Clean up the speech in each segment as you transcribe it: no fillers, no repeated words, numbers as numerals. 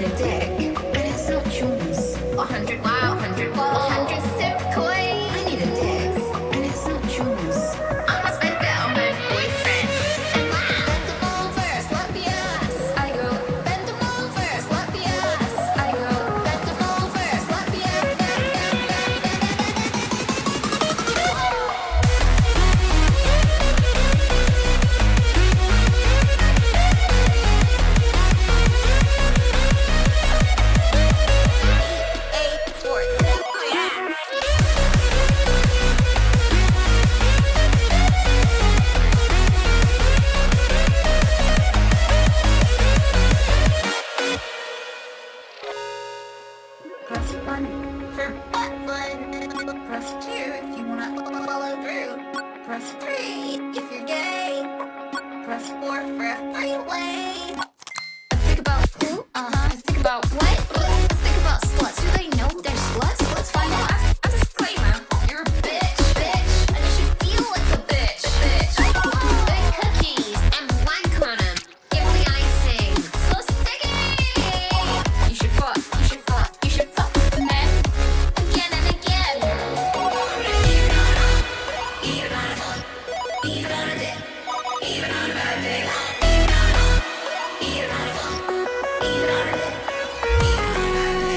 a dick, and it's not yours. 100 wow, 100 whoa, 100 sip koi. I need a dick, and it's not yours. I'ma spend it on my boyfriend. And wow, bend them over, sloppy ass. I go, bend them over, sloppy ass. I go, bend them over, sloppy ass. Press 1 for butt fun. Press 2 if you wanna follow through. Press 3 if you're gay. Press 4 for a three-way. Think about who? Think about what? Think about sluts. Do they know they're sluts? Let's find out. As a disclaimer, you're a bitch, and you should feel like a bitch. Bake cookies and wank on 'em. Give the icing. So sticky. You should fuck. You should fuck with men again and again. Even on a dick. Even on a bad day. Even on a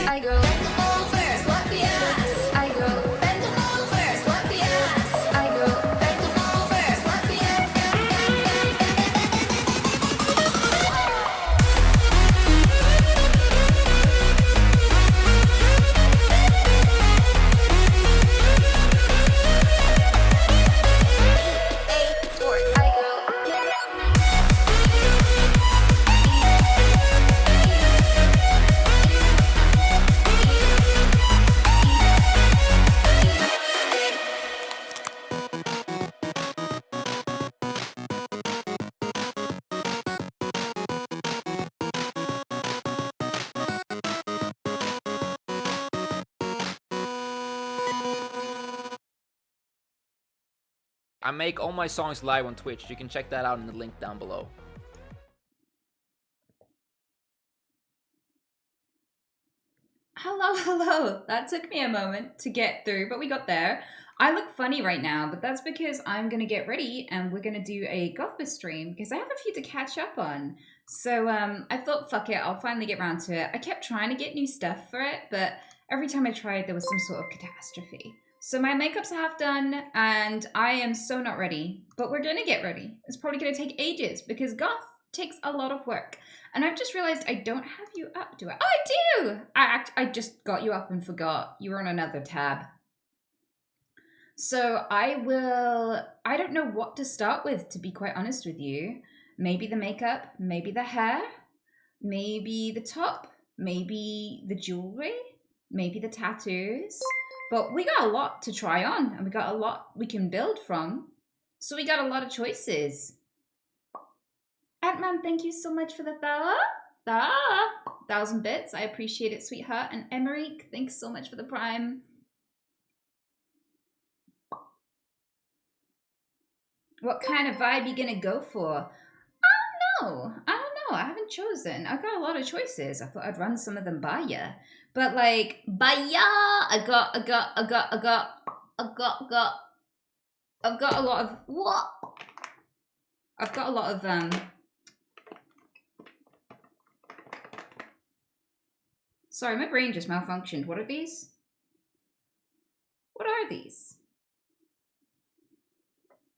I go bend them over, sloppy ass. I go bend them over, sloppy ass. I go bend them over, sloppy ass. I go. I make all my songs live on Twitch. You can check that out in the link down below. Hello. That took me a moment to get through, but we got there. I look funny right now, but that's because I'm going to get ready and we're going to do a GOTH stream because I have a few to catch up on. So I thought, fuck it, I'll finally get around to it. I kept trying to get new stuff for it, but every time I tried, there was some sort of catastrophe. So my makeup's half done and I am so not ready, but we're going to get ready. It's probably going to take ages because GOTH takes a lot of work. And I've just realized I don't have you up, do I? Oh, I do! I just got you up and forgot. You were on another tab. So I don't know what to start with, to be quite honest with you. Maybe the makeup, maybe the hair, maybe the top, maybe the jewelry, maybe the tattoos. But we got a lot to try on and we got a lot we can build from. So we got a lot of choices. Ant-Man, thank you so much for the 1,000 bits. I appreciate it, sweetheart. And Emeric, thanks so much for the prime. What kind of vibe you gonna go for? I don't know. I haven't chosen. I've got a lot of choices. I thought I'd run some of them by ya. But like, by ya, I've got a lot of, what? I've got a lot of, sorry, my brain just malfunctioned. What are these? What are these?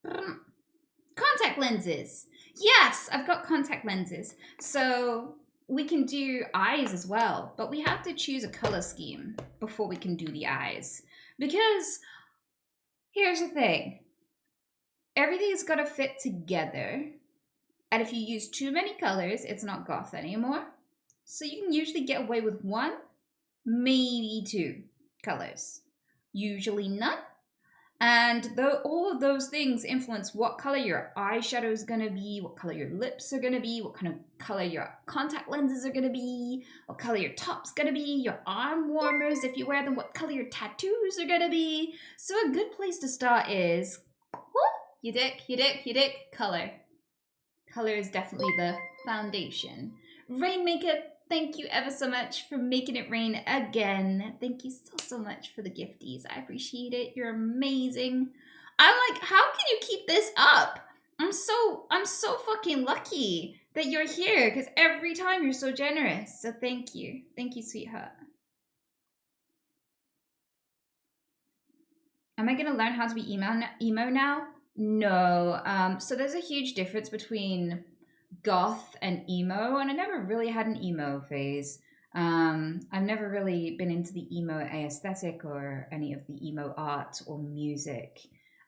Contact lenses. Yes, I've got contact lenses. So we can do eyes as well, but we have to choose a color scheme before we can do the eyes. Because here's the thing. Everything's got to fit together. And if you use too many colors, it's not GOTH anymore. So you can usually get away with 1, maybe 2 colors. Usually none. And all of those things influence what color your eyeshadow is going to be, what color your lips are going to be, what kind of color your contact lenses are going to be, what color your top's going to be, your arm warmers, if you wear them, what color your tattoos are going to be. So a good place to start is, your dick, color. Color is definitely the foundation. Rainmaker, Thank you ever so much for making it rain again. Thank you so much for the gifties. I appreciate it. You're amazing. I'm like, how can you keep this up? I'm so fucking lucky that you're here because every time you're so generous. So thank you. Thank you, sweetheart. Am I gonna learn how to be emo now? No. So there's a huge difference between goth and emo, and I never really had an emo phase. I've never really been into the emo aesthetic or any of the emo art or music.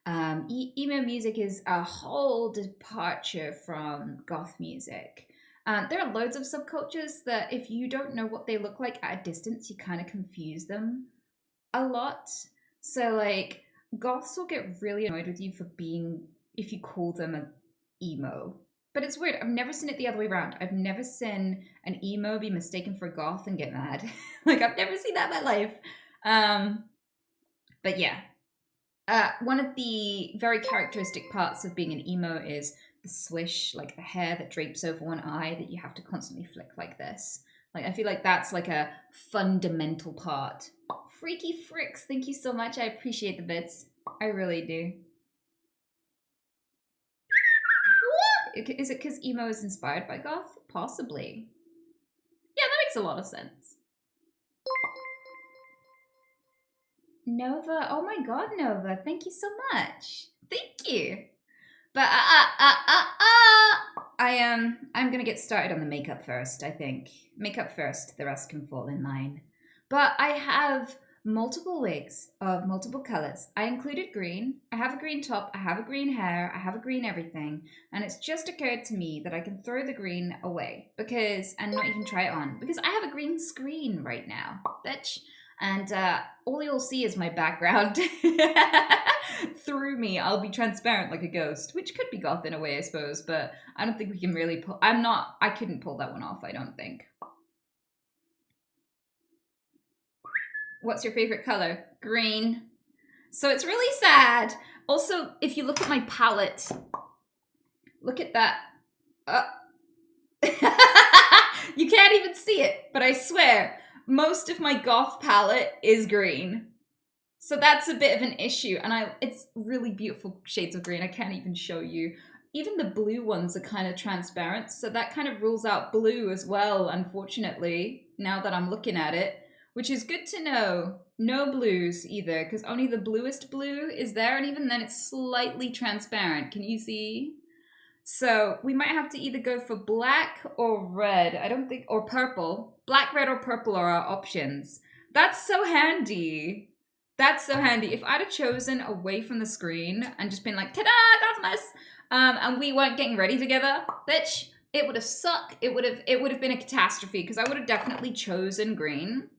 Emo music is a whole departure from goth music. There are loads of subcultures that if you don't know what they look like at a distance, you kind of confuse them a lot. So like goths will get really annoyed with you for being, if you call them an emo. But it's weird. I've never seen it the other way around. I've never seen an emo be mistaken for a goth and get mad. Like I've never seen that in my life. But yeah. One of the very characteristic parts of being an emo is the swish, like the hair that drapes over one eye that you have to constantly flick like this. Like I feel like that's like a fundamental part. Freaky Fricks, thank you so much. I appreciate the bits. I really do. Is it because emo is inspired by goth? Possibly. Yeah, that makes a lot of sense. Nova, oh my god, Nova, thank you so much. Thank you. But I'm gonna get started on the makeup first, I think. Makeup first, the rest can fall in line. But I have multiple wigs of multiple colors. I included green. I have a green top, I have a green hair, I have a green everything. And it's just occurred to me that I can throw the green away and not even try it on because I have a green screen right now, bitch. And all you'll see is my background. Through me, I'll be transparent like a ghost, which could be goth in a way, I suppose, but I don't think we can really pull. I couldn't pull that one off, I don't think. What's your favorite color? Green. So it's really sad. Also, if you look at my palette, look at that. You can't even see it, but I swear, most of my goth palette is green. So that's a bit of an issue, and it's really beautiful shades of green. I can't even show you. Even the blue ones are kind of transparent, so that kind of rules out blue as well, unfortunately, now that I'm looking at it, which is good to know. No blues either, because only the bluest blue is there, and even then it's slightly transparent. Can you see? So we might have to either go for black or red. Or purple. Black, red, or purple are our options. That's so handy. That's so handy. If I'd have chosen away from the screen and just been like, ta-da, Godmas, and we weren't getting ready together, bitch, it would have sucked. It would have been a catastrophe because I would have definitely chosen green.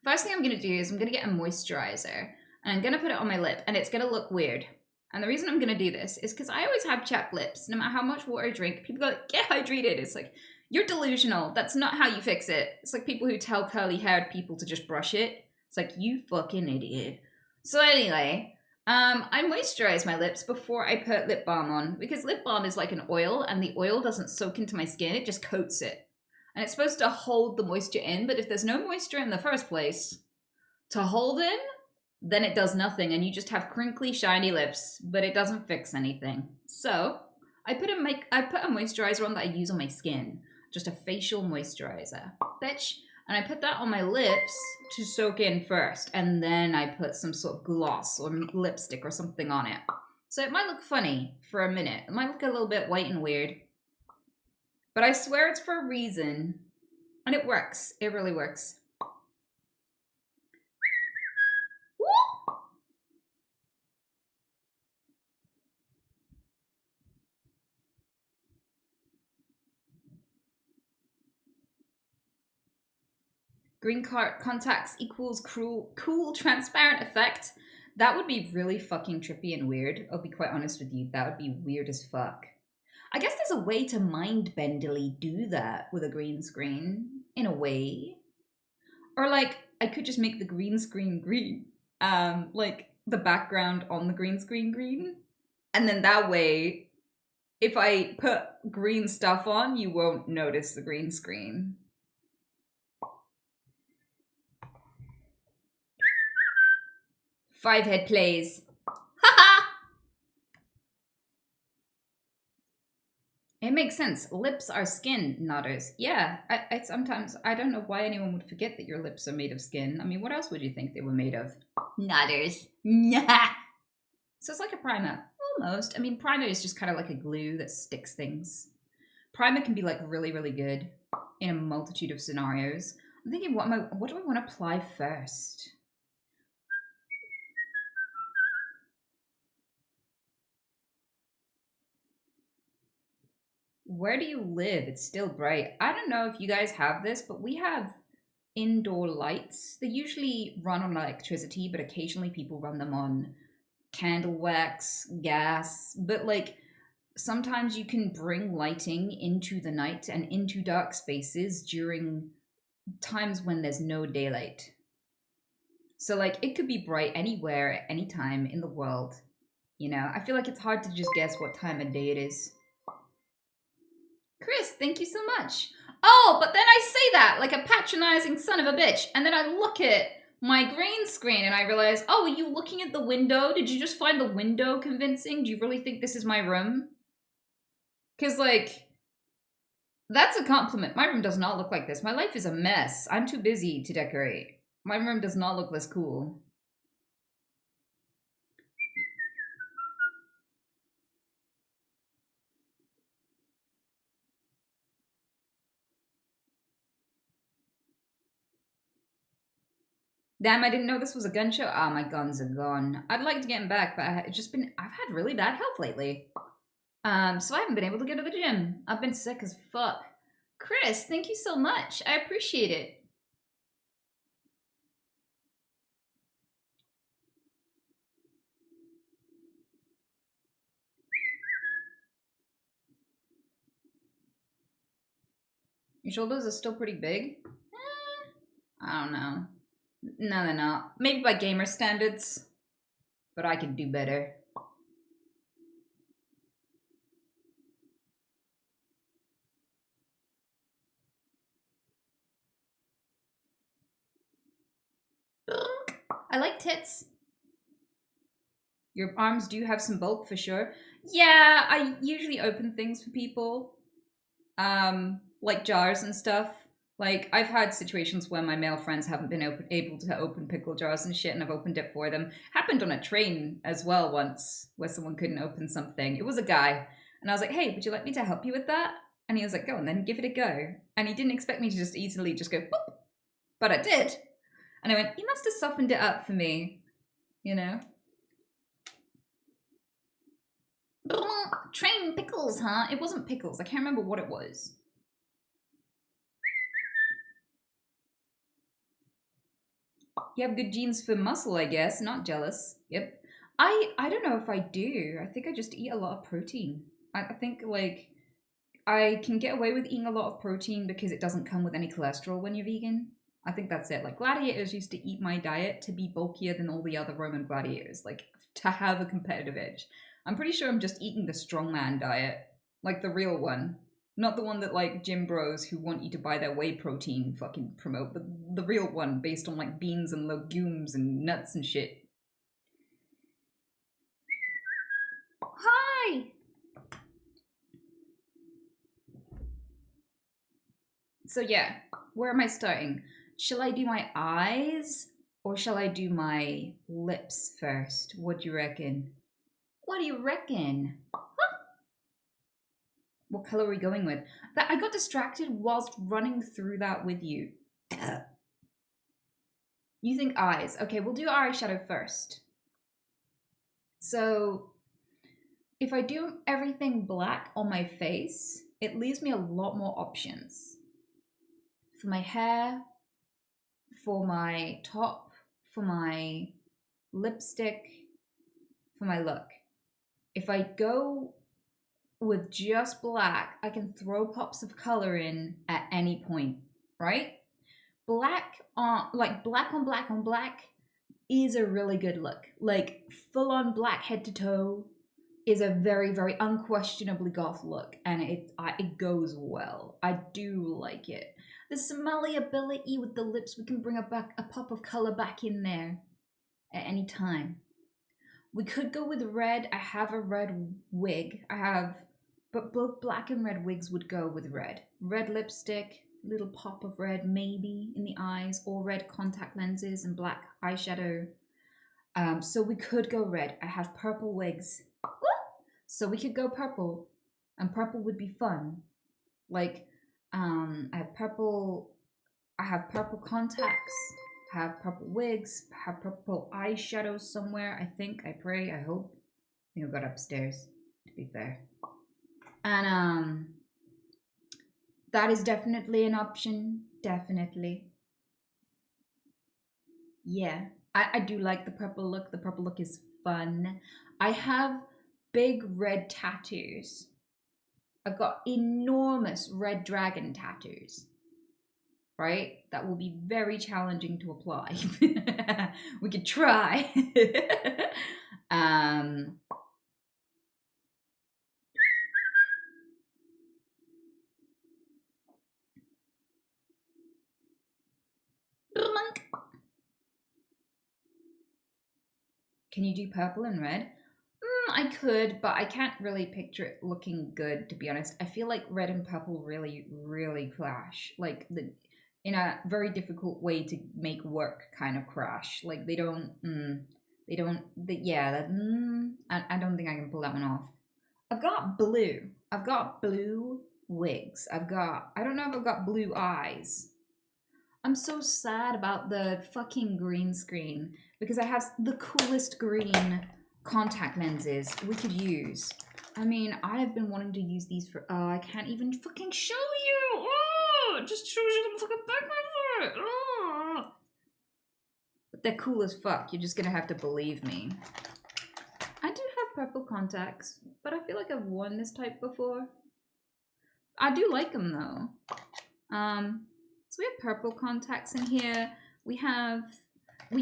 First thing I'm going to do is I'm going to get a moisturizer and I'm going to put it on my lip and it's going to look weird. And the reason I'm going to do this is because I always have chapped lips. No matter how much water I drink, people go, get hydrated. It's like, you're delusional. That's not how you fix it. It's like people who tell curly-haired people to just brush it. It's like, you fucking idiot. So anyway, I moisturize my lips before I put lip balm on because lip balm is like an oil and the oil doesn't soak into my skin. It just coats it. And it's supposed to hold the moisture in, but if there's no moisture in the first place to hold in, then it does nothing and you just have crinkly, shiny lips, but it doesn't fix anything. So I put a moisturizer on that I use on my skin. Just a facial moisturizer. Bitch. And I put that on my lips to soak in first. And then I put some sort of gloss or lipstick or something on it. So it might look funny for a minute. It might look a little bit white and weird. But I swear it's for a reason. And it works. It really works. Green contacts equals cool transparent effect. That would be really fucking trippy and weird. I'll be quite honest with you. That would be weird as fuck. I guess there's a way to mind-bendily do that with a green screen, in a way. Or like, I could just make the green screen green. Like the background on the green screen green. And then that way, if I put green stuff on, you won't notice the green screen. 5 head plays. Haha! It makes sense. Lips are skin, Nodders. Yeah, I sometimes, I don't know why anyone would forget that your lips are made of skin. I mean, what else would you think they were made of? Nodders. So it's like a primer. Almost. I mean, primer is just kind of like a glue that sticks things. Primer can be like really, really good in a multitude of scenarios. I'm thinking, what do I want to apply first? Where do you live? It's still bright. I don't know if you guys have this, but we have indoor lights. They usually run on electricity, but occasionally people run them on candle wax, gas. But like sometimes you can bring lighting into the night and into dark spaces during times when there's no daylight. So like it could be bright anywhere at any time in the world. You know, I feel like it's hard to just guess what time of day it is. Chris, thank you so much. Oh, but then I say that like a patronizing son of a bitch, and then I look at my green screen and I realize, oh, are you looking at the window? Did you just find the window convincing? Do you really think this is my room? Because, like, that's a compliment. My room does not look like this. My life is a mess. I'm too busy to decorate. My room does not look this cool. Damn, I didn't know this was a gun show. Ah, my guns are gone. I'd like to get them back, but I've had really bad health lately. So I haven't been able to go to the gym. I've been sick as fuck. Chris, thank you so much. I appreciate it. Your shoulders are still pretty big? I don't know. No, they're not. Maybe by gamer standards. But I could do better. I like tits. Your arms do have some bulk for sure. Yeah, I usually open things for people. Like jars and stuff. Like, I've had situations where my male friends haven't been able to open pickle jars and shit, and I've opened it for them. Happened on a train as well once, where someone couldn't open something. It was a guy. And I was like, hey, would you like me to help you with that? And he was like, go on then, give it a go. And he didn't expect me to just easily just go, boop. But I did. And I went, you must have softened it up for me. You know? Train pickles, huh? It wasn't pickles. I can't remember what it was. You have good genes for muscle, I guess. Not jealous. Yep. I don't know if I do. I think I just eat a lot of protein. I think, like, I can get away with eating a lot of protein because it doesn't come with any cholesterol when you're vegan. I think that's it. Like, gladiators used to eat my diet to be bulkier than all the other Roman gladiators, like, to have a competitive edge. I'm pretty sure I'm just eating the strongman diet, like the real one. Not the one that, like, gym bros who want you to buy their whey protein fucking promote, but the real one based on, like, beans and legumes and nuts and shit. Hi! So yeah, where am I starting? Shall I do my eyes or shall I do my lips first? What do you reckon? What do you reckon? Huh? What color are we going with? I got distracted whilst running through that with you. You think eyes. Okay, we'll do eyeshadow first. So if I do everything black on my face, it leaves me a lot more options. For my hair, for my top, for my lipstick, for my look. If I go with just black, I can throw pops of color in at any point, right? Black on, like black on black on black is a really good look. Like full on black head to toe is a very, very unquestionably goth look, and it goes well. I do like it. The malleability with the lips, we can bring a pop of color back in there. at any time. We could go with red. I have a red wig. But both black and red wigs would go with red. Red lipstick, little pop of red maybe in the eyes, or red contact lenses and black eyeshadow. So we could go red. I have purple wigs. So we could go purple, and purple would be fun. Like, I have purple contacts, I have purple wigs, I have purple eyeshadow somewhere, I think, I pray, I hope. I think I got upstairs, to be fair. And that is definitely an option, definitely. Yeah, I do like the purple look. The purple look is fun. I have big red tattoos. I've got enormous red dragon tattoos, right? That will be very challenging to apply. We could try. Can you do purple and red? I could, but I can't really picture it looking good, to be honest. I feel like red and purple really, really clash. Like, in a very difficult way to make work kind of crash. Like, I don't think I can pull that one off. I've got blue. I've got blue wigs. I don't know if I've got blue eyes. I'm so sad about the fucking green screen because I have the coolest green contact lenses we could use. I mean, I have been wanting to use these for, I can't even fucking show you. Oh, it just shows you the fucking back of it. Oh. But they're cool as fuck. You're just gonna have to believe me. I do have purple contacts, but I feel like I've worn this type before. I do like them though. So we have purple contacts in here. We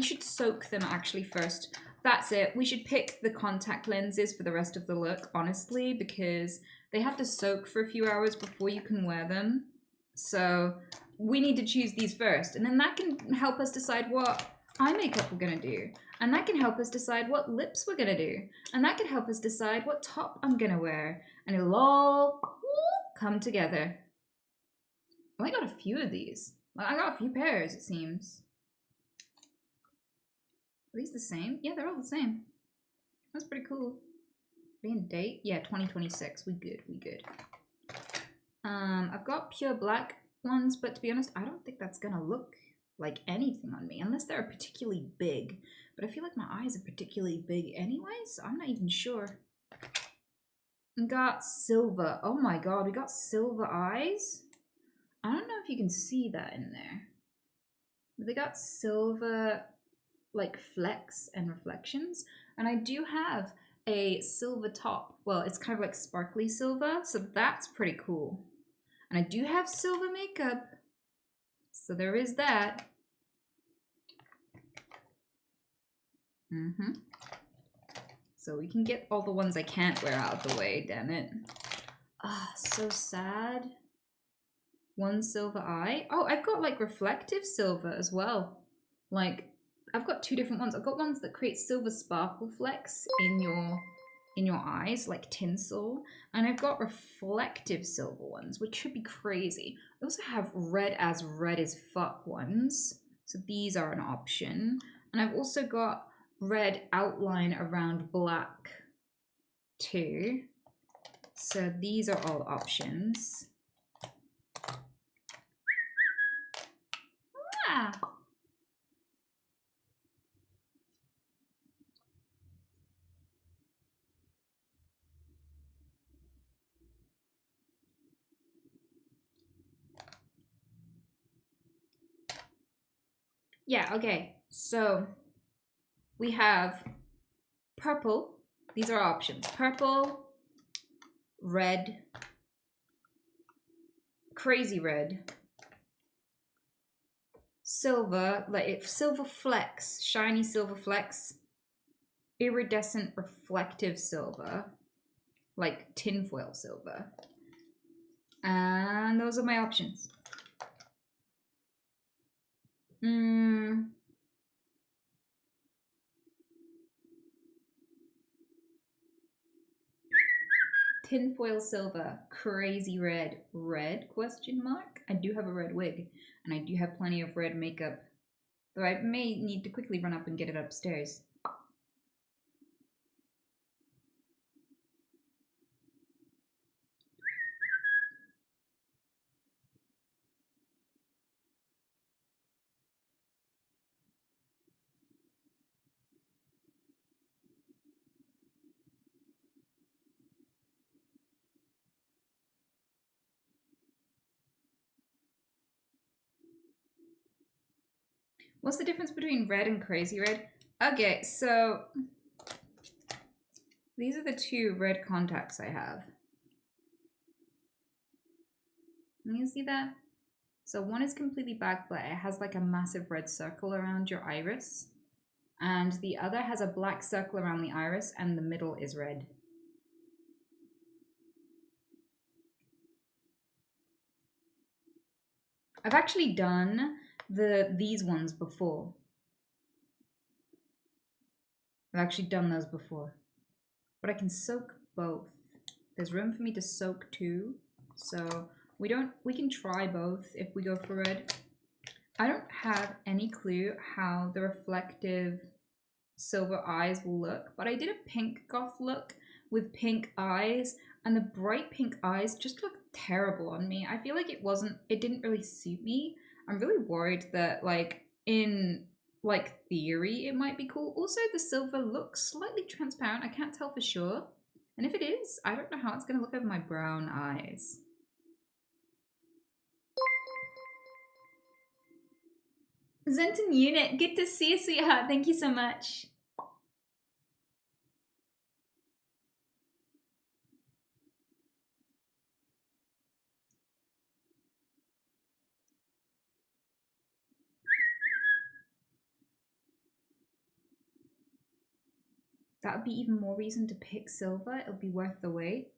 should soak them actually first. That's it. We should pick the contact lenses for the rest of the look, honestly, because they have to soak for a few hours before you can wear them. So we need to choose these first, and then that can help us decide what eye makeup we're gonna do. And that can help us decide what lips we're gonna do. And that can help us decide what top I'm gonna wear. And it'll all come together. I only got a few of these. I got a few pairs, it seems. Are these the same? Yeah, they're all the same. That's pretty cool. Being date? Yeah, 2026. We good. I've got pure black ones, but to be honest, I don't think that's gonna look like anything on me, unless they're particularly big. But I feel like my eyes are particularly big anyway, so I'm not even sure. We got silver. Oh my god, we got silver eyes? I don't know if you can see that in there. But they got silver, like, flecks and reflections. And I do have a silver top. Well, it's kind of like sparkly silver, so that's pretty cool. And I do have silver makeup. So there is that. So we can get all the ones I can't wear out of the way, damn it. Ah, so sad. One silver eye. Oh, I've got like reflective silver as well. Like, I've got two different ones. I've got ones that create silver sparkle flecks in your eyes, like tinsel. And I've got reflective silver ones, which should be crazy. I also have red as fuck ones. So these are an option. And I've also got red outline around black too. So these are all options. Ah. Yeah, okay. So we have purple. These are options. Purple, red, crazy red, silver, like silver flecks, shiny silver flecks, iridescent reflective silver, like tinfoil silver. And those are my options. tinfoil silver, crazy red, red question mark? I do have a red wig, and I do have plenty of red makeup, though I may need to quickly run up and get it upstairs. What's the difference between red and crazy red? Okay, so these are the two red contacts I have. Can you see that? So one is completely black, but it has like a massive red circle around your iris. And the other has a black circle around the iris and the middle is red. I've actually done these ones before. I've actually done those before. But I can soak both. There's room for me to soak two. So we can try both if we go for red. I don't have any clue how the reflective silver eyes will look, but I did a pink goth look with pink eyes, and the bright pink eyes just look terrible on me. I feel like it didn't really suit me. I'm really worried that like in like theory it might be cool. Also the silver looks slightly transparent. I can't tell for sure. And if it is, I don't know how it's gonna look over my brown eyes. Zenton Unit, good to see you, sweetheart. Thank you so much. That would be even more reason to pick silver. It'll be worth the wait.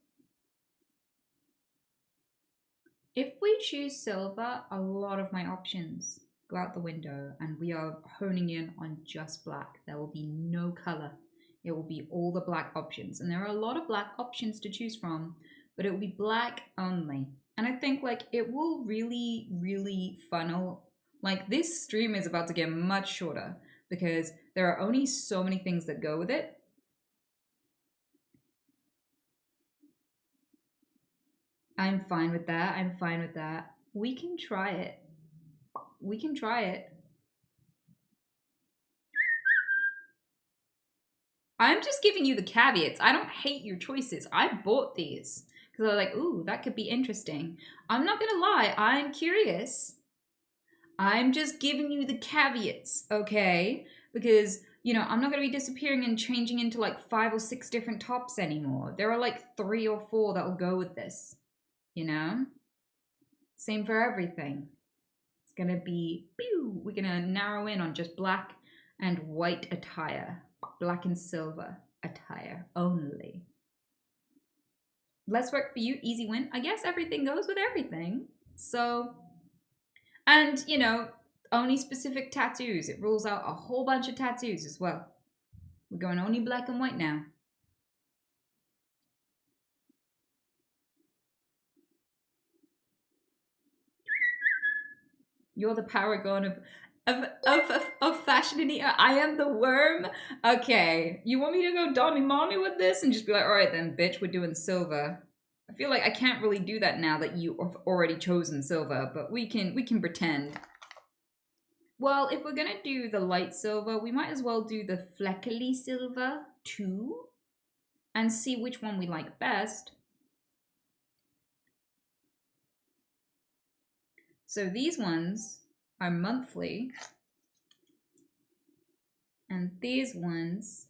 If we choose silver, a lot of my options go out the window and we are honing in on just black. There will be no color. It will be all the black options. And there are a lot of black options to choose from, but it will be black only. And I think like it will really, really funnel. Like this stream is about to get much shorter because there are only so many things that go with it. I'm fine with that. I'm fine with that. We can try it. We can try it. I'm just giving you the caveats. I don't hate your choices. I bought these because I was like, ooh, that could be interesting. I'm not gonna lie, I'm curious. I'm just giving you the caveats, okay? Because, you know, I'm not gonna be disappearing and changing into like 5 or 6 different tops anymore. There are like 3 or 4 that will go with this, you know? Same for everything. It's gonna be, pew, we're gonna narrow in on just black and white attire. Black and silver attire only. Less work for you, easy win. I guess everything goes with everything. So, and you know, only specific tattoos. It rules out a whole bunch of tattoos as well. We're going only black and white now. You're the paragon of fashion, Anita. I am the worm. Okay, you want me to go Donny Mommy with this and just be like, all right then, bitch, we're doing silver. I feel like I can't really do that now that you have already chosen silver, but we can pretend. Well, if we're gonna do the light silver, we might as well do the fleckily silver too, and see which one we like best. So these ones are monthly, and these ones,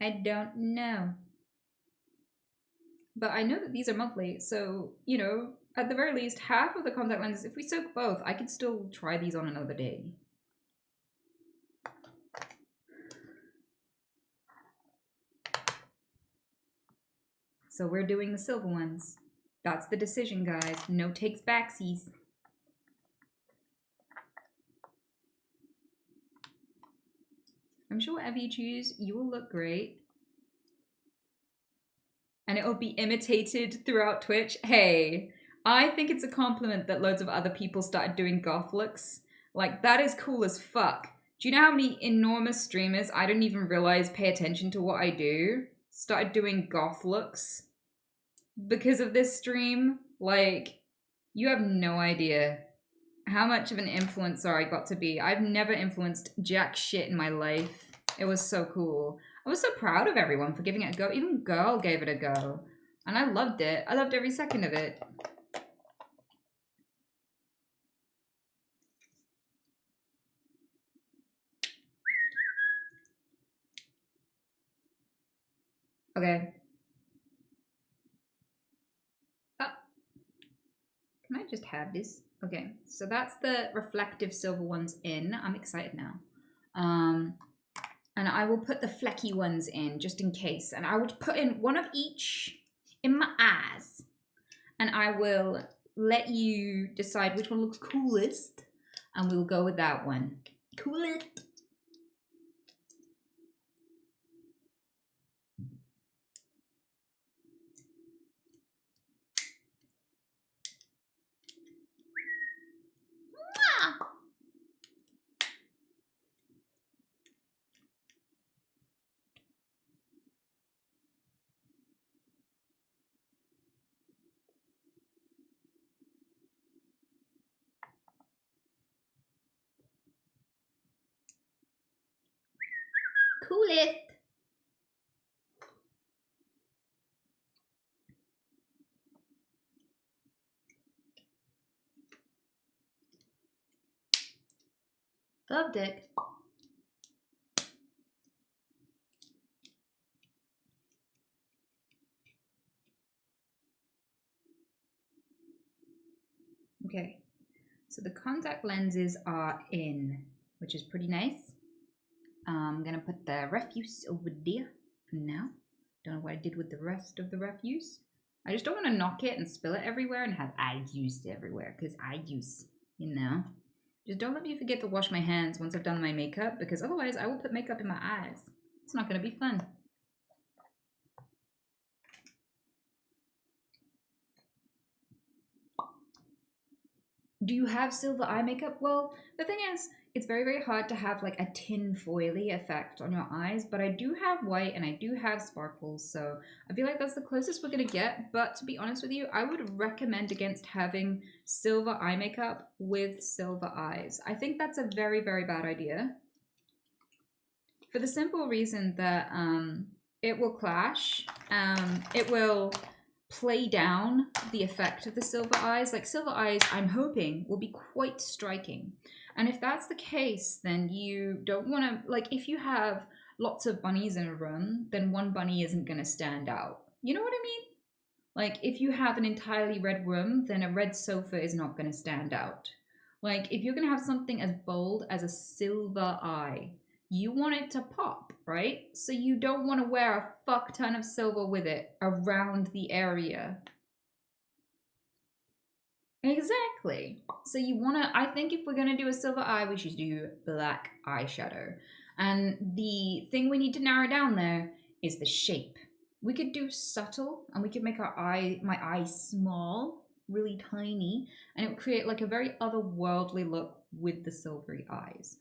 I don't know. But I know that these are monthly, so, you know, at the very least, half of the contact lenses, if we soak both, I could still try these on another day. So we're doing the silver ones. That's the decision, guys. No takes backsies. I'm sure whatever you choose, you will look great. and it'll be imitated throughout Twitch. Hey, I think it's a compliment that loads of other people started doing goth looks. Like, that is cool as fuck. Do you know how many enormous streamers I don't even realize pay attention to what I do started doing goth looks because of this stream? Like, you have no idea how much of an influencer I got to be. I've never influenced jack shit in my life. It was so cool. I was so proud of everyone for giving it a go. Even Girl gave it a go. And I loved it. I loved every second of it. Okay. Can I just have this? Okay, so that's the reflective silver ones in. I'm excited now. And I will put the flecky ones in just in case. And I will put in one of each in my eyes. And I will let you decide which one looks coolest. And we'll go with that one. Coolest. Coolest. Loved it. Okay, so the contact lenses are in, which is pretty nice. I'm gonna put the refuse over there for now. Don't know what I did with the rest of the refuse. I just don't want to knock it and spill it everywhere and have eye juice everywhere, because eye juice, you know. Just don't let me forget to wash my hands once I've done my makeup, because otherwise I will put makeup in my eyes. It's not gonna be fun. Do you have silver eye makeup? Well, the thing is, it's very, very hard to have like a tin foily effect on your eyes, but I do have white and I do have sparkles, so I feel like that's the closest we're gonna get. But to be honest with you, I would recommend against having silver eye makeup with silver eyes. I think that's a very, very bad idea. For the simple reason that it will clash, it will play down the effect of the silver eyes. Like silver eyes, I'm hoping, will be quite striking. And if that's the case, then you don't want to, like if you have lots of bunnies in a room, then one bunny isn't going to stand out. You know what I mean? Like if you have an entirely red room, then a red sofa is not going to stand out. Like if you're going to have something as bold as a silver eye, you want it to pop, right? So you don't want to wear a fuck ton of silver with it around the area. Exactly. So you want to, I think if we're going to do a silver eye, we should do black eyeshadow. And the thing we need to narrow down there is the shape. We could do subtle and we could make my eye small, really tiny, and it would create like a very otherworldly look with the silvery eyes.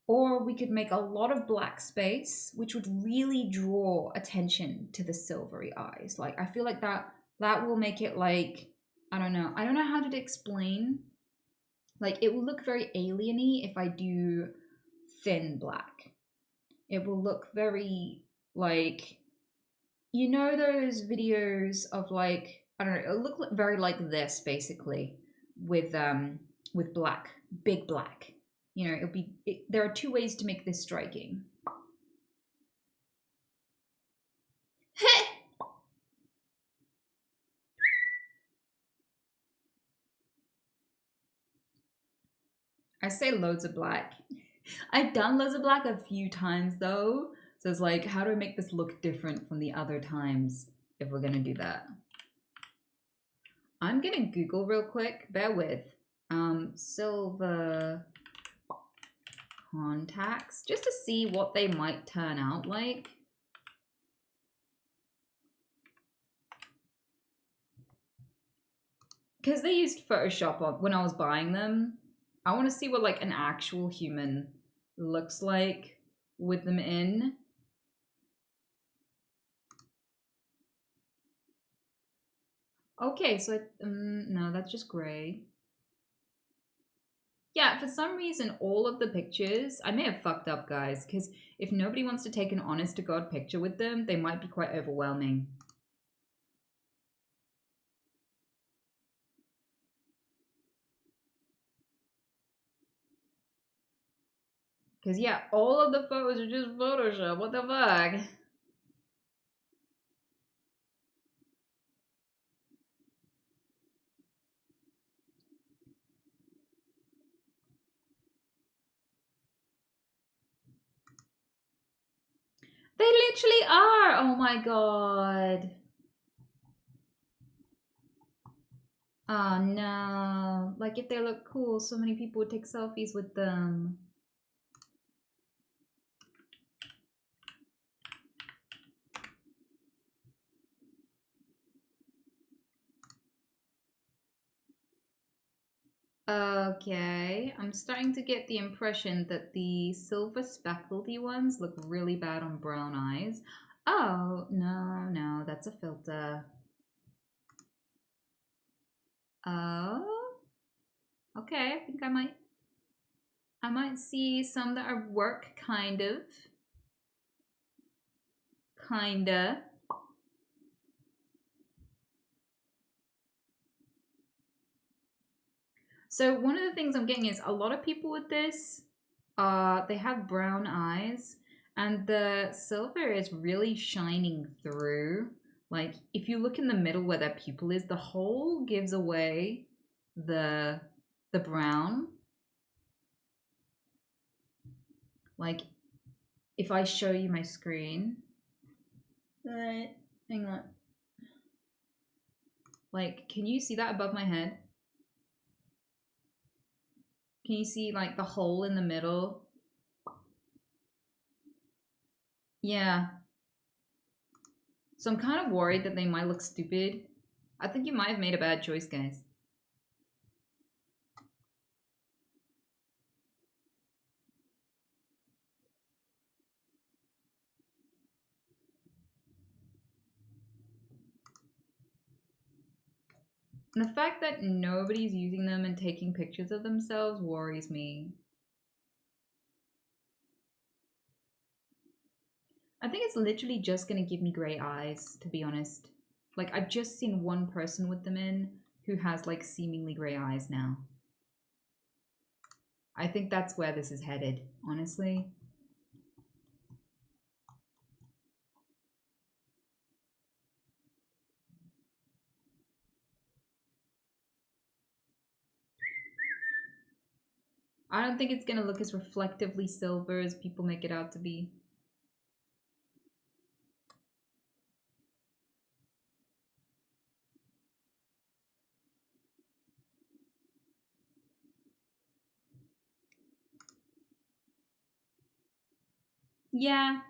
Or we could make a lot of black space, which would really draw attention to the silvery eyes. Like, I feel like that will make it like, I don't know how to explain. Like, it will look very alien-y if I do thin black. It will look very, like, you know those videos of like, I don't know, it'll look very like this, basically, with black, big black. You know, there are two ways to make this striking. I say loads of black. I've done loads of black a few times though. So it's like, how do I make this look different from the other times if we're gonna do that? I'm gonna Google real quick, bear with. Silver contacts, just to see what they might turn out like. because they used Photoshop when I was buying them. I want to see what like an actual human looks like with them in. Okay, so no, that's just gray. Yeah, for some reason, all of the pictures, I may have fucked up, guys, because if nobody wants to take an honest to God picture with them, they might be quite overwhelming. Because, yeah, all of the photos are just Photoshop. What the fuck? They literally are! Oh my god. Oh no. Like, if they look cool, so many people would take selfies with them. Okay, I'm starting to get the impression that the silver speckledy ones look really bad on brown eyes. Oh, no, no, that's a filter. Oh, okay, I think I might see some that are work, kind of. Kinda. So one of the things I'm getting is a lot of people with this, they have brown eyes, and the silver is really shining through. Like if you look in the middle where their pupil is, the hole gives away the brown. Like if I show you my screen, right? Hang on. Like, can you see that above my head? Can you see like the hole in the middle? Yeah. So I'm kind of worried that they might look stupid. I think you might have made a bad choice, guys. And the fact that nobody's using them and taking pictures of themselves worries me. I think it's literally just going to give me gray eyes, to be honest. Like, I've just seen one person with them in who has, like, seemingly gray eyes now. I think that's where this is headed, honestly. I don't think it's going to look as reflectively silver as people make it out to be. Yeah.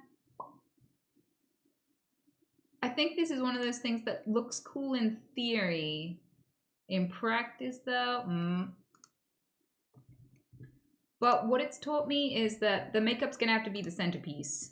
I think this is one of those things that looks cool in theory. In practice, though, But what it's taught me is that the makeup's gonna have to be the centerpiece.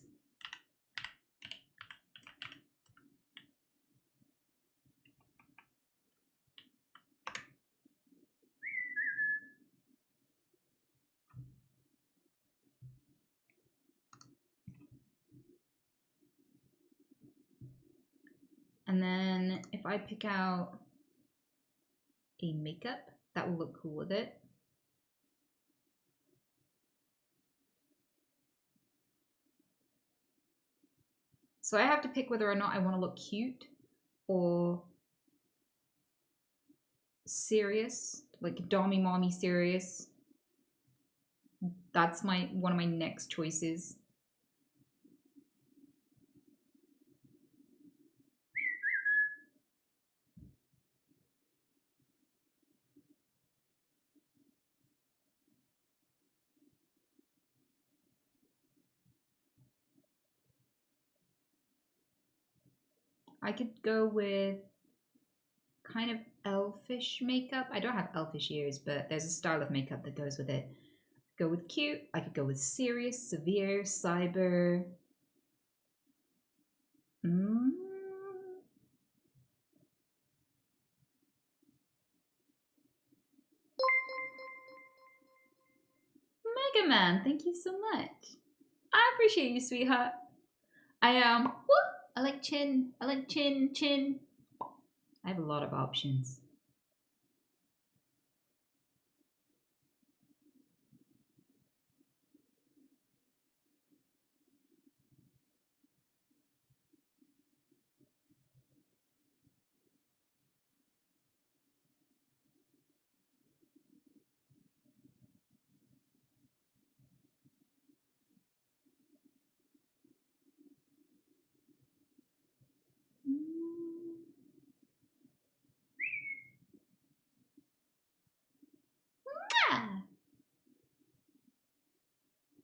And then if I pick out a makeup, that will look cool with it. So I have to pick whether or not I want to look cute or serious, like dommy mommy serious. That's one of my next choices. I could go with kind of elfish makeup. I don't have elfish ears, but there's a style of makeup that goes with it. Go with cute. I could go with serious, severe, cyber. Mega Man, thank you so much. I appreciate you, sweetheart. I like chin. I like chin. I have a lot of options.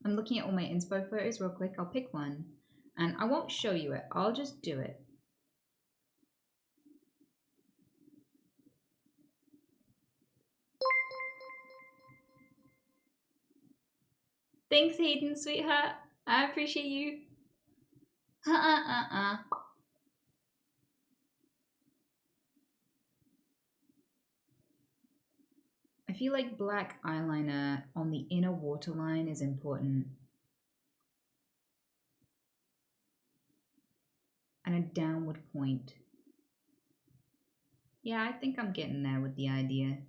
I'm looking at all my inspo photos real quick. I'll pick one. And I won't show you it. I'll just do it. Thanks, Hayden, sweetheart. I appreciate you. I feel like black eyeliner on the inner waterline is important. And a downward point. Yeah, I think I'm getting there with the idea.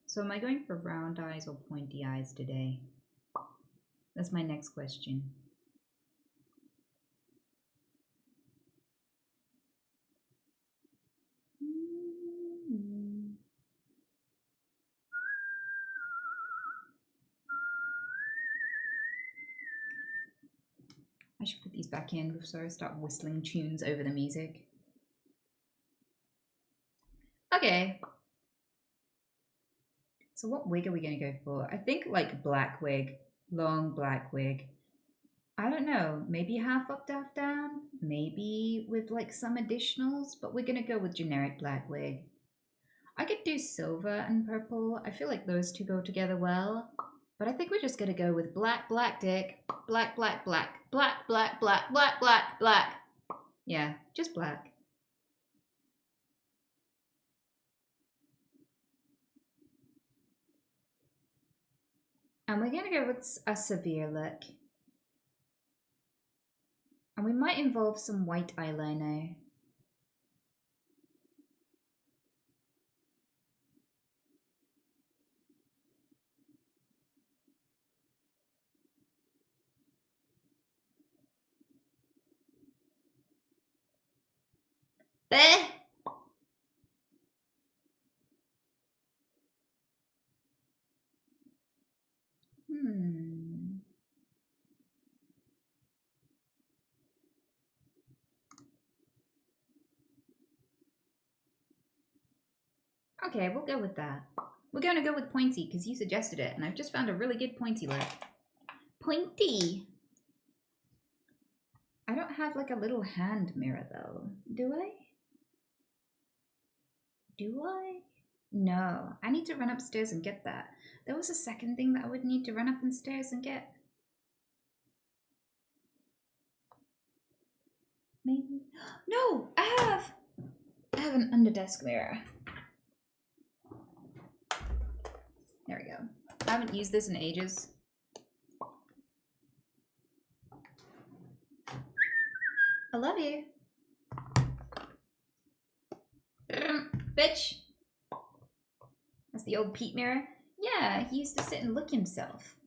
So am I going for round eyes or pointy eyes today? That's my next question. I should put these back in before I start whistling tunes over the music. Okay. So what wig are we going to go for? I think like black wig, long black wig. I don't know, maybe half up, half down, maybe with like some additionals, but we're going to go with generic black wig. I could do silver and purple. I feel like those two go together well, but I think we're just going to go with black, black dick, black, black, black, black, black, black, black, black, black. Yeah, just black. And we're going to go with a severe look. And we might involve some white eyeliner. There! Okay, we'll go with that. We're going to go with pointy because you suggested it, and I've just found a really good pointy look. Pointy! I don't have like a little hand mirror though, do I? Do I? No, I need to run upstairs and get that. There was a second thing that I would need to run up the stairs and get. Maybe. No, I have an under desk mirror. There we go. I haven't used this in ages. I love you. Bitch. That's the old Pete mirror. Yeah, he used to sit and look himself.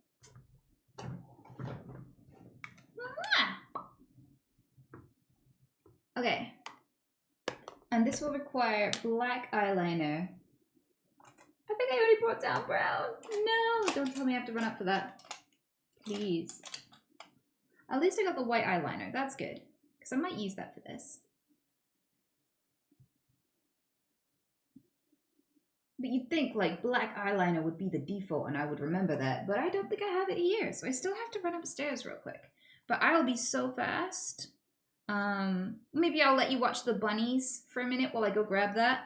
Okay. And this will require black eyeliner. I think I already brought down brown. No, don't tell me I have to run up for that. Please. At least I got the white eyeliner. That's good. Because I might use that for this. But you'd think like black eyeliner would be the default and I would remember that, but I don't think I have it here, so I still have to run upstairs real quick. But I will be so fast. Maybe I'll let you watch the bunnies for a minute while I go grab that.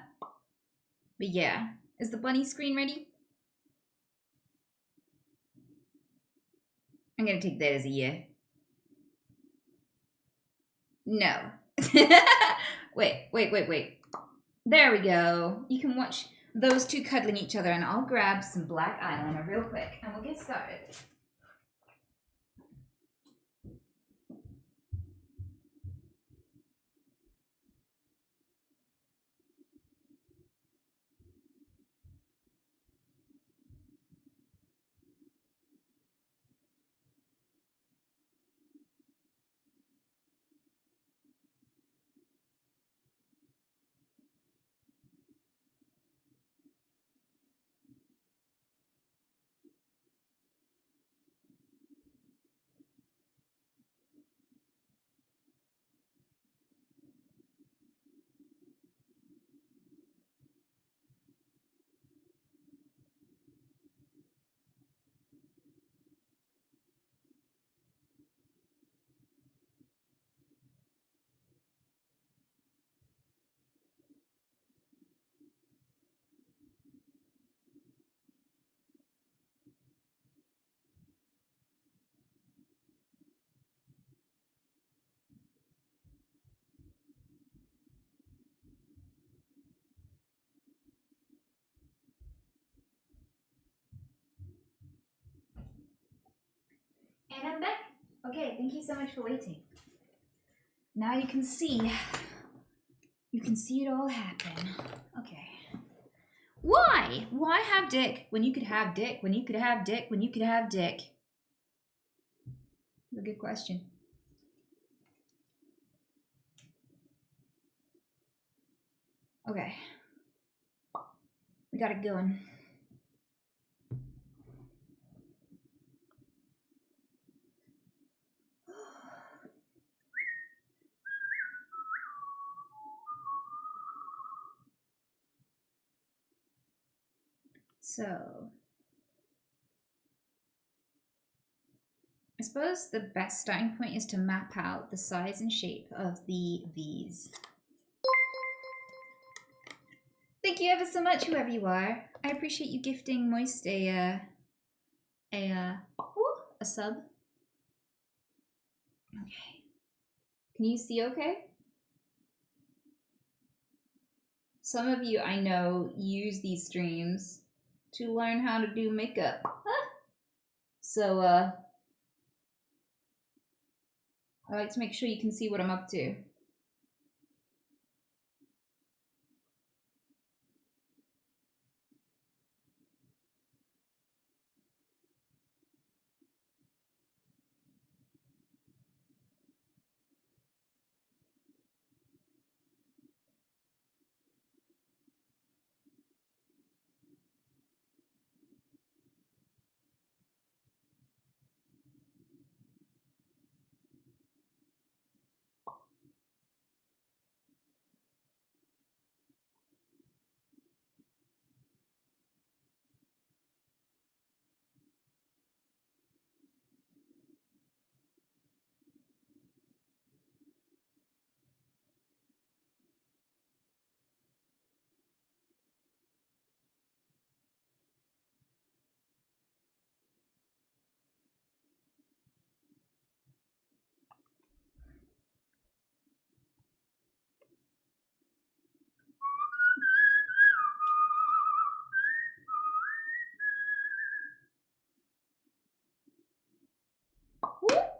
But yeah, is the bunny screen ready? I'm gonna take that as a yeah. No. Wait. There we go. You can watch those two cuddling each other, and I'll grab some black eyeliner real quick, and we'll get started. And I'm back. Okay, thank you so much for waiting. Now you can see it all happen. Okay. Why? Why have Dick when you could have Dick, when you could have Dick, when you could have Dick? That's a good question. Okay. We got it going. So, I suppose the best starting point is to map out the size and shape of the V's. Thank you ever so much, whoever you are. I appreciate you gifting Moist a sub. Okay. Can you see okay? Some of you I know use these streams to learn how to do makeup. So, I like to make sure you can see what I'm up to.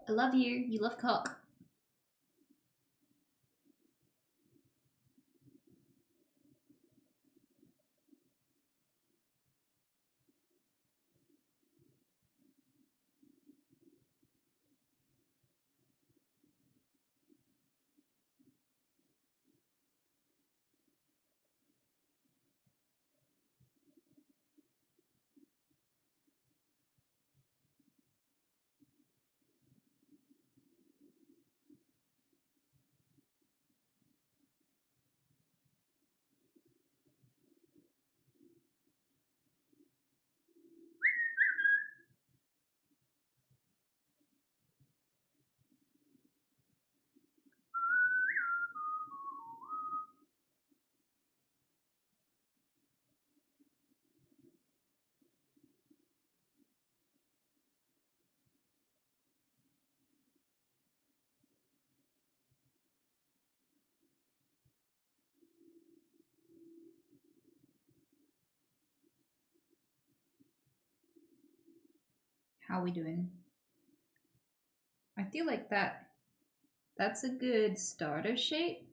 I love you. You love cock. How are we doing? I feel like that's a good starter shape.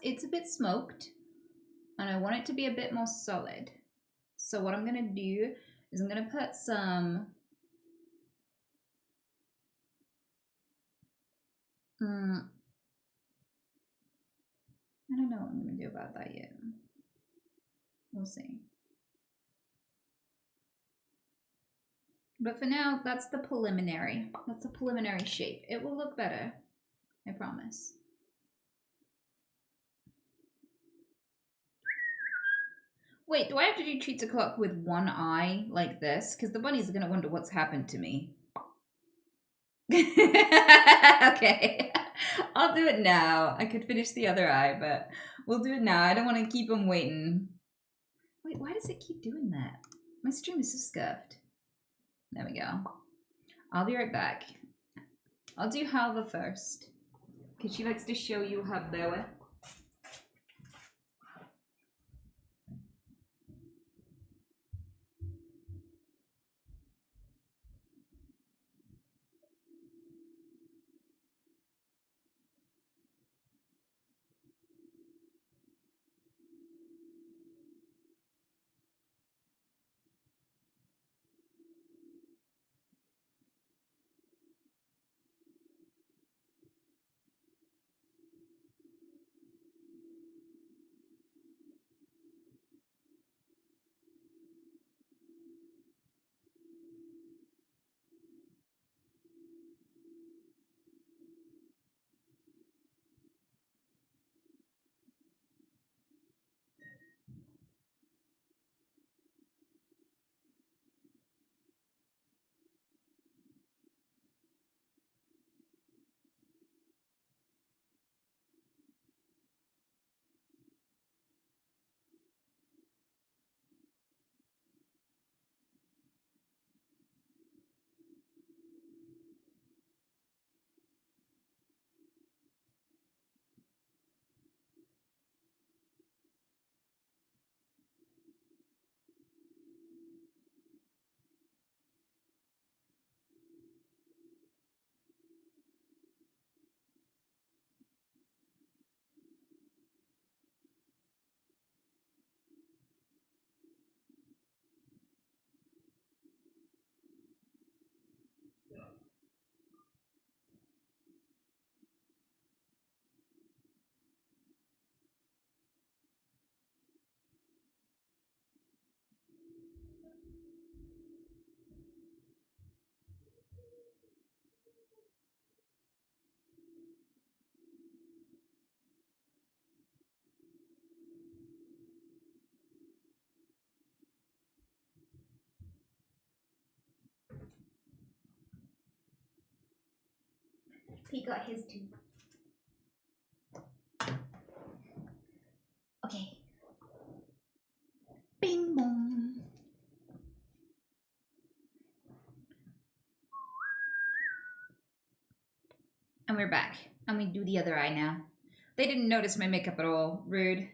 It's a bit smoked, and I want it to be a bit more solid. So what I'm gonna do is I'm gonna put some I don't know what I'm gonna do about that yet. We'll see. But for now, that's the preliminary. That's the preliminary shape. It will look better, I promise. Wait, do I have to do treats o'clock with one eye like this? Because the bunnies are going to wonder what's happened to me. Okay. I'll do it now. I could finish the other eye, but we'll do it now. I don't want to keep them waiting. Wait, why does it keep doing that? My stream is so scuffed. There we go. I'll be right back. I'll do Halva first, because she likes to show you her bow. He got his too. Okay. Bing bong. And we're back. And we do the other eye now. They didn't notice my makeup at all. Rude.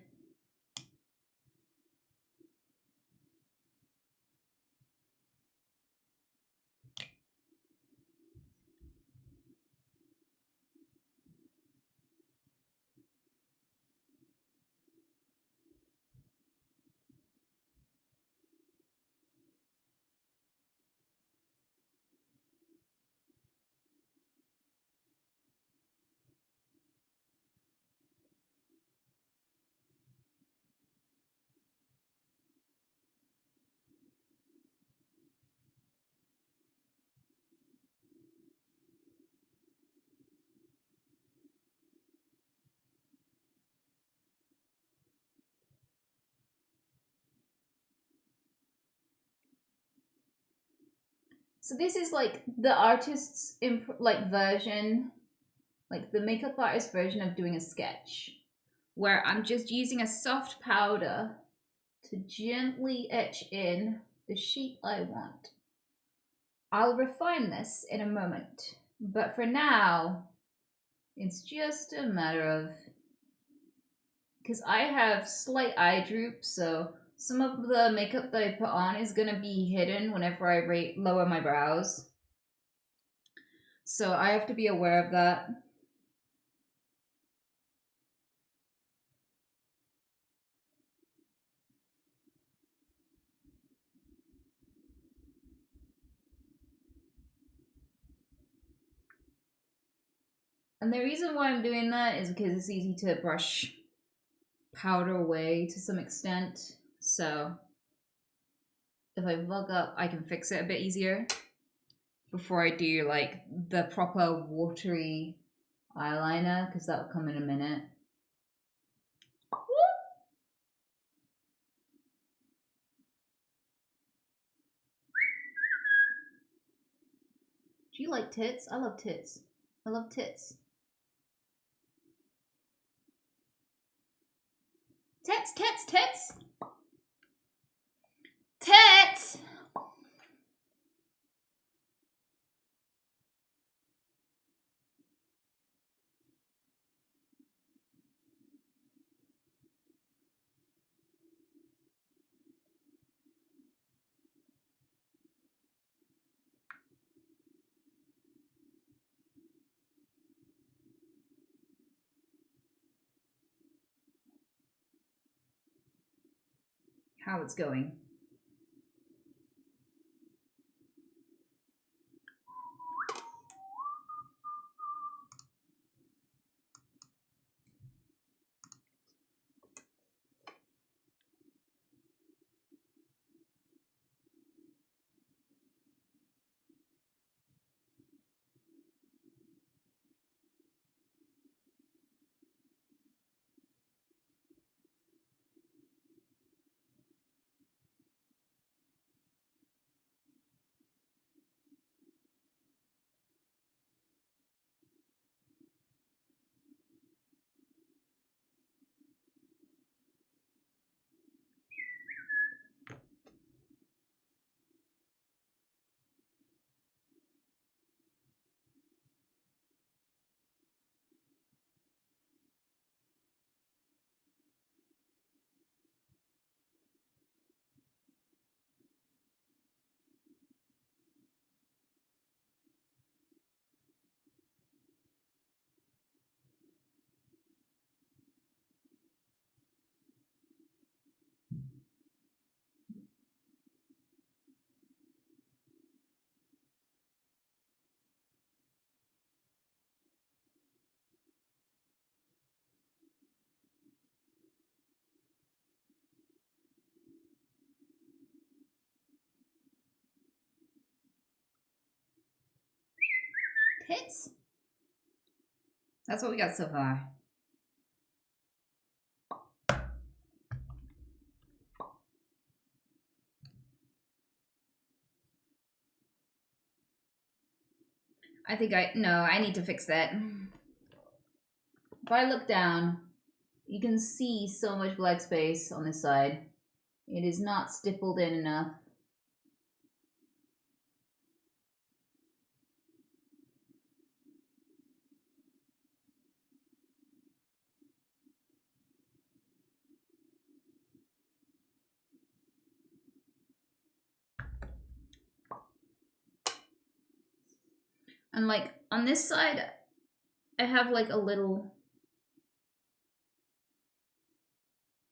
So this is like the artist's version, like the makeup artist version of doing a sketch, where I'm just using a soft powder to gently etch in the shape I want. I'll refine this in a moment, but for now, it's just a matter of because I have slight eye droop, so some of the makeup that I put on is gonna be hidden whenever I lower my brows. So I have to be aware of that. And the reason why I'm doing that is because it's easy to brush powder away to some extent. So if I vlog up, I can fix it a bit easier before I do like the proper watery eyeliner, because that will come in a minute. Do you like tits? I love tits. I love tits. Tits, tits, tits! Tits! How it's going. Tits? That's what we got so far. I need to fix that. If I look down, you can see so much black space on this side. It is not stippled in enough. And like on this side, I have like a little.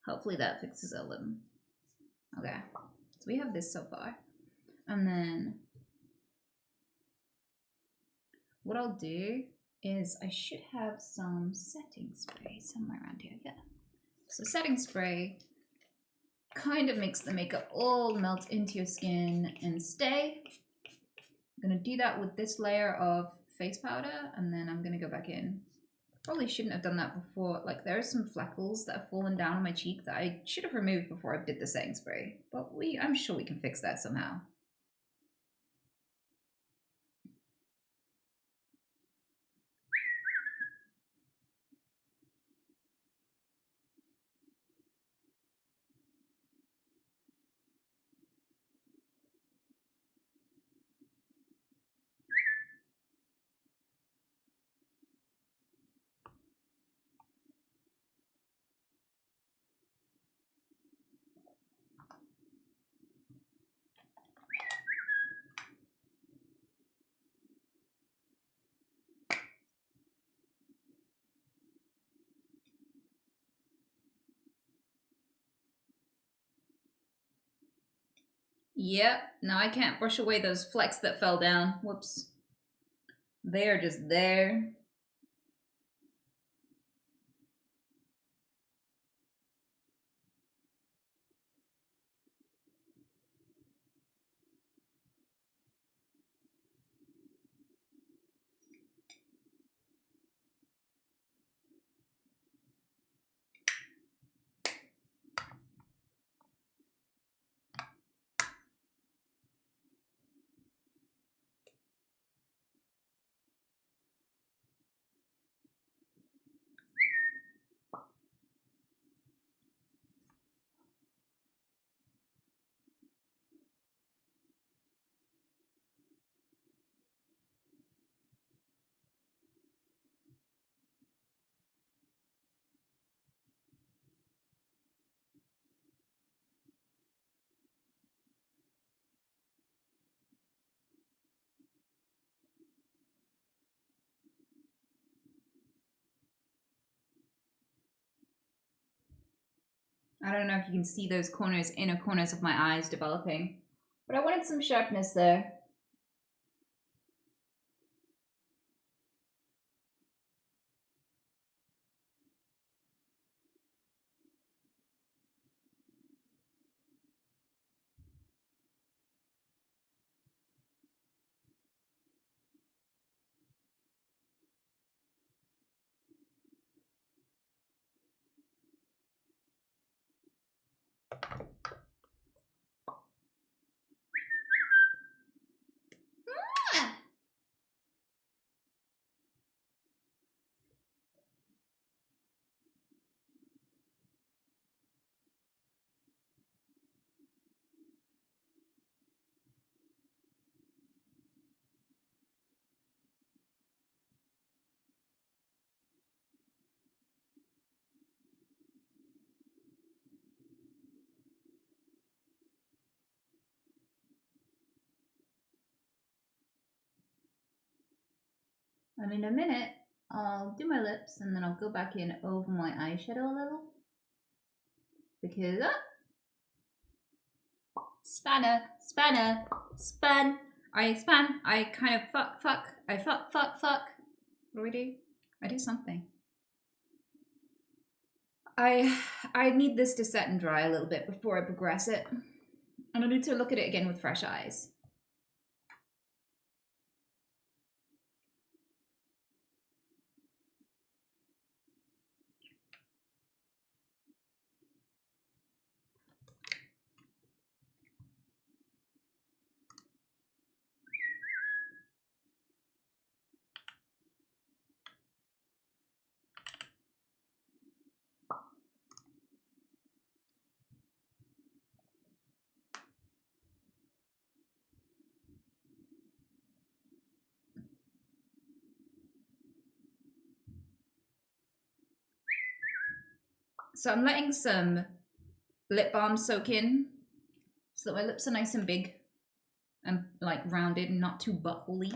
Hopefully that fixes it a little. Okay, so we have this so far. And then what I'll do is I should have some setting spray somewhere around here. Yeah. So setting spray kind of makes the makeup all melt into your skin and stay. I'm gonna do that with this layer of face powder, and then I'm gonna go back in. Probably shouldn't have done that before. Like there are some freckles that have fallen down on my cheek that I should have removed before I did the setting spray. But I'm sure we can fix that somehow. Yep, now I can't brush away those flecks that fell down. Whoops. They are just there. I don't know if you can see those corners, inner corners of my eyes developing, but I wanted some sharpness there. And in a minute, I'll do my lips and then I'll go back in over my eyeshadow a little. Because, spanner, span. I span, I kind of fuck. I fuck. What do we do? I do something. I need this to set and dry a little bit before I progress it. And I need to look at it again with fresh eyes. So I'm letting some lip balm soak in so that my lips are nice and big and like rounded and not too buttholy.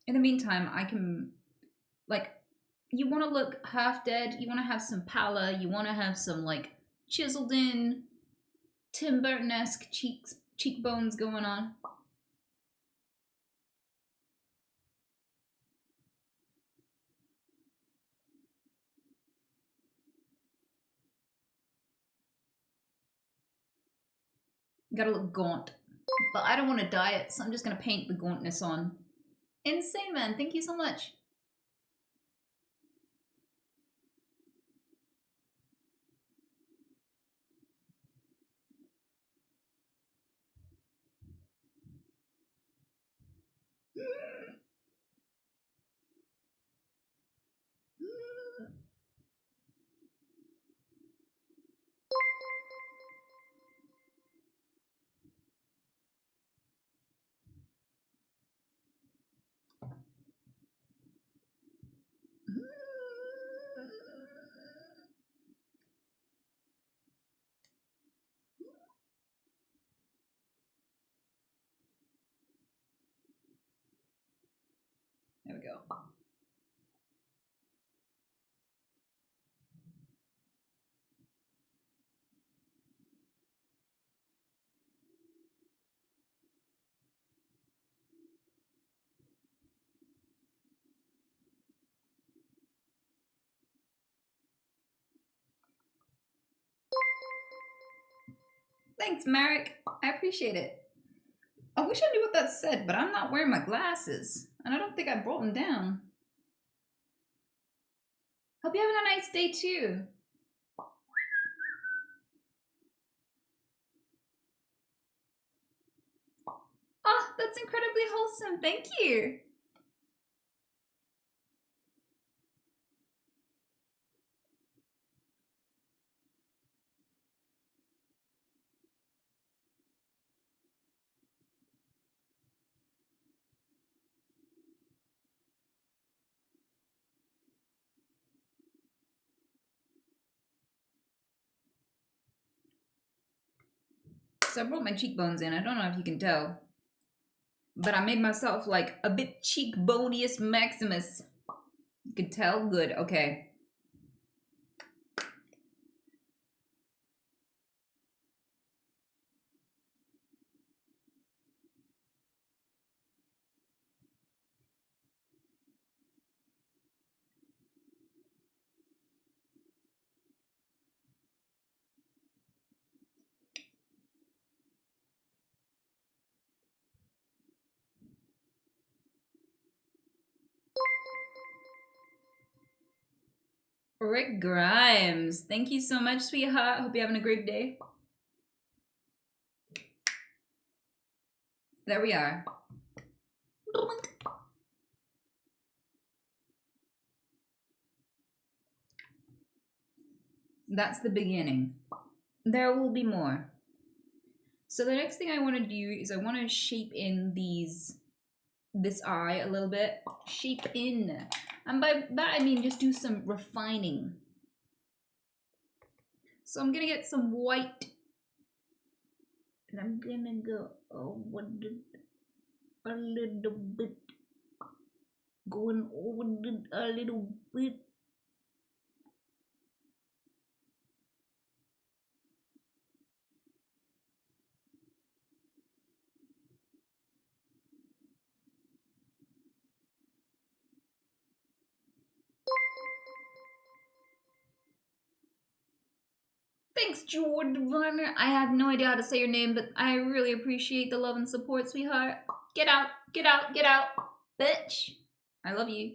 In the meantime, I can, like, you want to look half dead, you want to have some pallor, you want to have some like chiseled in Tim Burton-esque cheekbones going on. Gotta look gaunt. But I don't want to dye it, so I'm just gonna paint the gauntness on. Insane Man, thank you so much. There we go. Thanks, Marek. I appreciate it. I wish I knew what that said, but I'm not wearing my glasses. And I don't think I brought them down. Hope you're having a nice day too. Oh, that's incredibly wholesome. Thank you. So I brought my cheekbones in. I don't know if you can tell, but I made myself like a bit cheekbonius maximus. You can tell? Good. Okay. Rick Grimes. Thank you so much, sweetheart. Hope you're having a great day. There we are. That's the beginning. There will be more. So the next thing I want to do is I want to shape in this eye a little bit. Shape in. And by that I mean just do some refining. So I'm gonna get some white. And I'm gonna go a little bit. Going over it a little bit. Thanks, Jordan Varner. I have no idea how to say your name, but I really appreciate the love and support, sweetheart. Get out, get out, get out, bitch. I love you.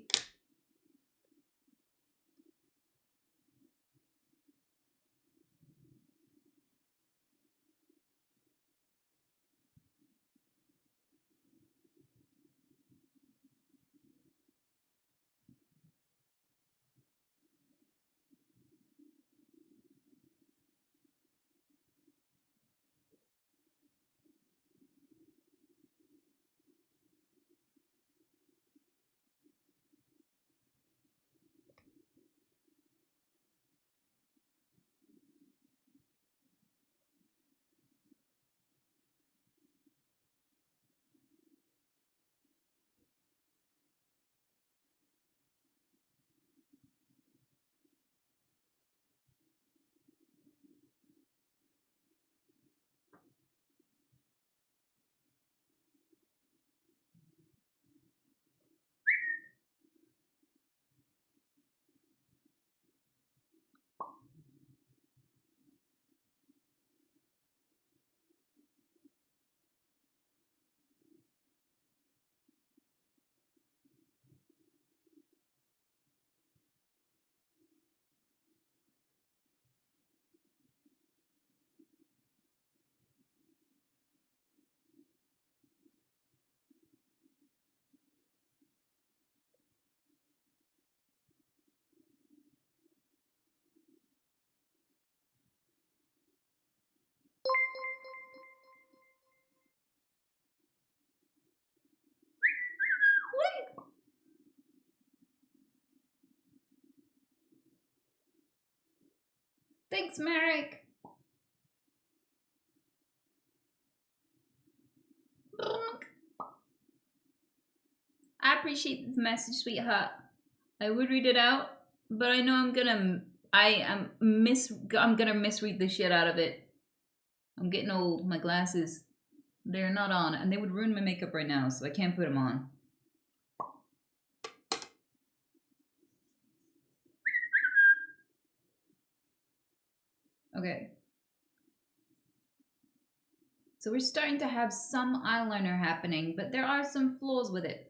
Thanks, Marek. I appreciate the message, sweetheart. I would read it out, but I know I'm gonna misread the shit out of it. I'm getting old. My glasses, they're not on, and they would ruin my makeup right now, so I can't put them on. Okay. So we're starting to have some eyeliner happening, but there are some flaws with it.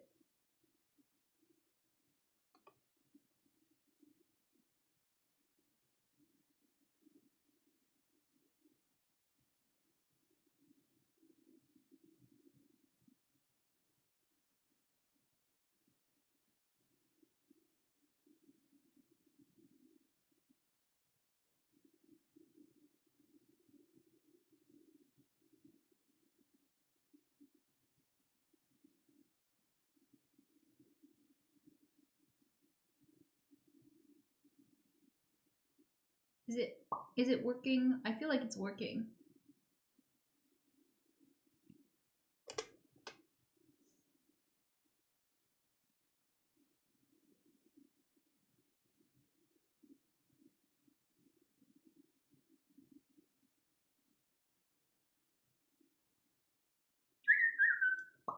Is it working? I feel like it's working.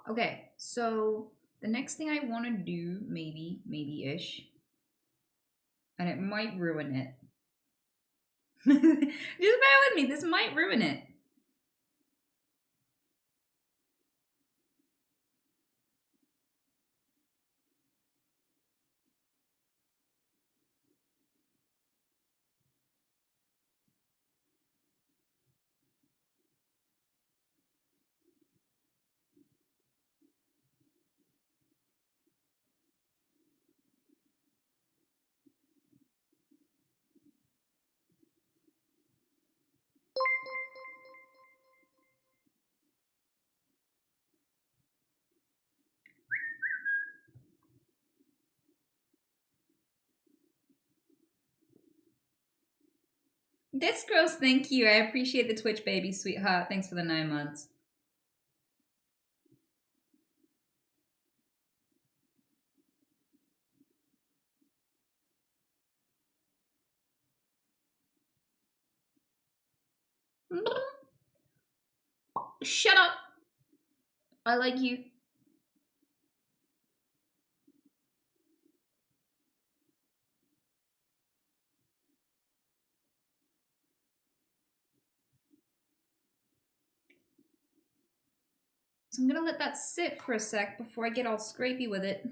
Okay, so the next thing I want to do, maybe-ish, and it might ruin it. Just bear with me, this might ruin it. This girls, thank you. I appreciate the Twitch, baby, sweetheart. Thanks for the 9 months. Shut up. I like you. So I'm gonna let that sit for a sec before I get all scrapey with it.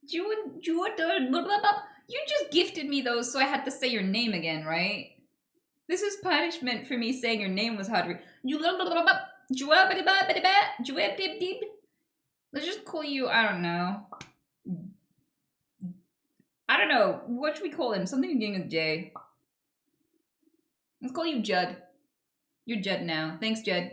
Jordan, you just gifted me those, so I had to say your name again, right? This is punishment for me saying your name was hard. Let's just call you, I don't know. I don't know. What should we call him? Something beginning with J. Let's call you Judd. You're Judd now. Thanks, Judd.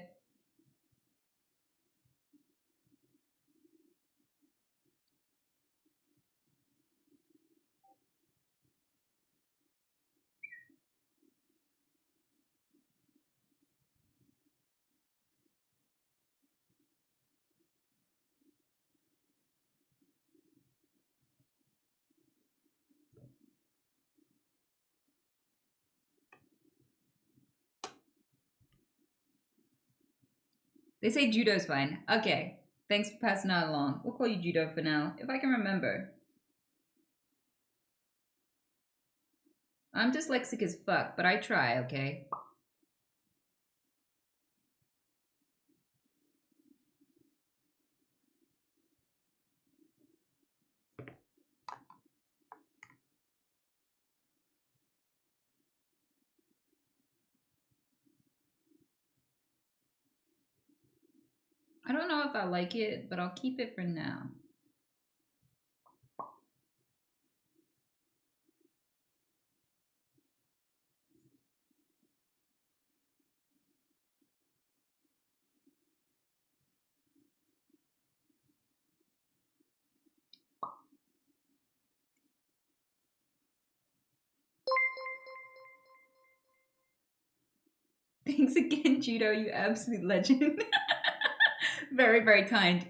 They say judo's fine. Okay. Thanks for passing that along. We'll call you judo for now, if I can remember. I'm dyslexic as fuck, but I try, okay? I don't know if I like it, but I'll keep it for now. Thanks again, Judo, you absolute legend. Very, very kind.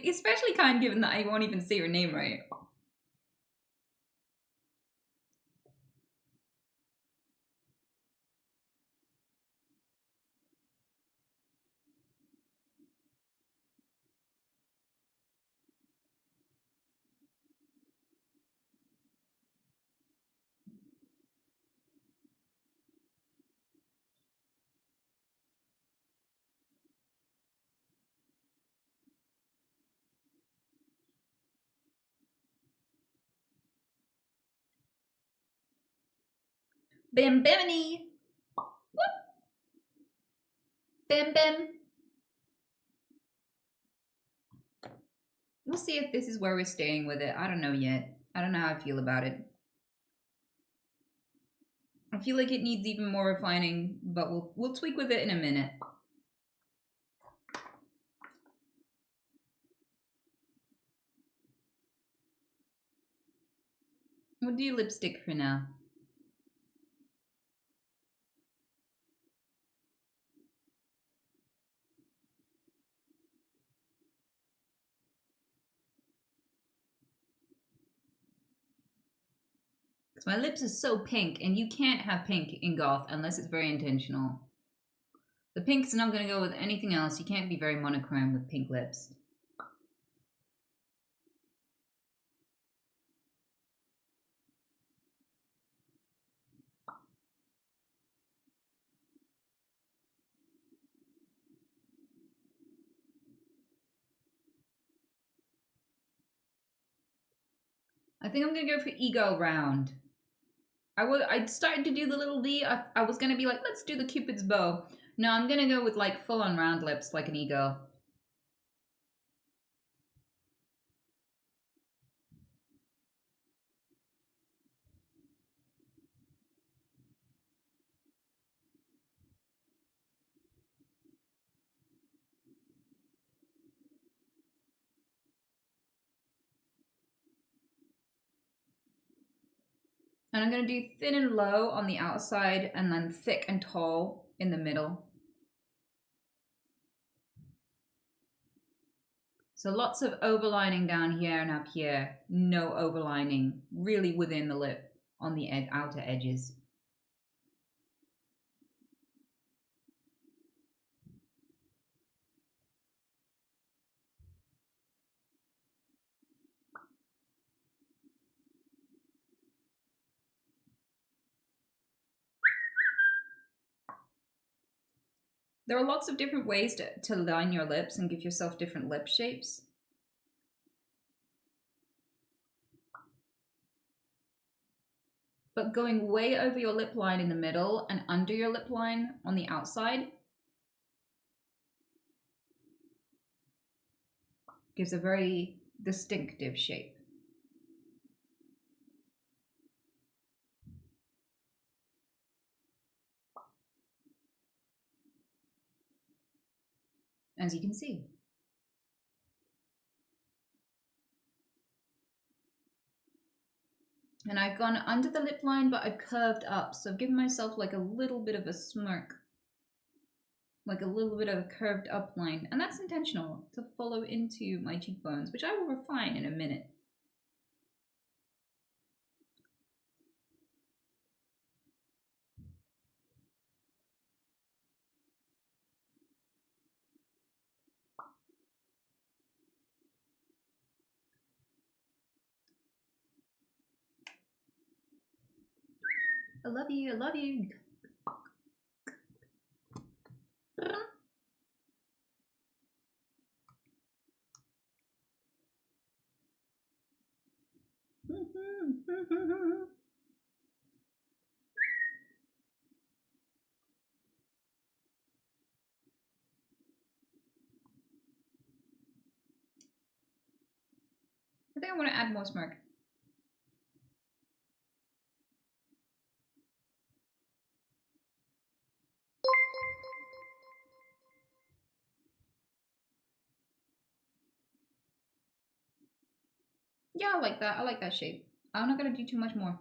Especially kind given that I won't even say your name right. Bam Bimini! Whoop! Bam Bam! We'll see if this is where we're staying with it. I don't know yet. I don't know how I feel about it. I feel like it needs even more refining, but we'll tweak with it in a minute. We'll do lipstick for now. Because my lips are so pink, and you can't have pink in goth unless it's very intentional. The pink's not going to go with anything else. You can't be very monochrome with pink lips. I think I'm going to go for Ego Round. I started to do the little V. I was going to be like, let's do the Cupid's bow. No, I'm going to go with like full-on round lips like an ego. And I'm going to do thin and low on the outside and then thick and tall in the middle. So lots of overlining down here and up here. No overlining really within the lip on the outer edges. There are lots of different ways to line your lips and give yourself different lip shapes. But going way over your lip line in the middle and under your lip line on the outside gives a very distinctive shape. As you can see. And I've gone under the lip line, but I've curved up. So I've given myself like a little bit of a smirk. Like a little bit of a curved up line. And that's intentional to follow into my cheekbones, which I will refine in a minute. I love you, I love you. I think I want to add more smirk. Yeah, I like that. I like that shape. I'm not going to do too much more.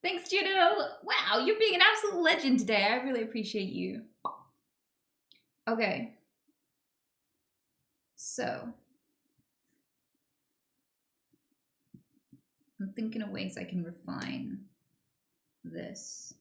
Thanks, Judo. Wow, you're being an absolute legend today. I really appreciate you. Okay. So. I'm thinking of ways I can refine this.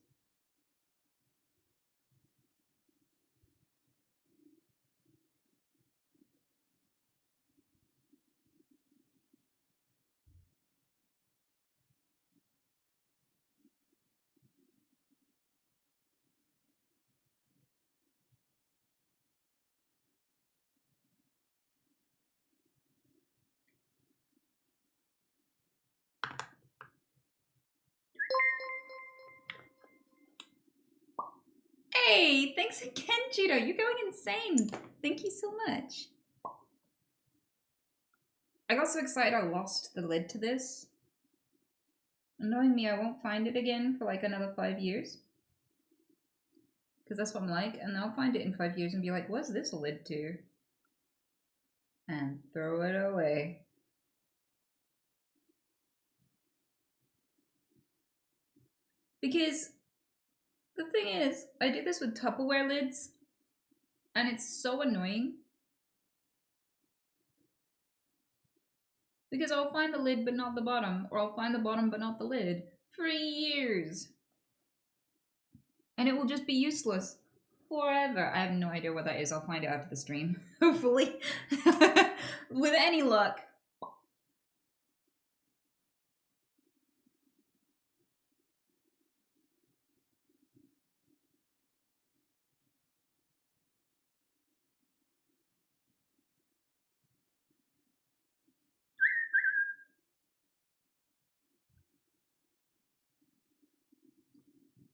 Yay! Thanks again, Judo. You're going insane. Thank you so much. I got so excited I lost the lid to this. And knowing me, I won't find it again for like another 5 years. Because that's what I'm like. And I'll find it in 5 years and be like, what's this a lid to? And throw it away. Because the thing is, I did this with Tupperware lids, and it's so annoying. Because I'll find the lid but not the bottom, or I'll find the bottom but not the lid for years. And it will just be useless forever. I have no idea what that is. I'll find it after the stream, hopefully. With any luck.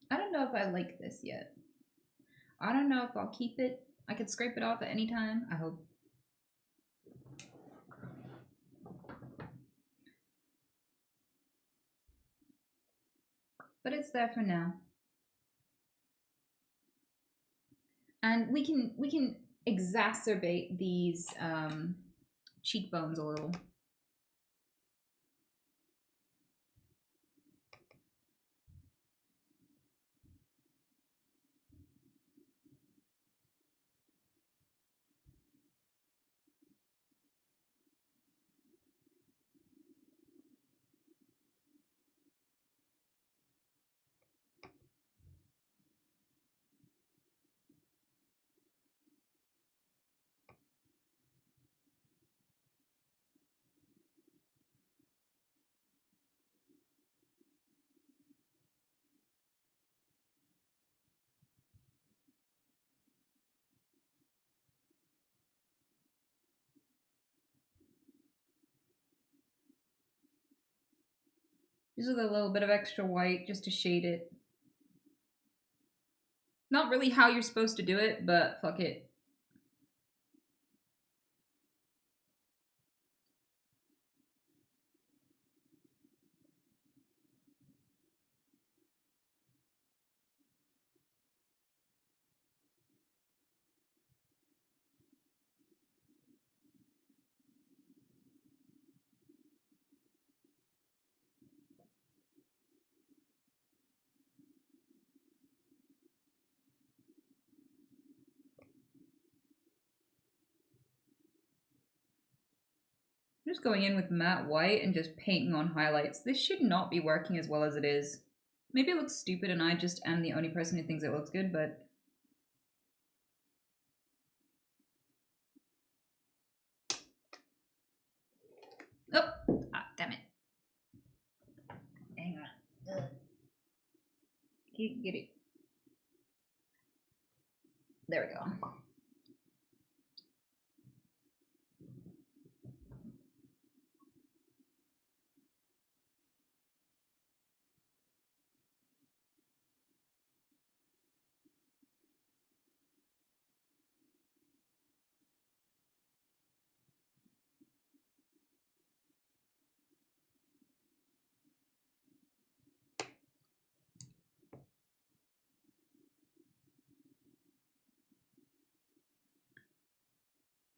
I don't know if I like this yet. I don't know if I'll keep it. I could scrape it off at any time, I hope. But it's there for now. And we can exacerbate these cheekbones a little. Just with a little bit of extra white just to shade it. Not really how you're supposed to do it, but fuck it. I'm just going in with matte white and just painting on highlights. This should not be working as well as it is. Maybe it looks stupid and I just am the only person who thinks it looks good, but... Oh! Ah, damn it. Hang on. Get it. There we go.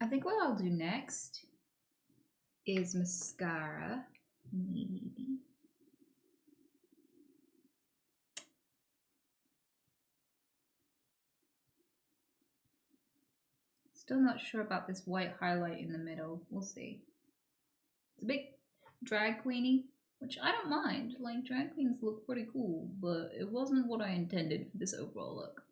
I think what I'll do next is mascara. Maybe. Still not sure about this white highlight in the middle. We'll see. It's a bit drag queeny, which I don't mind. Like, drag queens look pretty cool, but it wasn't what I intended for this overall look.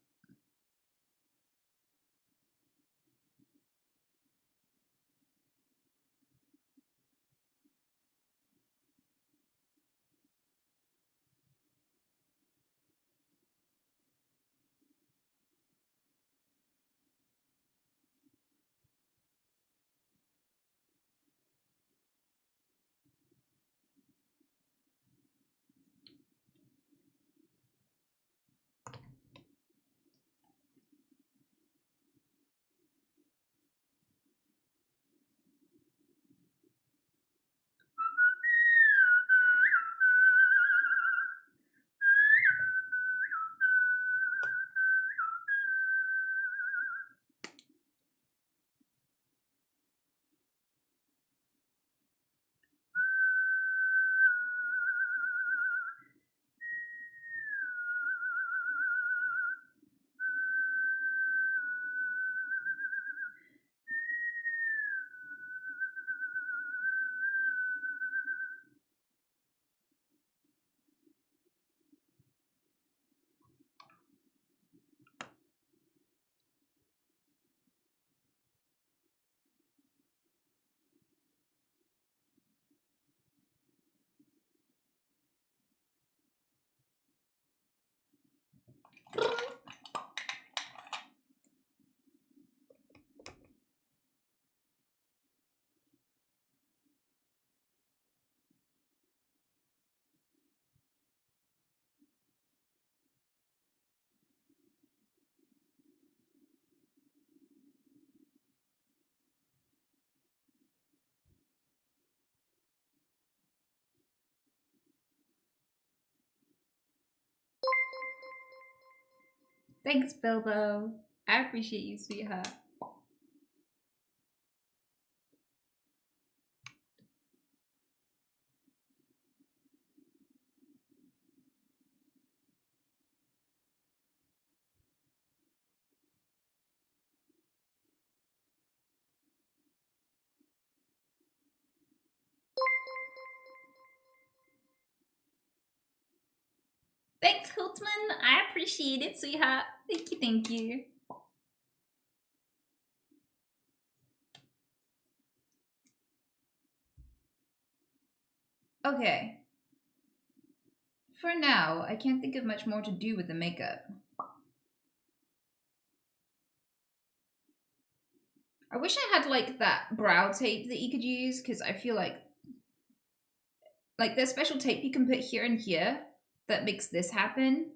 Thanks, Bilbo. I appreciate you, sweetheart. Thanks, Holtzman. I appreciate it, sweetheart. Thank you, thank you. Okay. For now, I can't think of much more to do with the makeup. I wish I had like that brow tape that you could use, because I feel like there's special tape you can put here and here that makes this happen.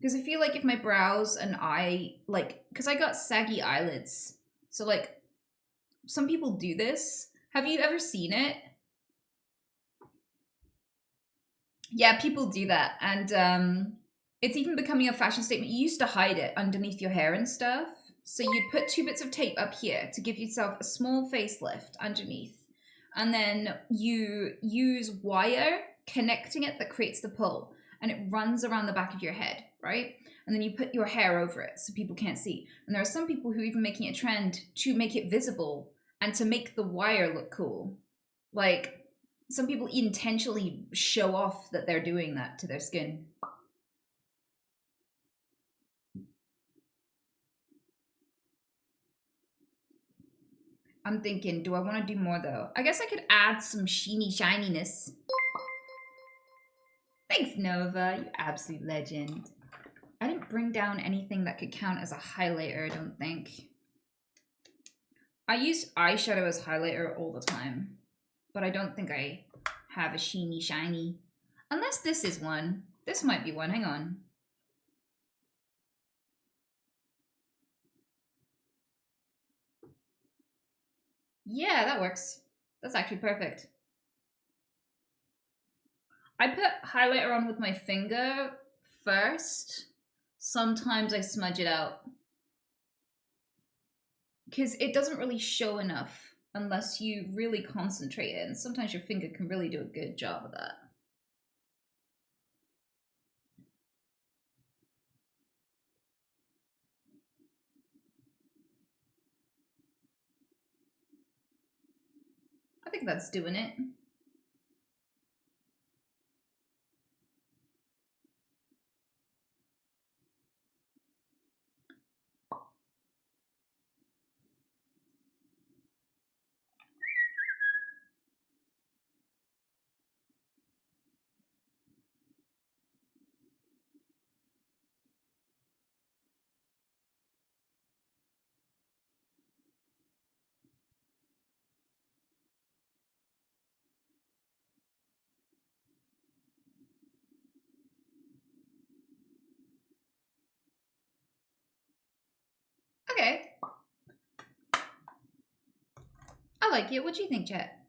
Because I feel like if my brows and eye, like, because I got saggy eyelids. So like, some people do this. Have you ever seen it? Yeah, people do that. And it's even becoming a fashion statement. You used to hide it underneath your hair and stuff. So you'd put 2 bits of tape up here to give yourself a small facelift underneath. And then you use wire connecting it that creates the pull. And it runs around the back of your head, right? And then you put your hair over it so people can't see. And there are some people who are even making a trend to make it visible and to make the wire look cool. Like, some people intentionally show off that they're doing that to their skin. I'm thinking, do I want to do more though? I guess I could add some sheeny shininess. Thanks, Nova, you absolute legend. I didn't bring down anything that could count as a highlighter, I don't think. I use eyeshadow as highlighter all the time, but I don't think I have a sheeny shiny. Unless this is one. This might be one, hang on. Yeah, that works. That's actually perfect. I put highlighter on with my finger first. Sometimes I smudge it out. Because it doesn't really show enough unless you really concentrate it. And sometimes your finger can really do a good job of that. I think that's doing it. Okay. I like it. What do you think, chat?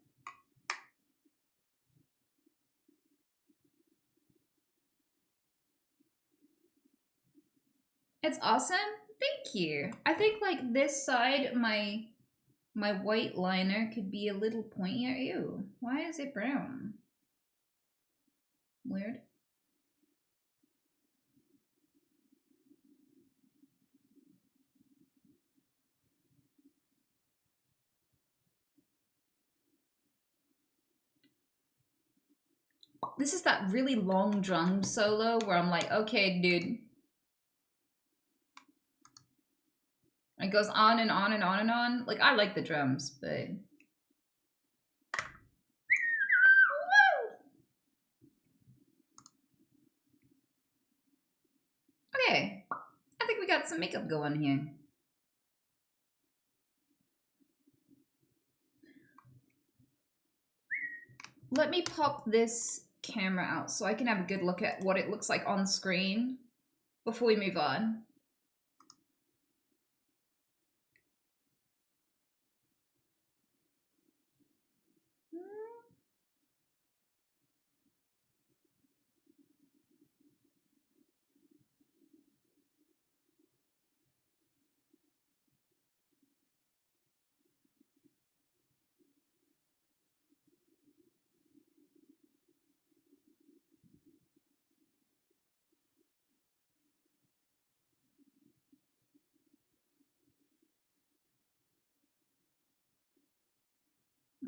It's awesome. Thank you. I think like this side, my white liner could be a little pointier. Ew. Why is it brown? Weird. This is that really long drum solo where I'm like, okay, dude. It goes on and on and on and on. Like, I like the drums, but... Okay. I think we got some makeup going here. Let me pop this camera out so I can have a good look at what it looks like on screen before we move on.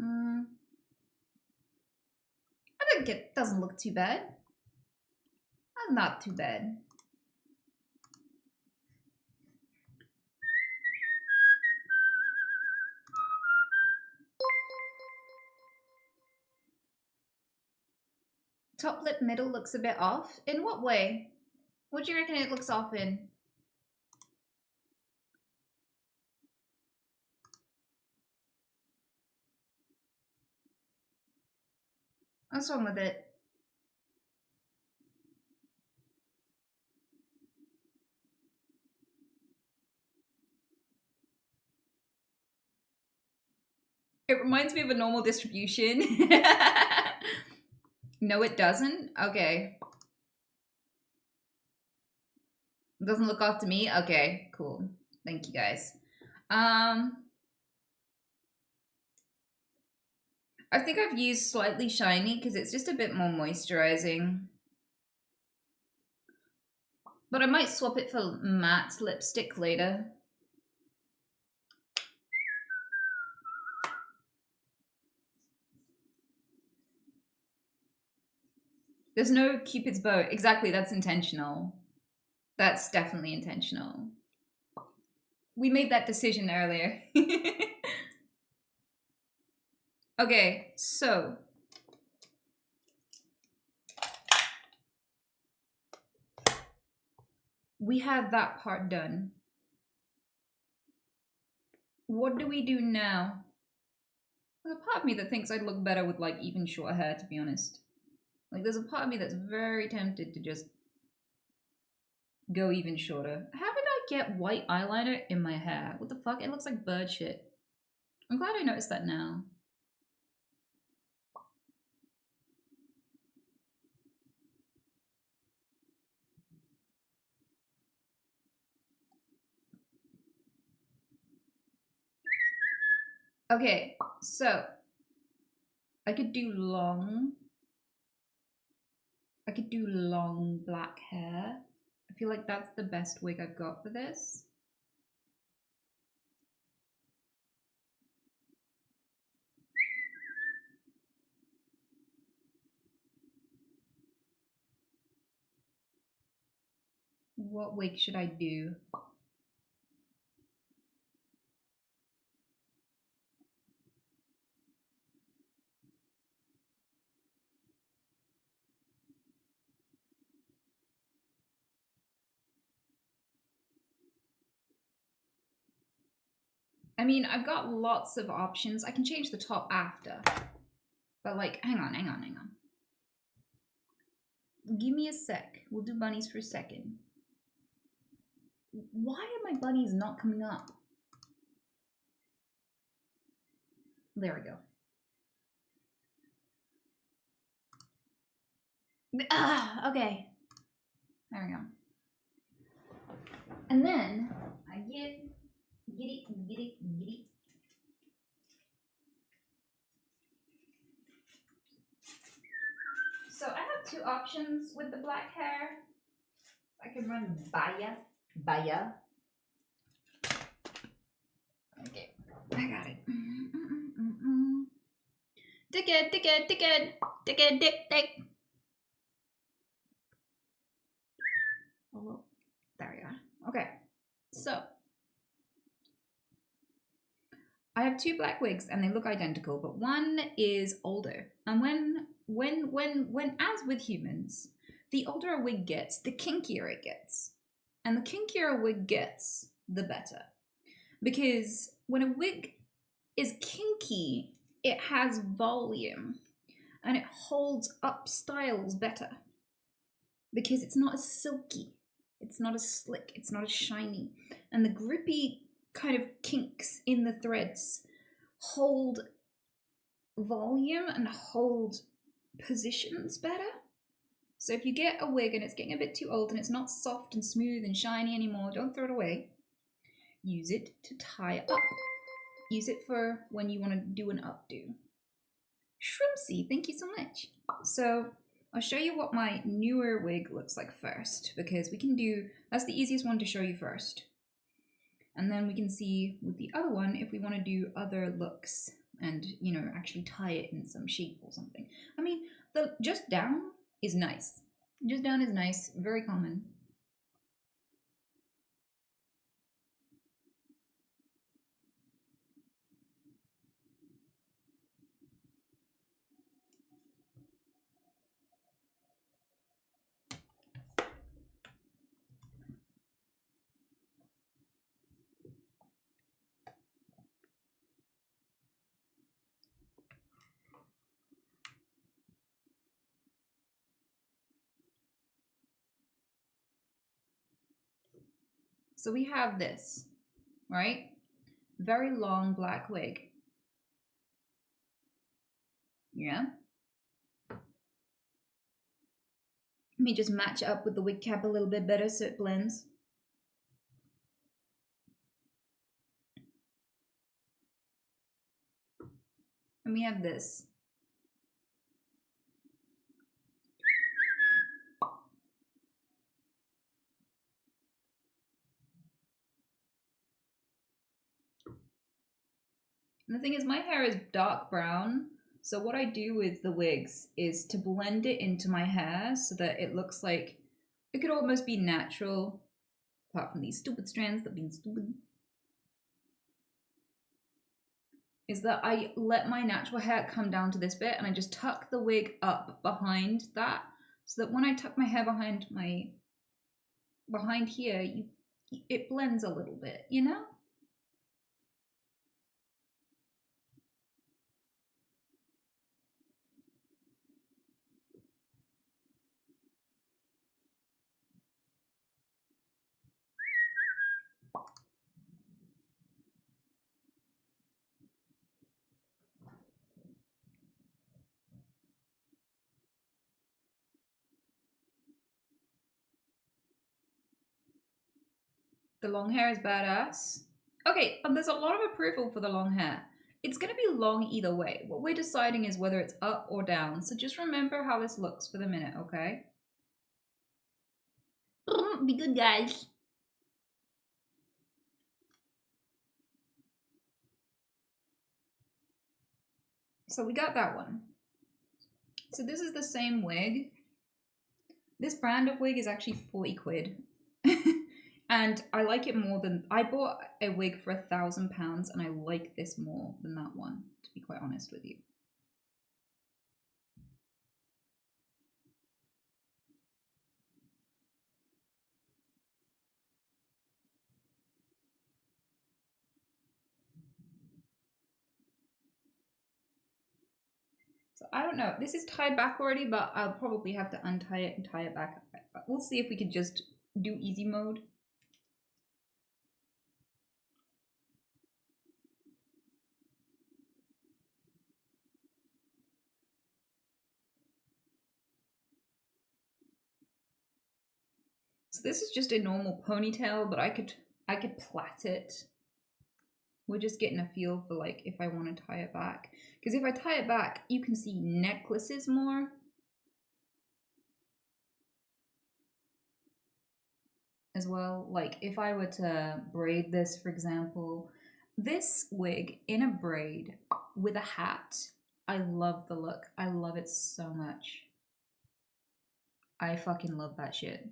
I think it doesn't look too bad. That's not too bad. Top lip middle looks a bit off. In what way? What do you reckon it looks off in? What's wrong with it? It reminds me of a normal distribution. No, it doesn't? Okay. Doesn't look off to me? Okay, cool. Thank you guys. I think I've used Slightly Shiny because it's just a bit more moisturizing. But I might swap it for matte lipstick later. There's no Cupid's bow. Exactly, that's intentional. That's definitely intentional. We made that decision earlier. Okay, so we have that part done. What do we do now? There's a part of me that thinks I'd look better with like even short hair, to be honest. Like there's a part of me that's very tempted to just go even shorter. How did I get white eyeliner in my hair? What the fuck? It looks like bird shit. I'm glad I noticed that now. Okay, so I could do long black hair. I feel like that's the best wig I've got for this. What wig should I do? I mean, I've got lots of options. I can change the top after. But like, hang on. Give me a sec. We'll do bunnies for a second. Why are my bunnies not coming up? There we go. Ah, okay. There we go. And then I get it. So I have two options with the black hair. I can run Baya. Okay, I got it. Dick. Oh, there we go. Okay, so I have two black wigs and they look identical, but one is older. And when as with humans, the older a wig gets, the kinkier it gets. And the kinkier a wig gets, the better. Because when a wig is kinky, it has volume and it holds up styles better. Because it's not as silky, it's not as slick, it's not as shiny. And the grippy kind of kinks in the threads hold volume and hold positions better. So if you get a wig and it's getting a bit too old and it's not soft and smooth and shiny anymore, don't throw it away. Use it to tie up. Use it for when you want to do an updo. Shrimpsy, thank you so much. So I'll show you what my newer wig looks like first, because we can do, that's the easiest one to show you first. And then we can see with the other one if we want to do other looks. and, you know, actually tie it in some shape or something. I mean, the just down is nice. Just down is nice, very common. So we have this, right? Very long black wig. Yeah. Let me just match up with the wig cap a little bit better so it blends. And we have this. And the thing is, my hair is dark brown. So what I do with the wigs is to blend it into my hair so that it looks like it could almost be natural, apart from these stupid strands that being stupid. Is that I let my natural hair come down to this bit and I just tuck the wig up behind that, so that when I tuck my hair behind here, it blends a little bit, you know? The long hair is badass. Okay, but there's a lot of approval for the long hair. It's gonna be long either way. What we're deciding is whether it's up or down. So just remember how this looks for the minute, okay? Be good, guys. So we got that one. So this is the same wig. This brand of wig is actually 40 quid. And I like it more than, I bought a wig for £1,000 and I like this more than that one, to be quite honest with you. So I don't know, this is tied back already, but I'll probably have to untie it and tie it back. We'll see if we can just do easy mode. So this is just a normal ponytail, but I could plait it. We're just getting a feel for like if I want to tie it back. Because if I tie it back, you can see necklaces more. As well, like if I were to braid this, for example, this wig in a braid with a hat, I love the look. I love it so much. I fucking love that shit.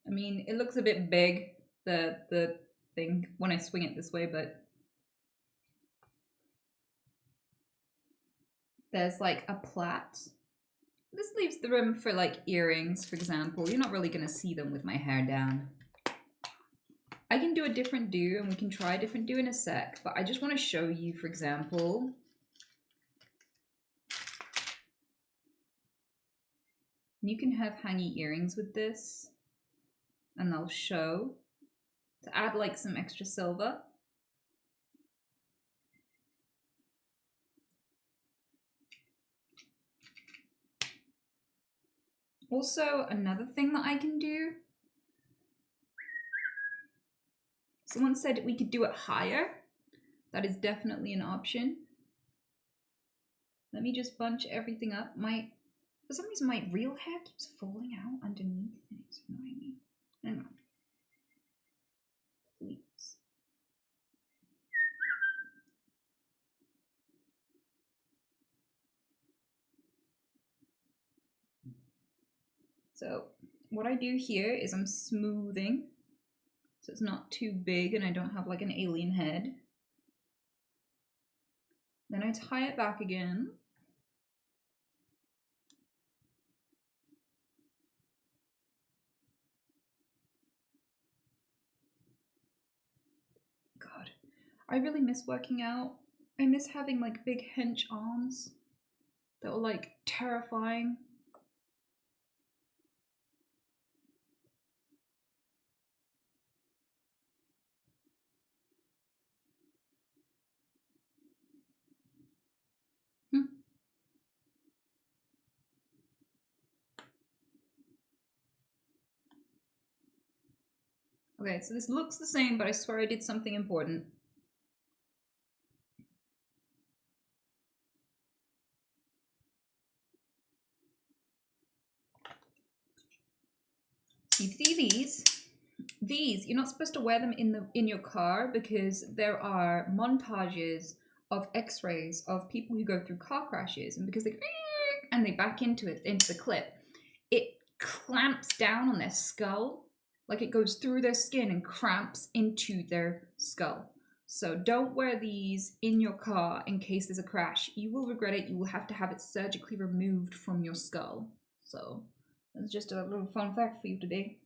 I mean, it looks a bit big, the thing, when I swing it this way, but there's like a plait. This leaves the room for like earrings, for example. You're not really gonna see them with my hair down. I can do a different do and we can try a different do in a sec, but I just want to show you, for example, You can have hangy earrings with this, and they'll show to add like some extra silver. Also, another thing that I can do, someone said we could do it higher. That is definitely an option. Let me just bunch everything up. For some reason, my real hair keeps falling out underneath and it's annoying me. Hang on. Please. So what I do here is I'm smoothing so it's not too big and I don't have like an alien head. Then I tie it back again. God, I really miss working out. I miss having like big hench arms that were like terrifying. Okay, so this looks the same, but I swear I did something important. You see these? These, you're not supposed to wear them in your car because there are montages of x-rays of people who go through car crashes, and because they back into the clip, it clamps down on their skull. Like it goes through their skin and cramps into their skull. So don't wear these in your car in case there's a crash. You will regret it. You will have to have it surgically removed from your skull. So that's just a little fun fact for you today.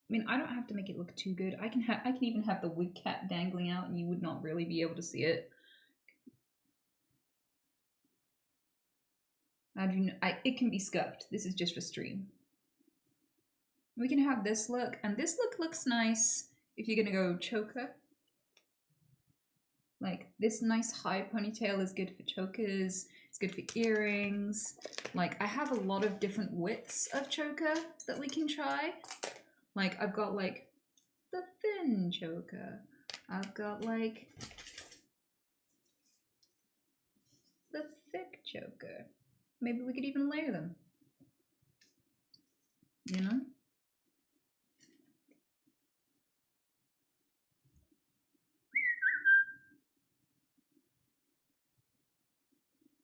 I mean, I don't have to make it look too good. I can even have the wig cap dangling out and you would not really be able to see it. It can be scuffed. This is just for stream. We can have this look, and this look looks nice if you're gonna go choker. Like this nice high ponytail is good for chokers. It's good for earrings. Like I have a lot of different widths of choker that we can try. Like I've got like the thin choker. I've got like the thick choker. Maybe we could even layer them. You know?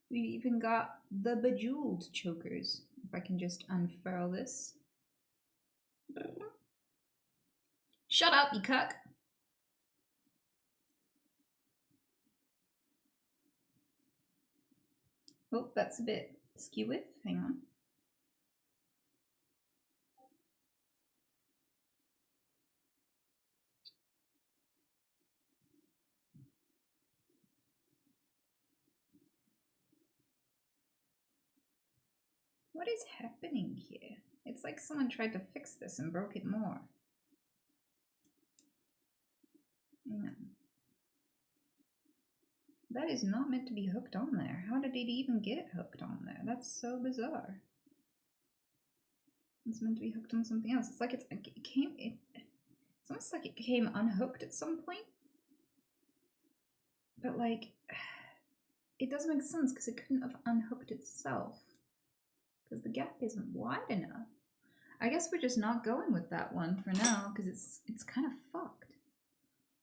We even got the bejeweled chokers. If I can just unfurl this. Shut up, you cuck. Oh, that's a bit skew-with. Hang on. What is happening here? It's like someone tried to fix this and broke it more. Yeah. That is not meant to be hooked on there. How did it even get hooked on there? That's so bizarre. It's meant to be hooked on something else. It's like it's almost like it came unhooked at some point. But like, it doesn't make sense because it couldn't have unhooked itself. Because the gap isn't wide enough. I guess we're just not going with that one for now because it's kind of fucked.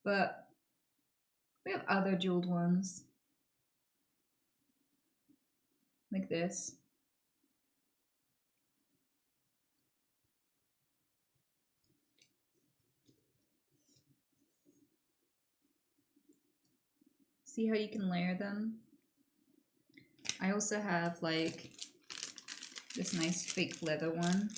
But we have other jeweled ones. Like this. See how you can layer them? I also have like this nice fake leather one.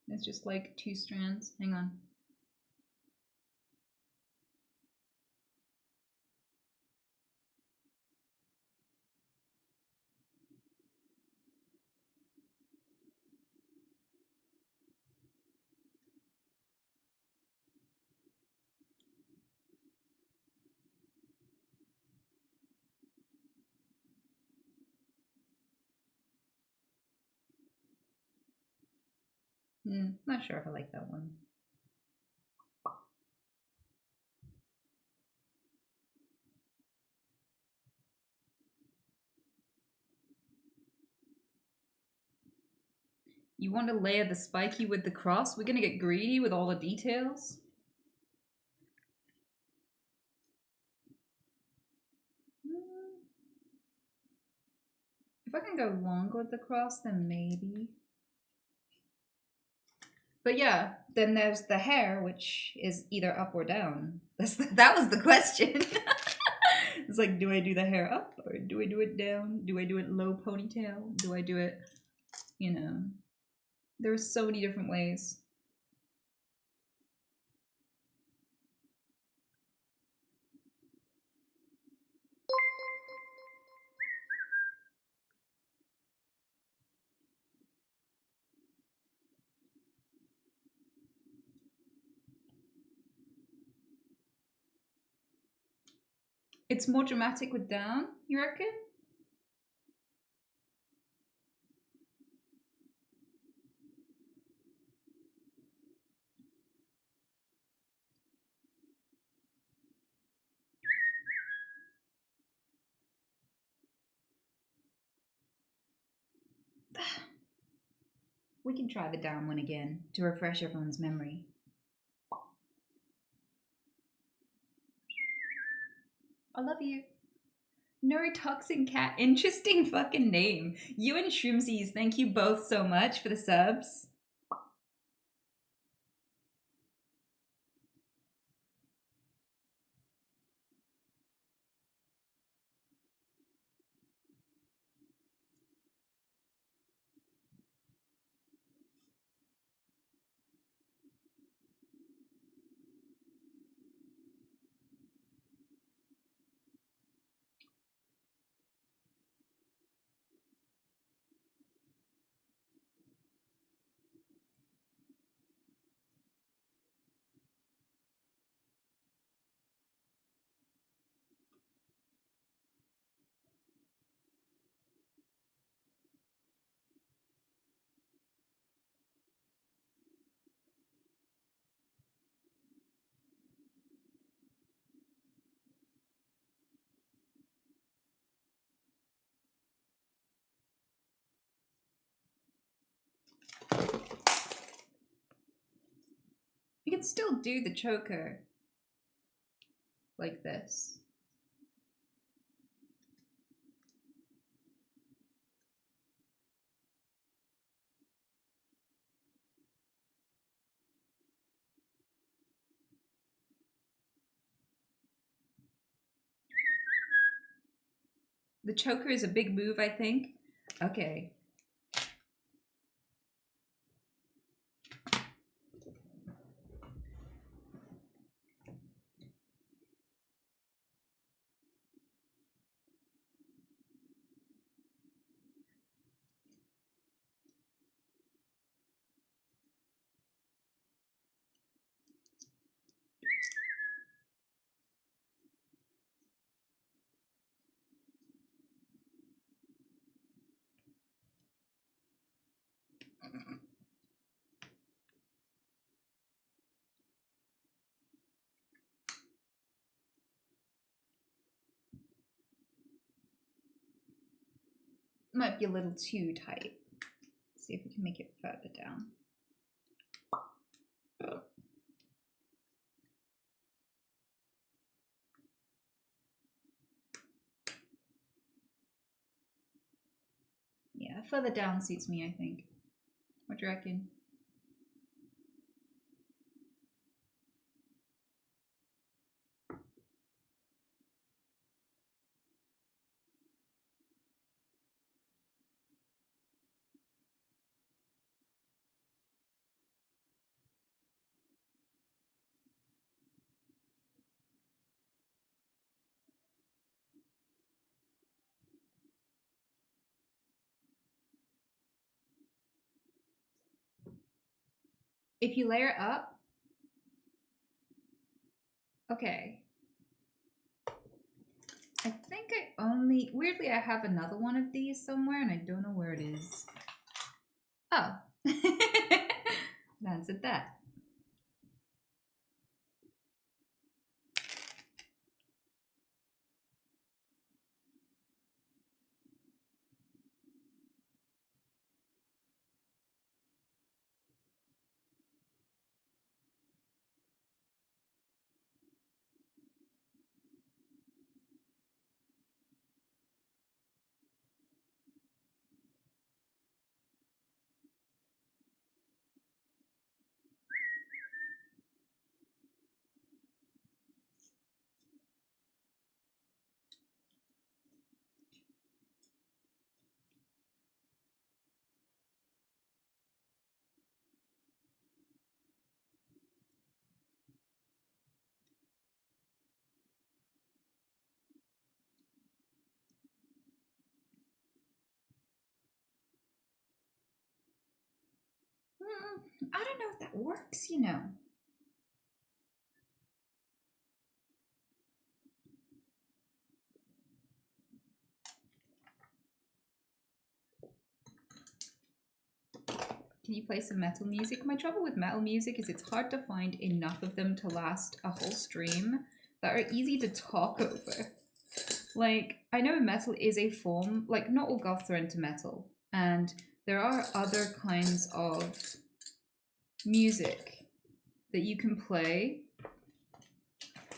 It's just like 2 strands. Hang on. Not sure if I like that one. You want to layer the spiky with the cross? We're gonna get greedy with all the details? If I can go longer with the cross, then maybe. But yeah, then there's the hair, which is either up or down. That was the question. It's like, do I do the hair up or do I do it down? Do I do it low ponytail? Do I do it, you know? There's so many different ways. It's more dramatic with down, you reckon? We can try the down one again to refresh everyone's memory. I love you. Neurotoxin Cat. Interesting fucking name. You and Shroomsies, thank you both so much for the subs. You can still do the choker like this. The choker is a big move, I think. Okay. Might be a little too tight. Let's see if we can make it further down. Yeah, further down suits me, I think. What do you reckon? If you layer up, okay. I think I only, weirdly, I have another one of these somewhere and I don't know where it is. Oh, that's at that. I don't know if that works, you know. Can you play some metal music? My trouble with metal music is it's hard to find enough of them to last a whole stream that are easy to talk over. Like, I know metal is a form, like not all goths are into metal, and there are other kinds of music that you can play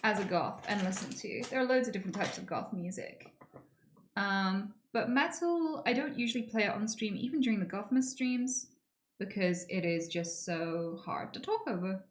as a goth and listen to. There are loads of different types of goth music. But metal, I don't usually play it on stream, even during the Gothmas streams, because it is just so hard to talk over.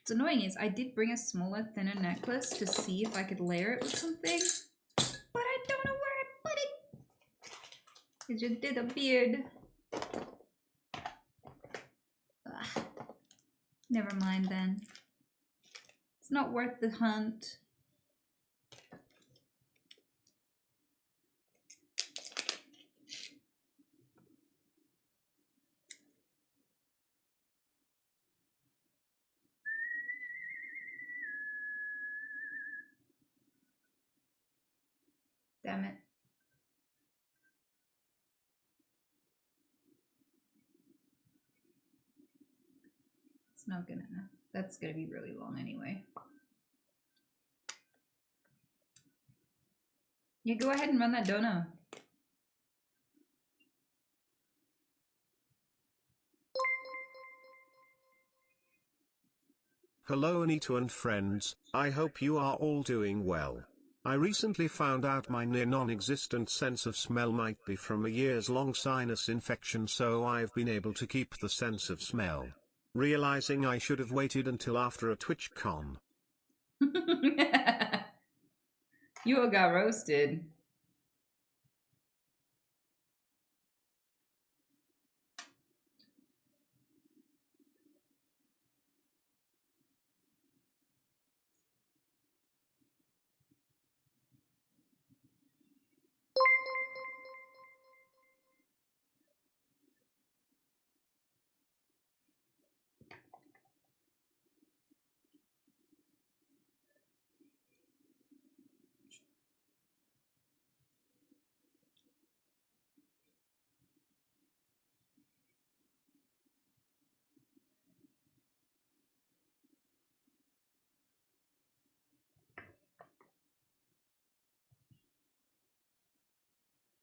What's annoying is I did bring a smaller, thinner necklace to see if I could layer it with something, but I don't know where I put it. It just did a beard. Ugh. Never mind then. It's not worth the hunt. Damn it. It's not gonna, that's gonna be really long anyway. Yeah, go ahead and run that dono. Hello Anita and friends, I hope you are all doing well. I recently found out my near non-existent sense of smell might be from a years-long sinus infection, so I've been able to keep the sense of smell. Realizing I should have waited until after a TwitchCon. You all got roasted.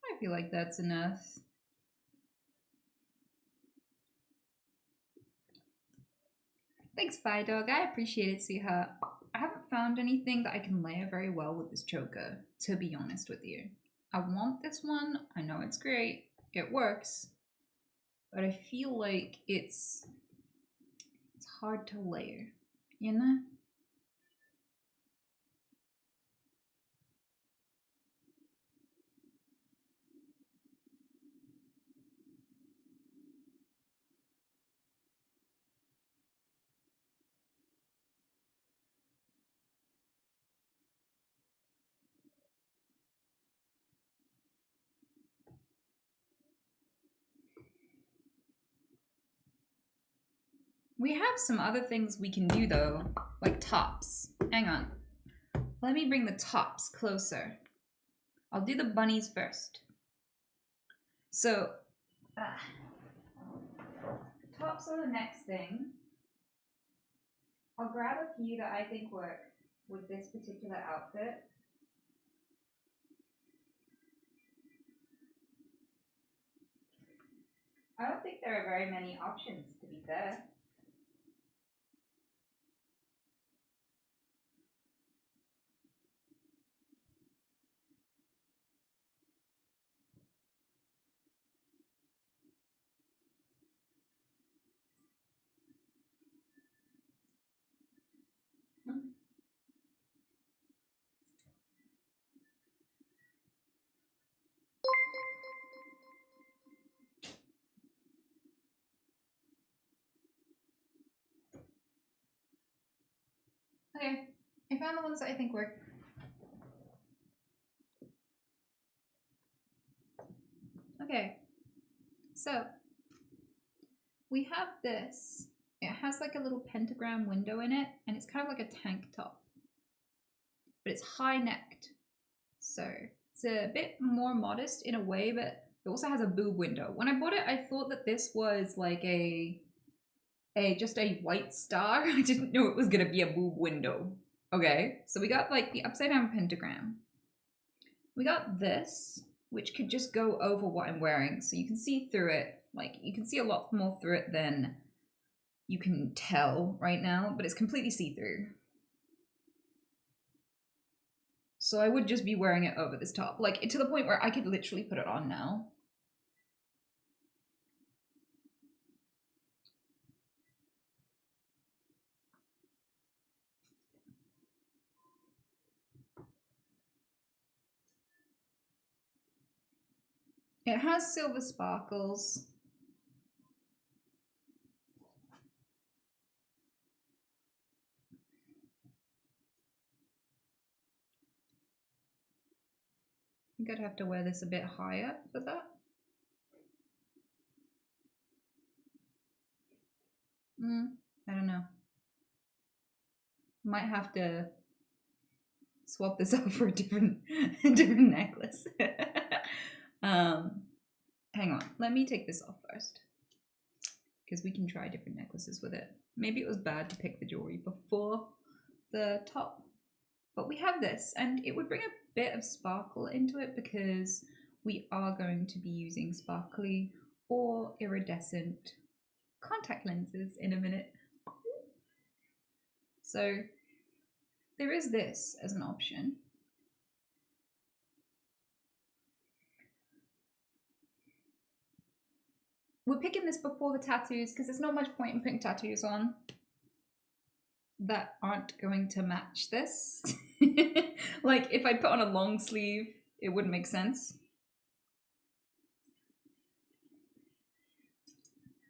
I feel like that's enough. Thanks, Fi Dog. I appreciate it, sweetheart. I haven't found anything that I can layer very well with this choker, to be honest with you. I want this one. I know it's great. It works. But I feel like it's hard to layer, you know? We have some other things we can do though, like tops. Hang on. Let me bring the tops closer. I'll do the bunnies first. So, tops are the next thing. I'll grab a few that I think work with this particular outfit. I don't think there are very many options, to be fair. Okay, I found the ones that I think work. Okay, so we have this. It has like a little pentagram window in it, and it's kind of like a tank top, but it's high necked. So it's a bit more modest in a way, but it also has a boob window. When I bought it, I thought that this was like just a white star. I didn't know it was gonna be a boob window. Okay, so we got like the upside down pentagram. We got this, which could just go over what I'm wearing, so you can see through it. Like, you can see a lot more through it than you can tell right now, but it's completely see-through. So I would just be wearing it over this top, like to the point where I could literally put it on now. It has silver sparkles. I think I'd have to wear this a bit higher for that. I don't know. Might have to swap this out for a different necklace. Hang on, let me take this off first, because we can try different necklaces with it. Maybe it was bad to pick the jewelry before the top, but we have this, and it would bring a bit of sparkle into it because we are going to be using sparkly or iridescent contact lenses in a minute. So there is this as an option. We're picking this before the tattoos because there's not much point in putting tattoos on that aren't going to match this. Like, if I put on a long sleeve, it wouldn't make sense.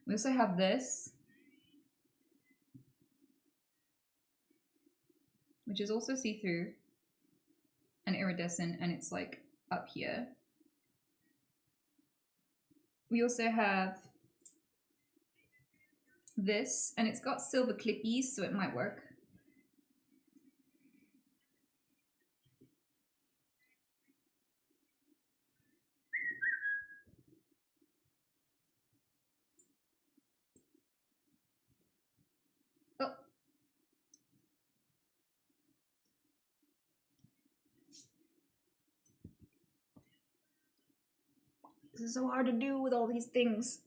We also have this, which is also see-through and iridescent, and it's like up here. We also have this, and it's got silver clippies, so it might work. Oh. This is so hard to do with all these things.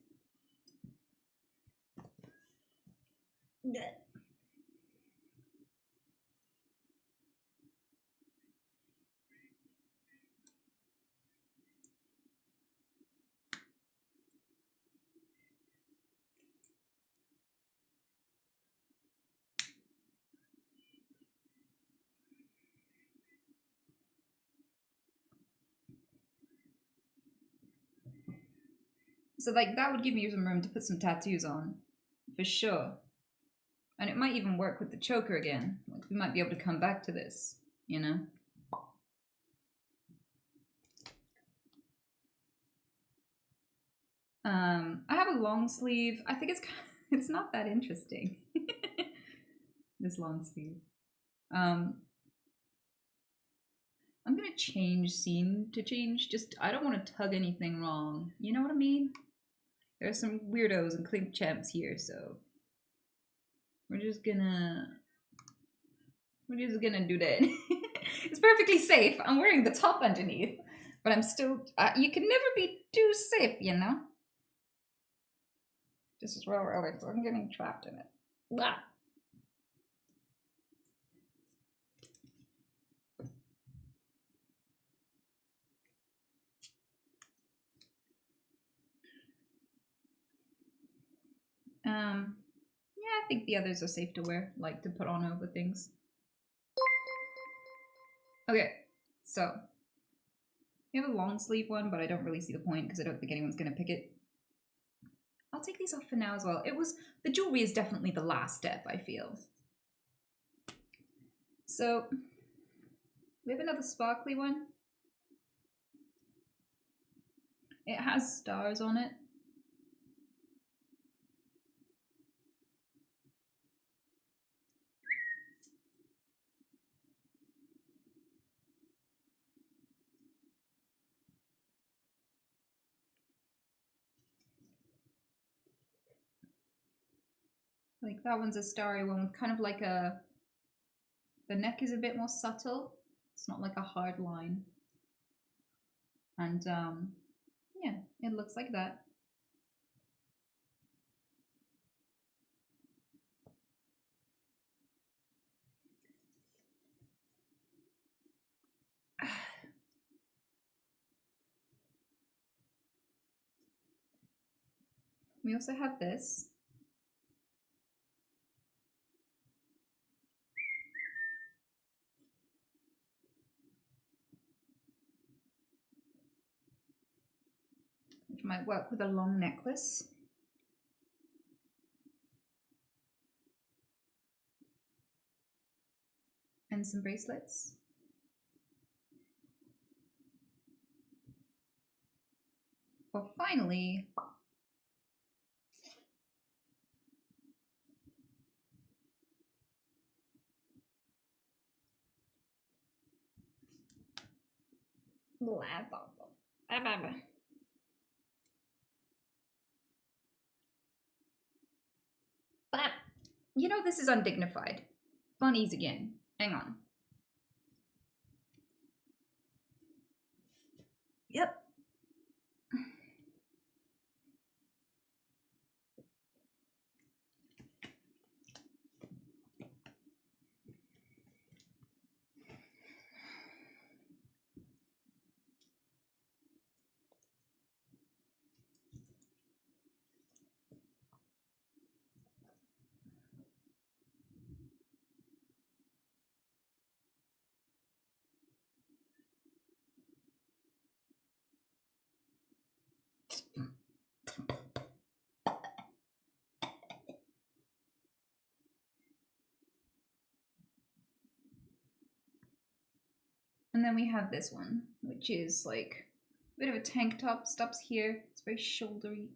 So like that would give me some room to put some tattoos on, for sure. And it might even work with the choker again. Like we might be able to come back to this, you know? I have a long sleeve. I think it's not that interesting. This long sleeve. I'm gonna change scene to change. Just I don't want to tug anything wrong. You know what I mean? There's some weirdos and clink champs here, so we're just gonna do that. It's perfectly safe. I'm wearing the top underneath, but I'm still. You can never be too safe, you know. This is real early, so I'm getting trapped in it. Blah. Yeah, I think the others are safe to wear, like to put on over things. Okay, so we have a long sleeve one, but I don't really see the point because I don't think anyone's gonna pick it. I'll take these off for now as well. The jewelry is definitely the last step, I feel. So we have another sparkly one. It has stars on it. Like that one's a starry one with kind of like the neck is a bit more subtle. It's not like a hard line. And yeah, it looks like that. We also have this. Which might work with a long necklace. And some bracelets. Well, finally, you know, this is undignified. Bunnies again. Hang on. Yep. And then we have this one, which is like a bit of a tank top, stops here. It's very shouldery.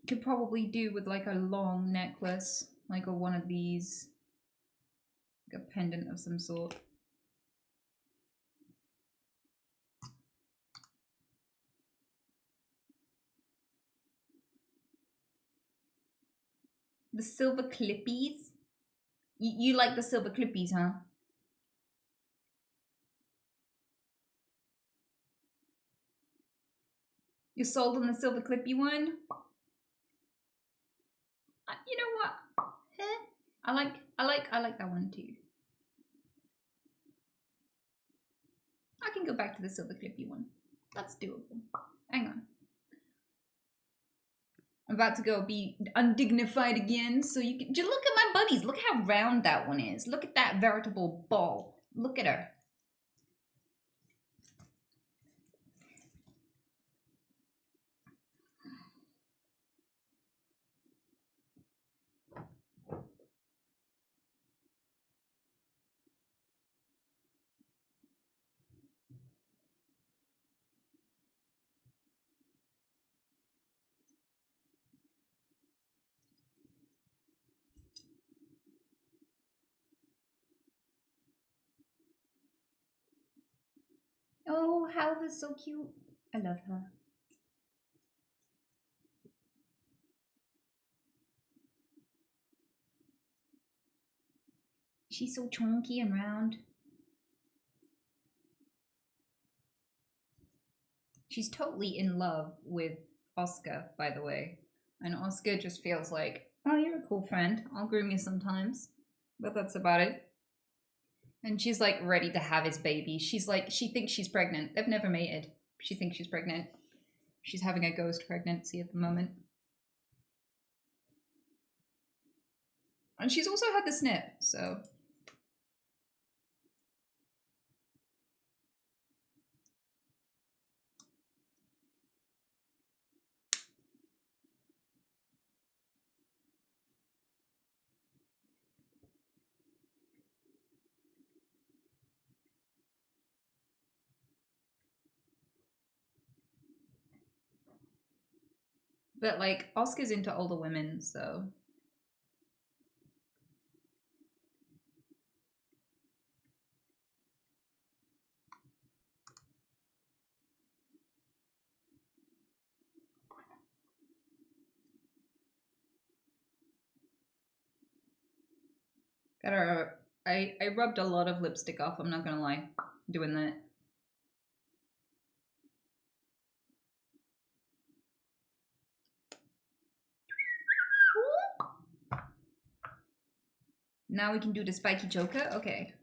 Could probably do with like a long necklace, like one of these, like a pendant of some sort. The silver clippies? You like the silver clippies, huh? You sold on the silver clippy one? You know what? I like that one too. I can go back to the silver clippy one. That's doable. Hang on. I'm about to go be undignified again, so you can just look at my bunnies. Look how round that one is. Look at that veritable ball. Look at her. Halva's so cute. I love her. She's so chunky and round. She's totally in love with Oscar, by the way. And Oscar just feels like, oh, you're a cool friend. I'll groom you sometimes. But that's about it. And she's like ready to have his baby. She's like, she thinks she's pregnant. They've never mated. She thinks she's pregnant. She's having a ghost pregnancy at the moment. And she's also had the snip, so. But like, Oscar's into older women, so. I rubbed a lot of lipstick off, I'm not gonna lie, doing that. Now we can do the spiky joker? Okay.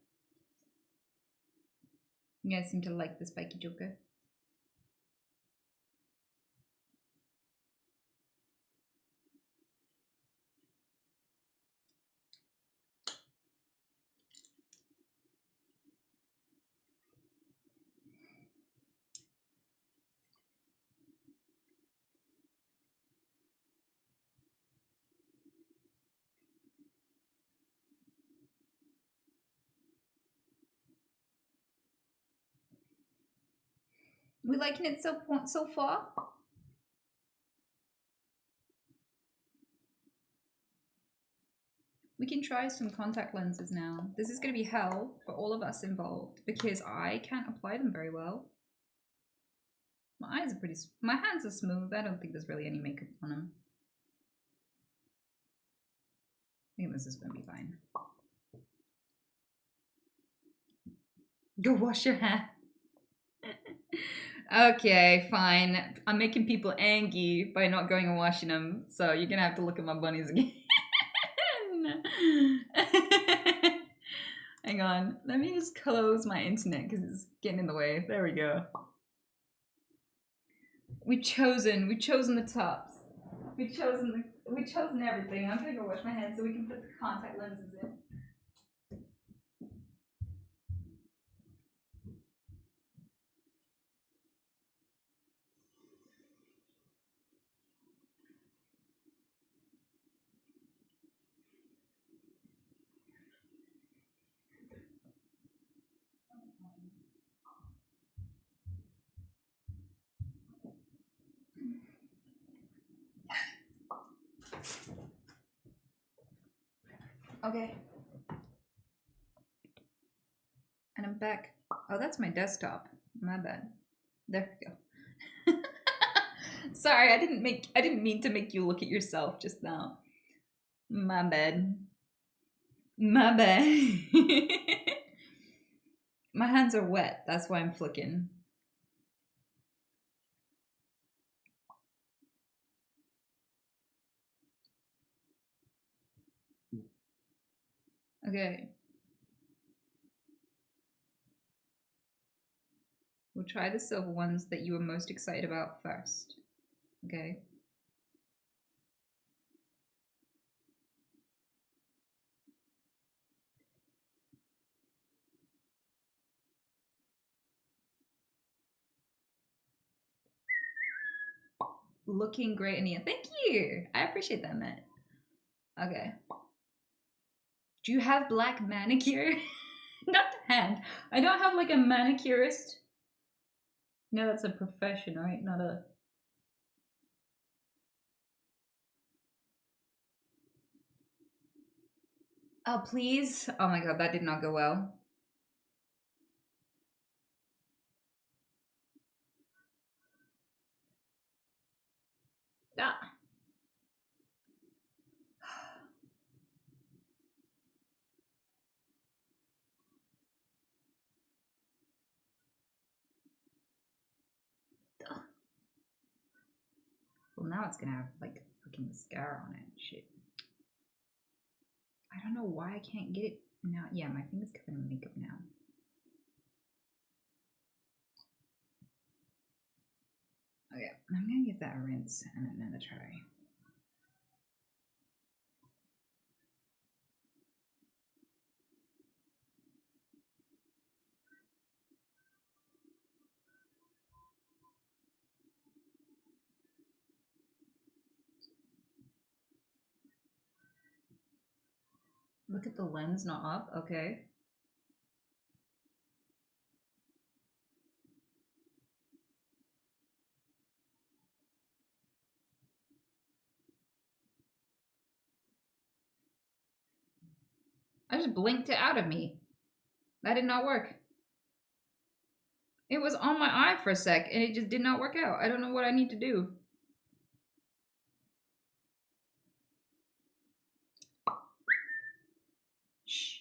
You guys seem to like the spiky joker. We liking it so far? We can try some contact lenses now. This is going to be hell for all of us involved because I can't apply them very well. My eyes are pretty... My hands are smooth. I don't think there's really any makeup on them. I think this is going to be fine. Go wash your hands. Okay, fine. I'm making people angry by not going and washing them, so you're gonna have to look at my bunnies again. Hang on, let me just close my internet because it's getting in the way. There we go. We've chosen the tops. We've chosen everything. I'm gonna go wash my hands so we can put the contact lenses in. Okay. And I'm back. Oh, that's my desktop. My bad. There we go. Sorry, I didn't mean to make you look at yourself just now. My bad. My bad. My hands are wet. That's why I'm flicking. Okay. We'll try the silver ones that you were most excited about first. Okay. Looking great, Anita. Thank you. I appreciate that, Matt. Okay. Do you have black manicure? Not the hand. I don't have like a manicurist. No, that's a profession, right? Not a... Oh, please. Oh my god, that did not go well. Ah. Well, now it's gonna have like fucking mascara on it. Shit. I don't know why I can't get it now. Yeah, my finger's covered in makeup now. Okay, I'm gonna give that a rinse and another try. Look at the lens not up. Okay. I just blinked it out of me. That did not work. It was on my eye for a sec and it just did not work out. I don't know what I need to do. Shh.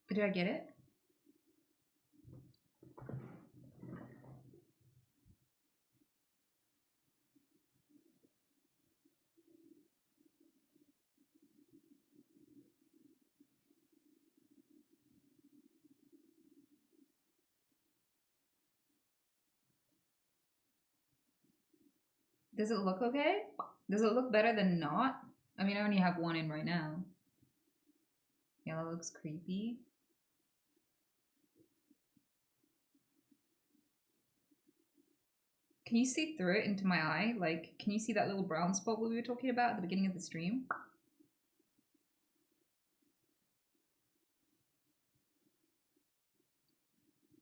Did I get it? Does it look okay? Does it look better than not? I mean, I only have one in right now. Yeah, that looks creepy. Can you see through it into my eye? Like, can you see that little brown spot we were talking about at the beginning of the stream?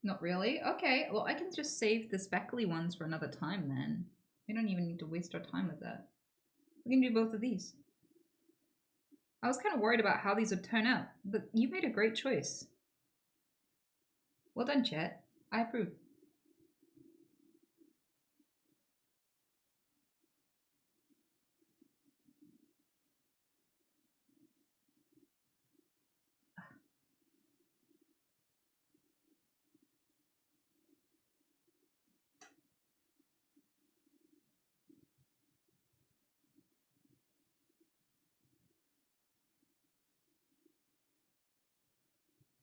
Not really? Okay, well, I can just save the speckly ones for another time then. We don't even need to waste our time with that. We can do both of these. I was kind of worried about how these would turn out, but you made a great choice. Well done, Chet. I approve.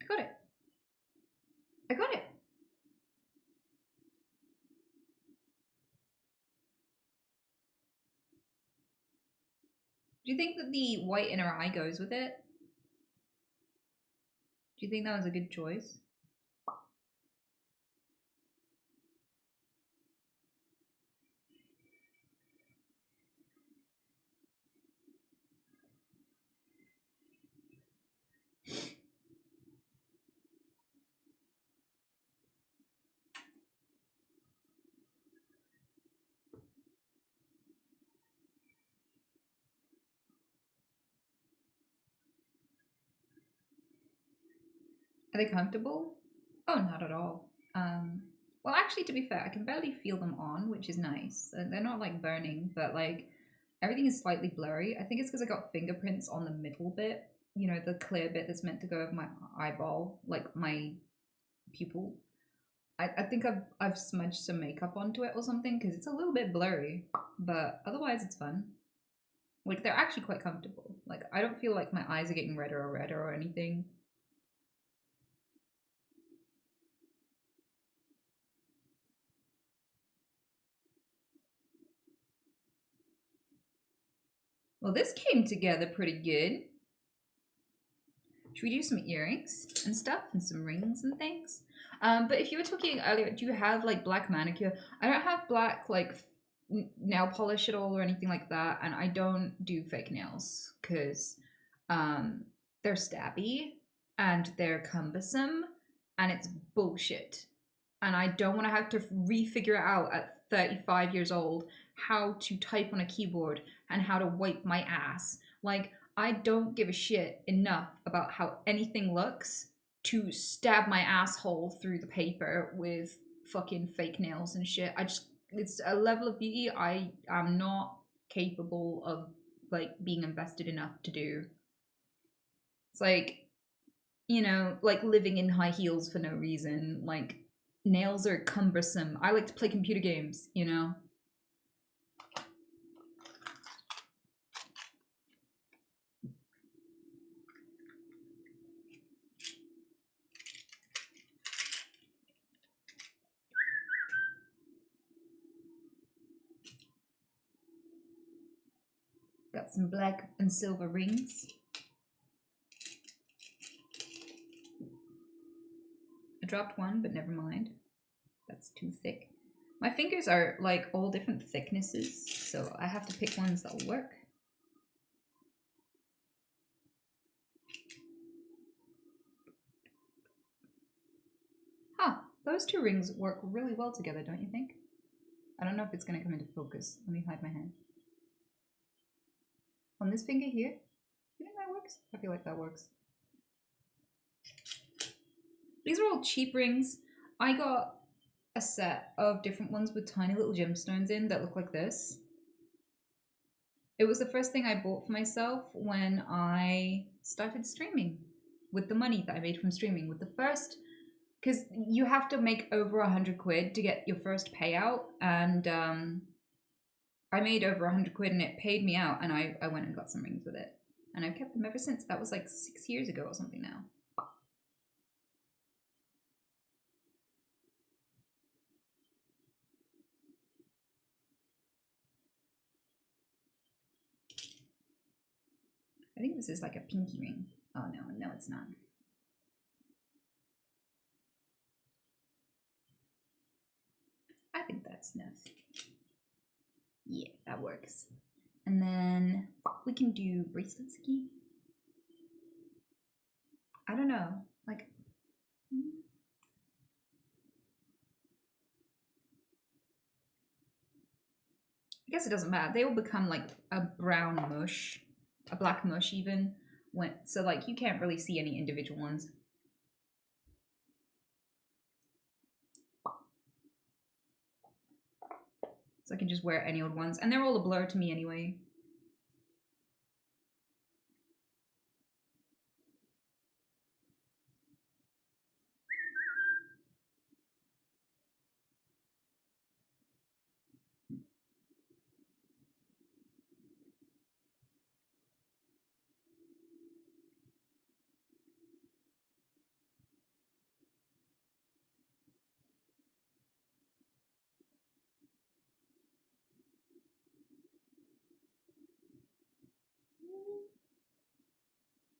I got it. I got it. Do you think that the white inner eye goes with it? Do you think that was a good choice? Are they comfortable? Oh, not at all. Well, actually, to be fair, I can barely feel them on, which is nice. They're not like burning, but like everything is slightly blurry. I think it's because I got fingerprints on the middle bit, you know, the clear bit that's meant to go over my eyeball, like my pupil. I think I've smudged some makeup onto it or something because it's a little bit blurry, but otherwise it's fun. Like they're actually quite comfortable. Like I don't feel like my eyes are getting redder or anything. Well, this came together pretty good. Should we do some earrings and stuff and some rings and things? But if you were talking earlier, do you have like black manicure? I don't have black like nail polish at all or anything like that, and I don't do fake nails because they're stabby and they're cumbersome and it's bullshit. And I don't want to have to refigure out at 35 years old how to type on a keyboard and how to wipe my ass. Like, I don't give a shit enough about how anything looks to stab my asshole through the paper with fucking fake nails and shit. It's a level of beauty I am not capable of, like, being invested enough to do. It's like, you know, like living in high heels for no reason. Like, nails are cumbersome. I like to play computer games, you know? Got some black and silver rings. I dropped one, but never mind. That's too thick. My fingers are like all different thicknesses, so I have to pick ones that'll work. Huh, those two rings work really well together, don't you think? I don't know if it's going to come into focus. Let me hide my hand. On this finger here, you think that works? I feel like that works. These are all cheap rings. I got a set of different ones with tiny little gemstones in that look like this. It was the first thing I bought for myself when I started streaming, with the money that I made from streaming. With the first, because you have to make over 100 quid to get your first payout, and I made over 100 quid and it paid me out, and I went and got some rings with it. And I've kept them ever since. That was like 6 years ago or something now. I think this is like a pinky ring. Oh no, it's not. I think that's enough. Yeah, that works. And then we can do bracelet ski. I don't know, like, I guess it doesn't matter. They will become like a brown mush, a black mush even. So like you can't really see any individual ones. So I can just wear any old ones, and they're all a blur to me anyway.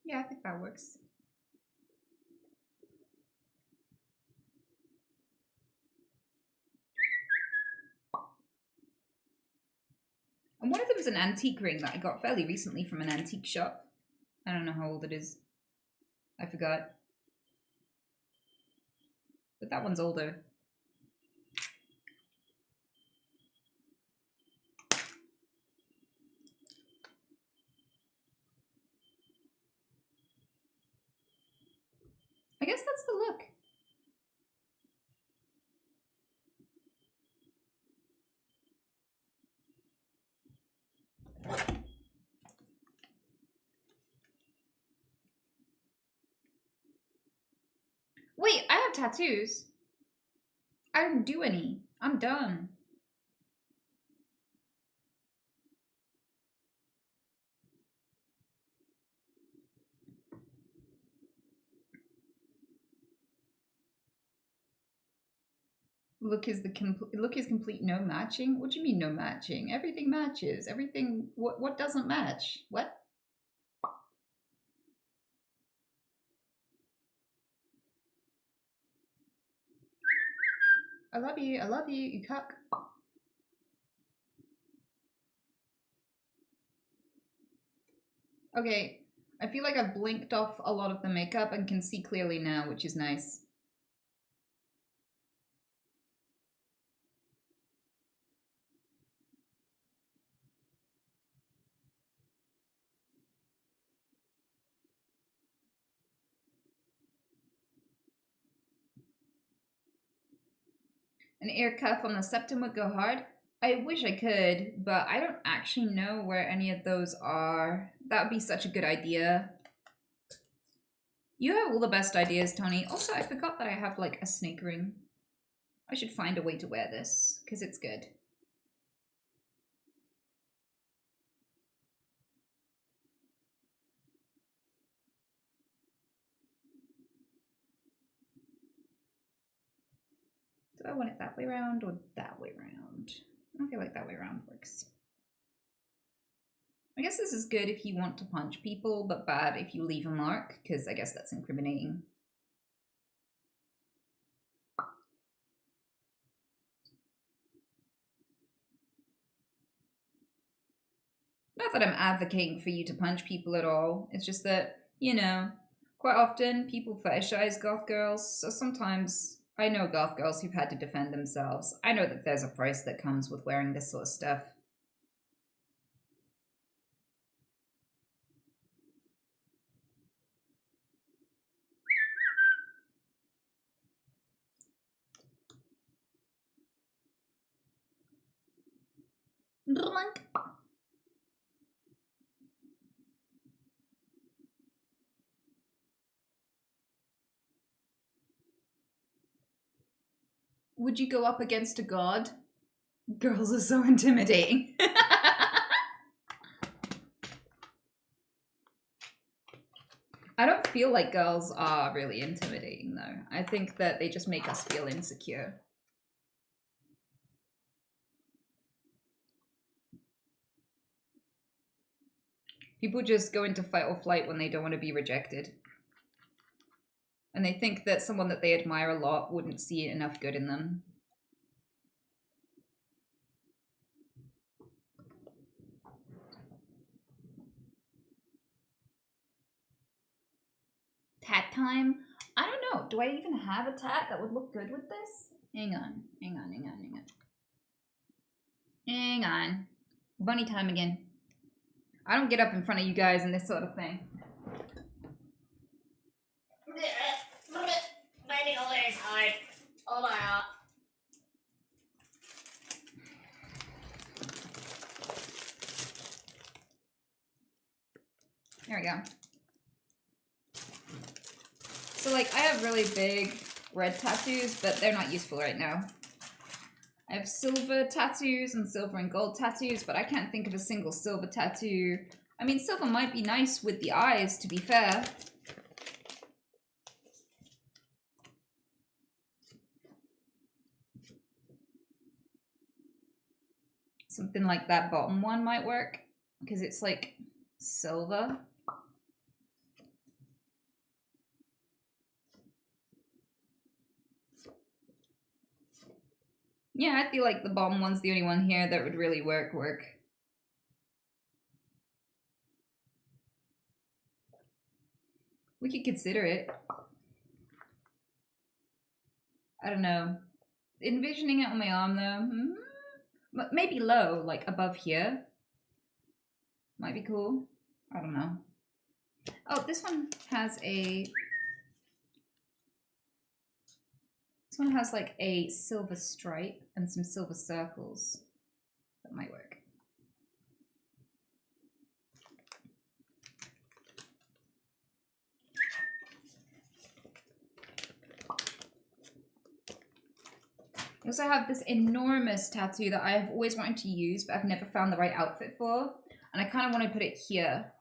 Yeah, I think that works. And one of them is an antique ring that I got fairly recently from an antique shop. I don't know how old it is. I forgot. But that one's older. I guess that's the look. Wait, I have tattoos. I didn't do any. I'm done. Look is complete, no matching. What do you mean no matching? Everything matches. Everything. What doesn't match? What? I love you. I love you. You cuck. Okay, I feel like I've blinked off a lot of the makeup and can see clearly now, which is nice. An ear cuff on the septum would go hard. I wish I could, but I don't actually know where any of those are. That would be such a good idea. You have all the best ideas, Tony. Also, I forgot that I have like a snake ring. I should find a way to wear this, because it's good. Do I want it that way around or that way around? I feel like that way around works. I guess this is good if you want to punch people, but bad if you leave a mark, because I guess that's incriminating. Not that I'm advocating for you to punch people at all. It's just that, you know, quite often people fetishize goth girls, so sometimes I know goth girls who've had to defend themselves. I know that there's a price that comes with wearing this sort of stuff. Drunk. Would you go up against a god? Girls are so intimidating. I don't feel like girls are really intimidating though. I think that they just make us feel insecure. People just go into fight or flight when they don't want to be rejected. And they think that someone that they admire a lot wouldn't see enough good in them. Tat time? I don't know. Do I even have a tat that would look good with this? Hang on. Hang on. Bunny time again. I don't get up in front of you guys and this sort of thing. My needle is hard. Hold on. There we go. So like I have really big red tattoos, but they're not useful right now. I have silver tattoos and silver and gold tattoos, but I can't think of a single silver tattoo. I mean, silver might be nice with the eyes, to be fair. Something like that bottom one might work, because it's like silver. Yeah, I feel like the bottom one's the only one here that would really work. We could consider it. I don't know. Envisioning it on my arm though, maybe low, like above here. Might be cool. I don't know. Oh, this one has a... This one has like a silver stripe and some silver circles. That might work. I also have this enormous tattoo that I have always wanted to use, but I've never found the right outfit for. And I kind of want to put it here,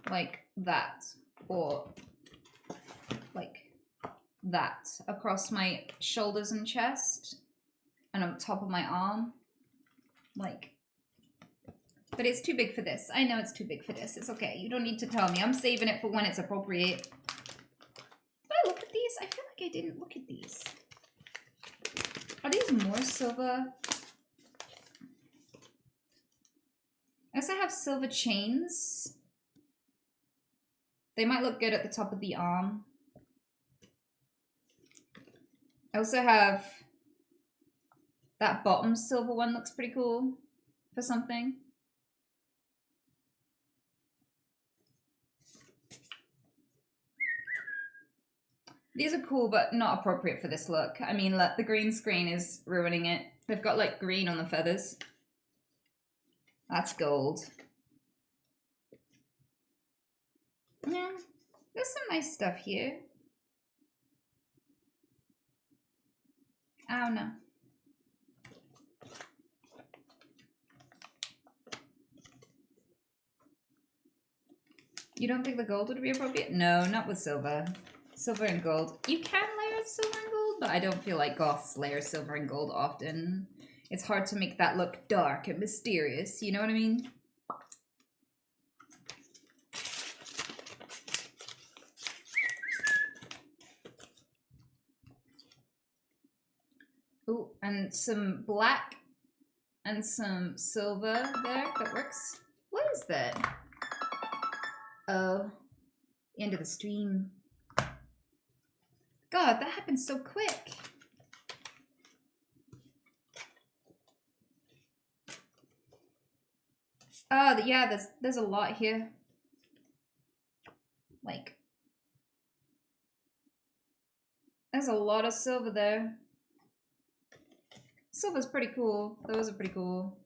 like that, or like that, across my shoulders and chest, and on top of my arm, like. But it's too big for this. I know it's too big for this. It's okay. You don't need to tell me. I'm saving it for when it's appropriate. Did I look at these? I feel like I didn't look at these. Are these more silver? I also have silver chains. They might look good at the top of the arm. I also have that bottom silver one, looks pretty cool for something. These are cool, but not appropriate for this look. I mean, look, the green screen is ruining it. They've got like green on the feathers. That's gold. Yeah, there's some nice stuff here. I don't know. You don't think the gold would be appropriate? No, not with silver. Silver and gold. You can layer silver and gold, but I don't feel like goths layer silver and gold often. It's hard to make that look dark and mysterious, you know what I mean? Ooh, and some black and some silver there. That works. What is that? Oh, the end of the stream. God, that happened so quick. Oh, yeah, there's a lot here. Like, there's a lot of silver there. Silver's pretty cool. Those are pretty cool.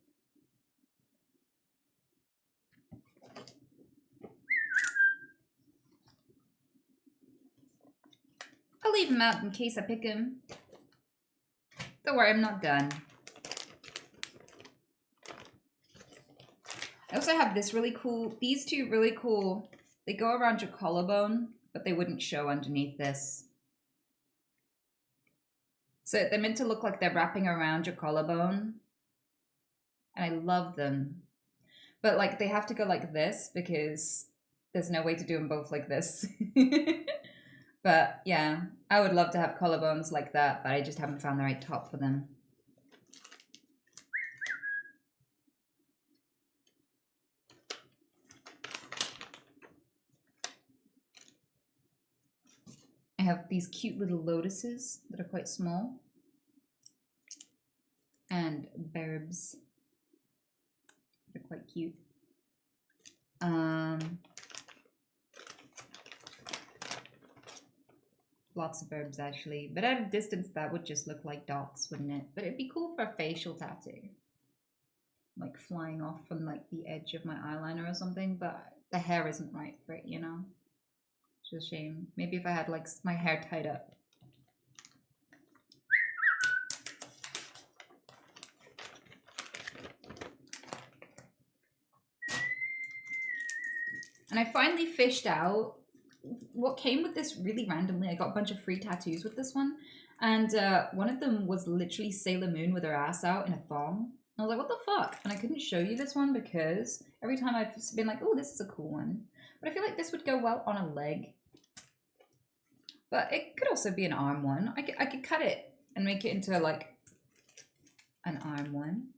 I'll leave him out in case I pick him. Don't worry, I'm not done. I also have this really cool, these two really cool. They go around your collarbone, but they wouldn't show underneath this. So they're meant to look like they're wrapping around your collarbone. And I love them. But like they have to go like this because there's no way to do them both like this. But yeah, I would love to have collarbones like that, but I just haven't found the right top for them. I have these cute little lotuses that are quite small. And berbs. They're quite cute. Lots of berbs actually. But at a distance that would just look like dots, wouldn't it? But it'd be cool for a facial tattoo. Like flying off from like the edge of my eyeliner or something, but the hair isn't right for it, you know? It's a shame. Maybe if I had like my hair tied up. And I finally fished out what came with this really randomly. I got a bunch of free tattoos with this one. And one of them was literally Sailor Moon with her ass out in a thong. I was like, what the fuck? And I couldn't show you this one because every time I've been like, oh, this is a cool one. But I feel like this would go well on a leg. But it could also be an arm one. I could cut it and make it into like an arm one.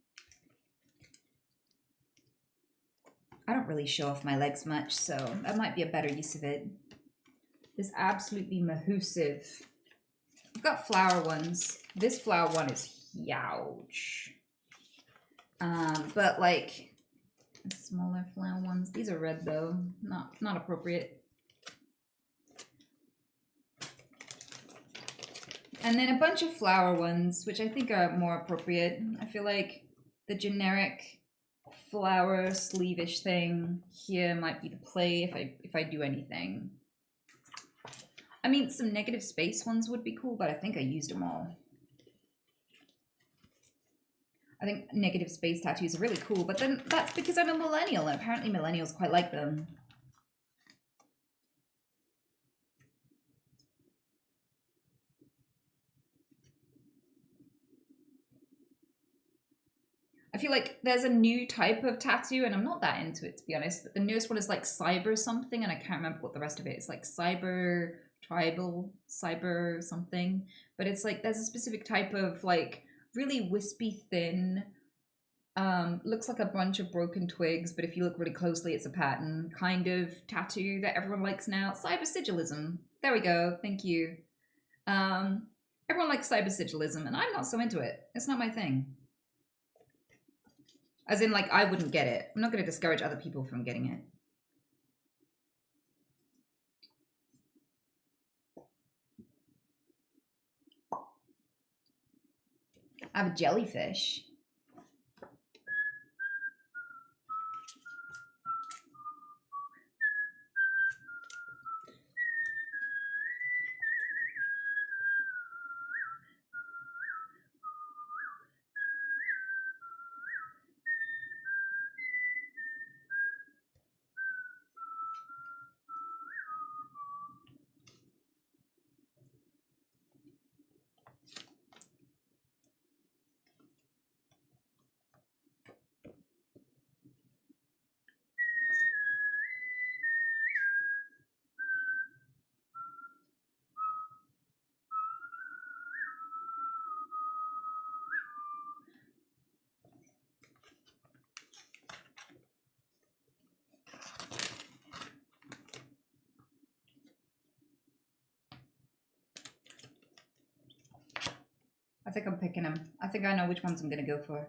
I don't really show off my legs much, so that might be a better use of it. This absolutely mahoosive. I've got flower ones. This flower one is huge. But like smaller flower ones. These are red though. Not appropriate. And then a bunch of flower ones, which I think are more appropriate. I feel like the generic flower sleeve-ish thing here might be the play if I do anything. I mean, some negative space ones would be cool, but I think I used them all. I think negative space tattoos are really cool, but then that's because I'm a millennial, and apparently millennials quite like them. I feel like there's a new type of tattoo, and I'm not that into it, to be honest, but the newest one is like cyber something, and I can't remember what the rest of it is. Like cyber tribal, cyber something. But it's like there's a specific type of like really wispy thin Looks like a bunch of broken twigs, but if you look really closely, it's a pattern kind of tattoo that everyone likes now. Cyber sigilism. There we go. Thank you. Everyone likes cyber sigilism, and I'm not so into it. It's not my thing. As in, like, I wouldn't get it. I'm not going to discourage other people from getting it. I have a jellyfish. I think I'm picking them. I think I know which ones I'm going to go for.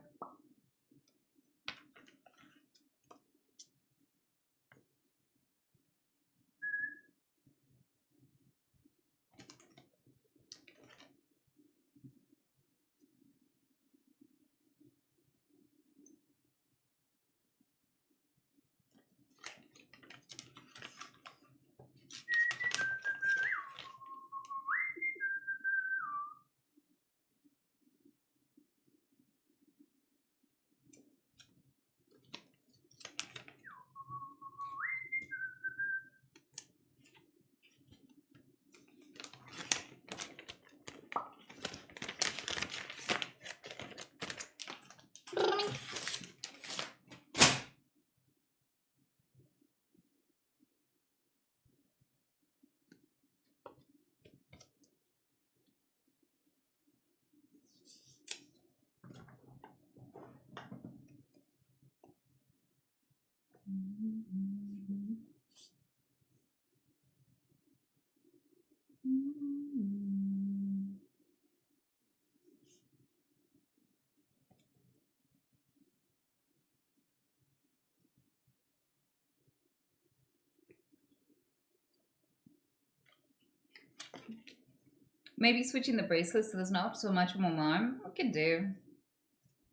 Maybe switching the bracelets so there's not so much more arm. We could do.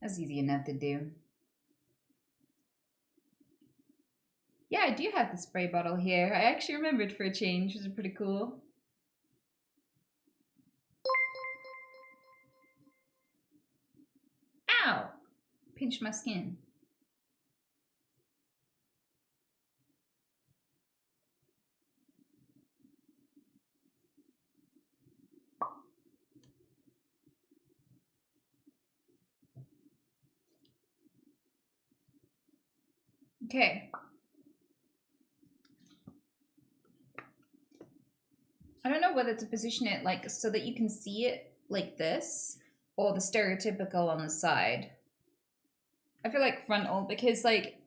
That's easy enough to do. Yeah, I do have the spray bottle here. I actually remembered for a change, which is pretty cool. Ow! Pinched my skin. Okay. I don't know whether to position it like so that you can see it like this or the stereotypical on the side. I feel like frontal because like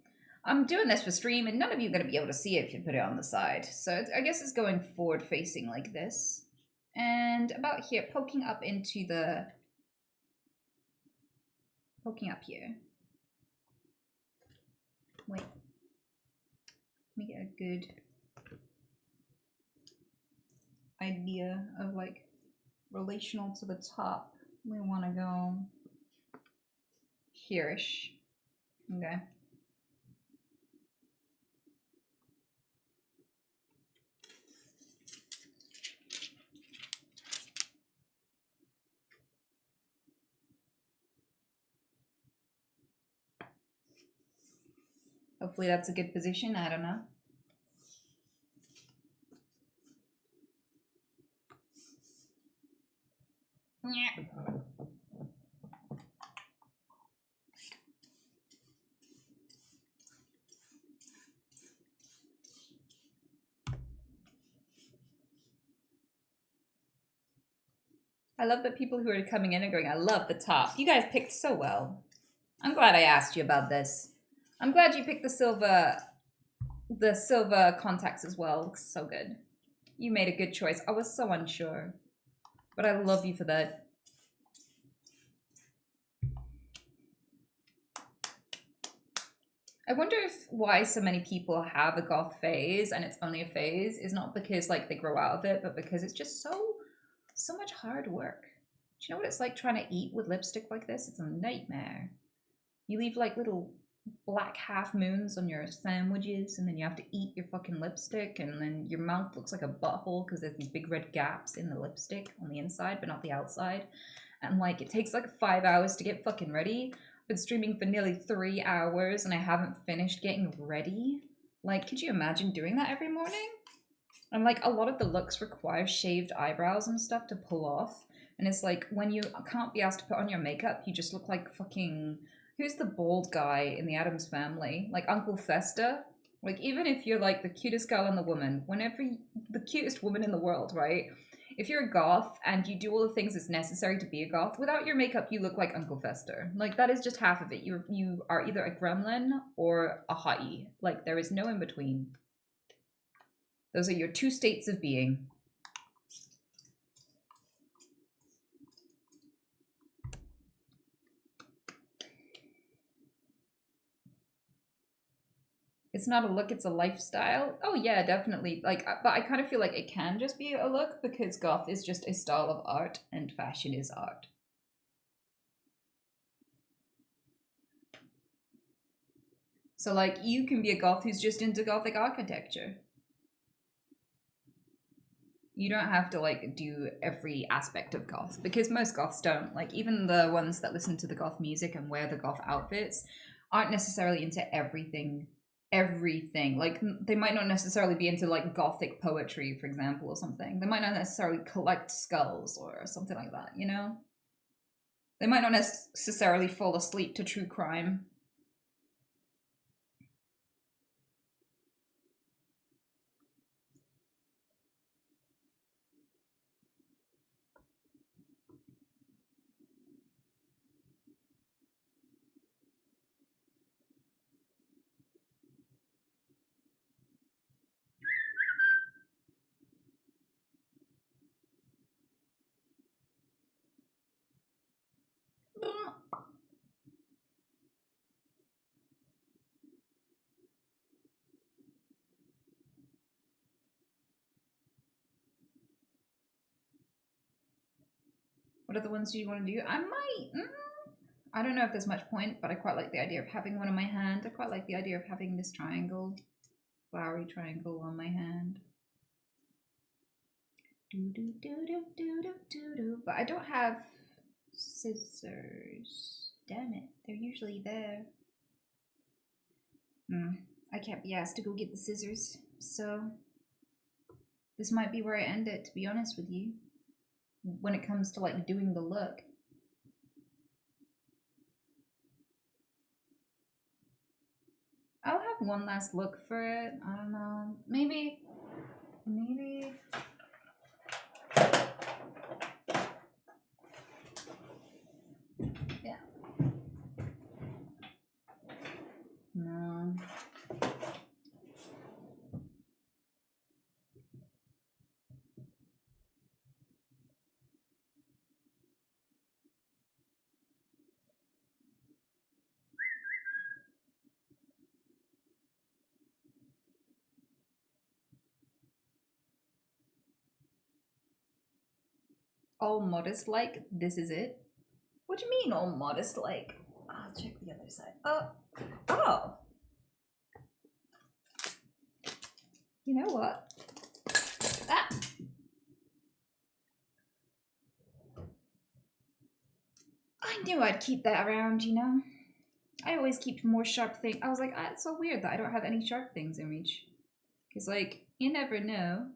I'm doing this for stream and none of you are going to be able to see it if you put it on the side. So I guess it's going forward facing like this. And about here, poking up into the... Poking up here. Wait. Let me get a good idea of like relational to the top. We want to go here-ish. Okay. Hopefully that's a good position. I don't know. Yeah. I love that people who are coming in and going, I love the top. You guys picked so well. I'm glad I asked you about this. I'm glad you picked the silver contacts as well. Looks so good. You made a good choice. I was so unsure, but I love you for that. I wonder if why so many people have a goth phase and it's only a phase is not because like they grow out of it, but because it's just so much hard work. Do you know what it's like trying to eat with lipstick like this? It's a nightmare. You leave like little black half moons on your sandwiches and then you have to eat your fucking lipstick and then your mouth looks like a butthole because there's these big red gaps in the lipstick on the inside but not the outside. And like it takes like 5 hours to get fucking ready. I've been streaming for nearly 3 hours and I haven't finished getting ready. Like, could you imagine doing that every morning? And like a lot of the looks require shaved eyebrows and stuff to pull off. And it's like when you can't be asked to put on your makeup, you just look like fucking, who's the bald guy in the Addams Family? Like Uncle Fester? Like even if you're like the cutest girl in the woman, the cutest woman in the world, right? If you're a goth and you do all the things that's necessary to be a goth, without your makeup, you look like Uncle Fester. Like that is just half of it. You are either a gremlin or a hottie. Like there is no in between. Those are your two states of being. It's not a look, it's a lifestyle. Oh yeah, definitely. Like, but I kind of feel like it can just be a look because goth is just a style of art and fashion is art. So like, you can be a goth who's just into gothic architecture. You don't have to like do every aspect of goth because most goths don't. Like even the ones that listen to the goth music and wear the goth outfits aren't necessarily into everything. Like they might not necessarily be into like gothic poetry, for example, or something. They might not necessarily collect skulls or something like that, you know? They might not necessarily fall asleep to true crime. What are the ones you want to do? I might. I don't know if there's much point, but I quite like the idea of having one on my hand. I quite like the idea of having this triangle, flowery triangle on my hand. But I don't have scissors. Damn it, they're usually there. I can't be asked to go get the scissors, so this might be where I end it, to be honest with you. When it comes to like doing the look. I'll have one last look for it. I don't know. Maybe. Yeah. No. All modest like, this is it? What do you mean all modest like? I'll check the other side. Oh. You know what? That. I knew I'd keep that around, you know? I always keep more sharp things. I was like, it's so weird that I don't have any sharp things in reach. Because, like, you never know.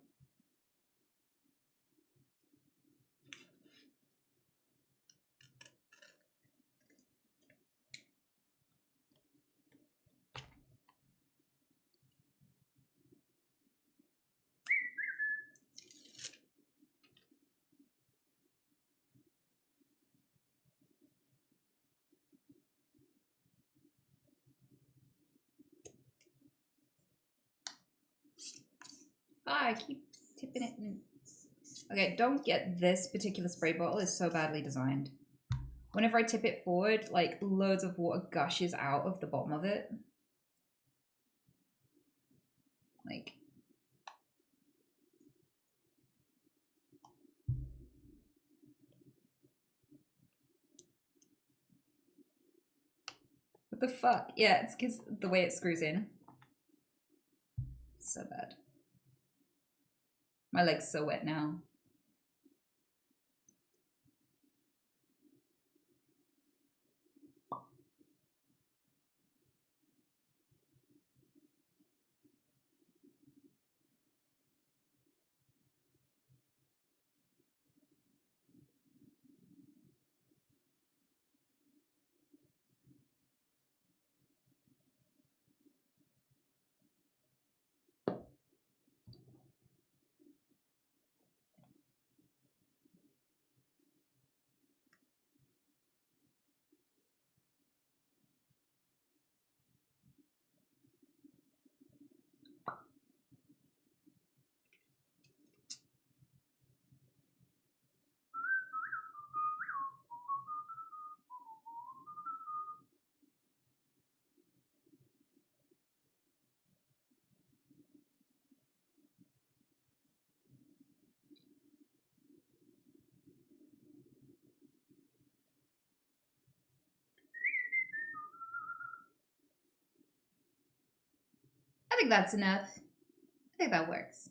I keep tipping it in. Okay, don't get this particular spray bottle. It's so badly designed. Whenever I tip it forward, like loads of water gushes out of the bottom of it. Like, what the fuck? Yeah, it's because the way it screws in. So bad. My leg's so wet now. I think that's enough. I think that works.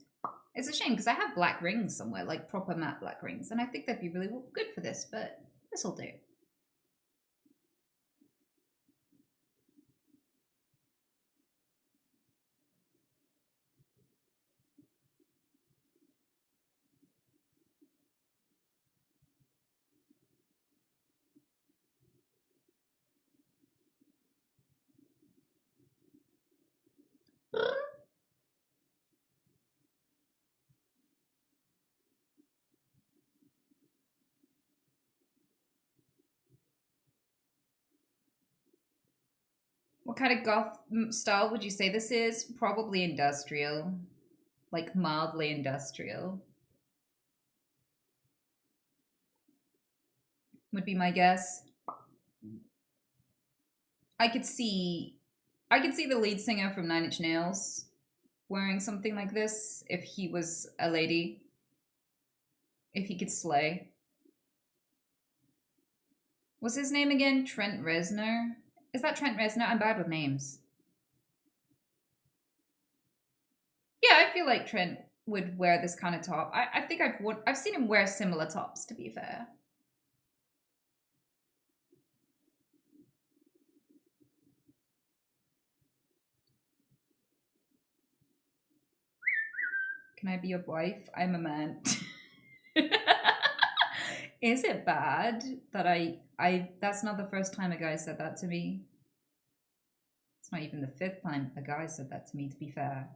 It's a shame because I have black rings somewhere, like proper matte black rings, and I think they'd be really good for this, but this'll do. What kind of goth style would you say this is? Probably industrial. Like mildly industrial. Would be my guess. I could see the lead singer from Nine Inch Nails wearing something like this if he was a lady. If he could slay. What's his name again? Trent Reznor? Is that Trent Reznor? I'm bad with names. Yeah, I feel like Trent would wear this kind of top. I think I've seen him wear similar tops, to be fair. Can I be your wife? I'm a man. Is it bad that that's not the first time a guy said that to me. It's not even the fifth time a guy said that to me, to be fair.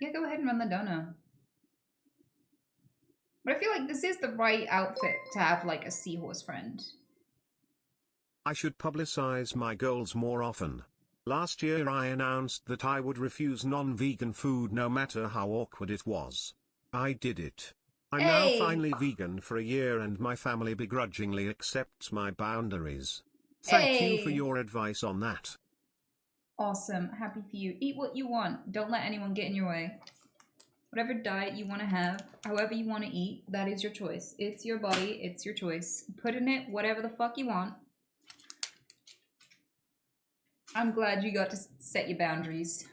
Yeah, go ahead and run the dono. But I feel like this is the right outfit to have like a seahorse friend. I should publicize my goals more often. Last year I announced that I would refuse non-vegan food no matter how awkward it was. I did it. I'm now finally vegan for a year and my family begrudgingly accepts my boundaries. Thank you for your advice on that. Awesome. Happy for you. Eat what you want. Don't let anyone get in your way. Whatever diet you want to have, however you want to eat, that is your choice. It's your body. It's your choice. Put in it whatever the fuck you want. I'm glad you got to set your boundaries.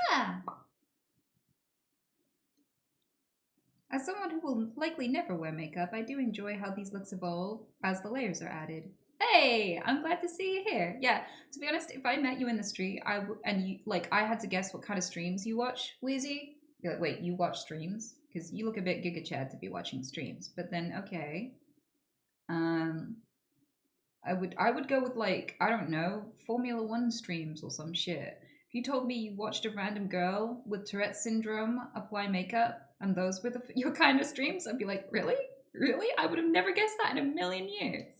Yeah. As someone who will likely never wear makeup, I do enjoy how these looks evolve as the layers are added. Hey, I'm glad to see you here. Yeah, to be honest, if I met you in the street, and you like, I had to guess what kind of streams you watch, Wheezy. You're like, wait, you watch streams? Because you look a bit Giga Chad to be watching streams. But then, okay, I would go with like, I don't know, Formula One streams or some shit. If you told me you watched a random girl with Tourette's syndrome apply makeup and those were your kind of streams, I'd be like, really? Really? I would have never guessed that in a million years.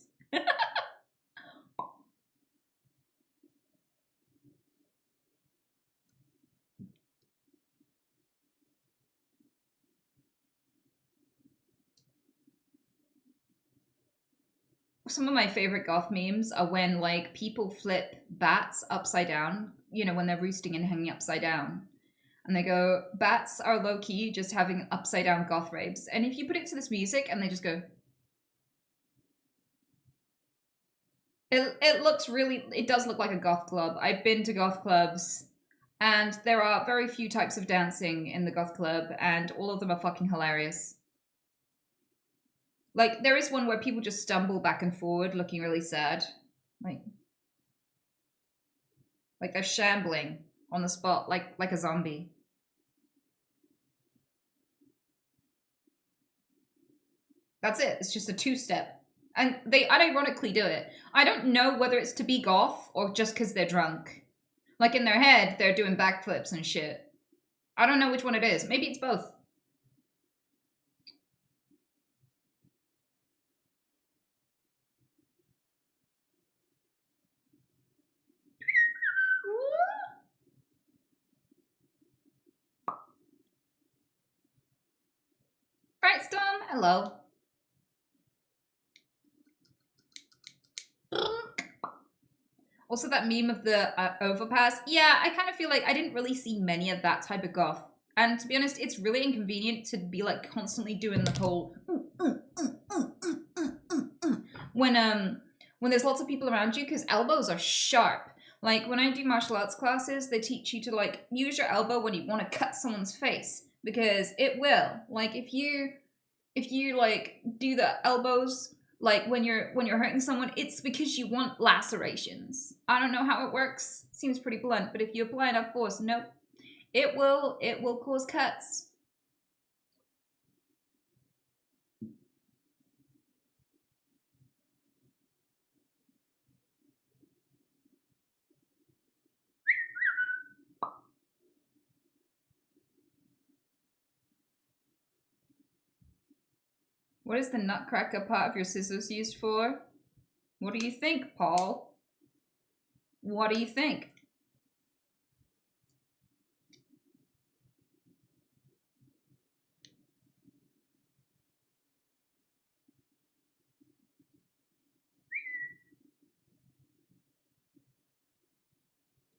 Some of my favorite goth memes are when like people flip bats upside down, you know, when they're roosting and hanging upside down. And they go, bats are low key just having upside down goth raves. And if you put it to this music and they just go, it looks really, it does look like a goth club. I've been to goth clubs and there are very few types of dancing in the goth club and all of them are fucking hilarious. Like, there is one where people just stumble back and forward looking really sad. Like they're shambling on the spot, like a zombie. That's it. It's just a two-step. And they unironically do it. I don't know whether it's to be goth or just because they're drunk. Like, in their head, they're doing backflips and shit. I don't know which one it is. Maybe it's both. Right, Storm? Hello. Also, that meme of the overpass. Yeah, I kind of feel like I didn't really see many of that type of goth. And to be honest, it's really inconvenient to be like constantly doing the whole when there's lots of people around you because elbows are sharp. Like when I do martial arts classes, they teach you to like use your elbow when you want to cut someone's face because it will. Like if you like do the elbows like when you're hurting someone, it's because you want lacerations. I don't know how it works. Seems pretty blunt, but if you apply enough force, nope. It will cause cuts. What is the nutcracker part of your scissors used for? What do you think, Paul? What do you think?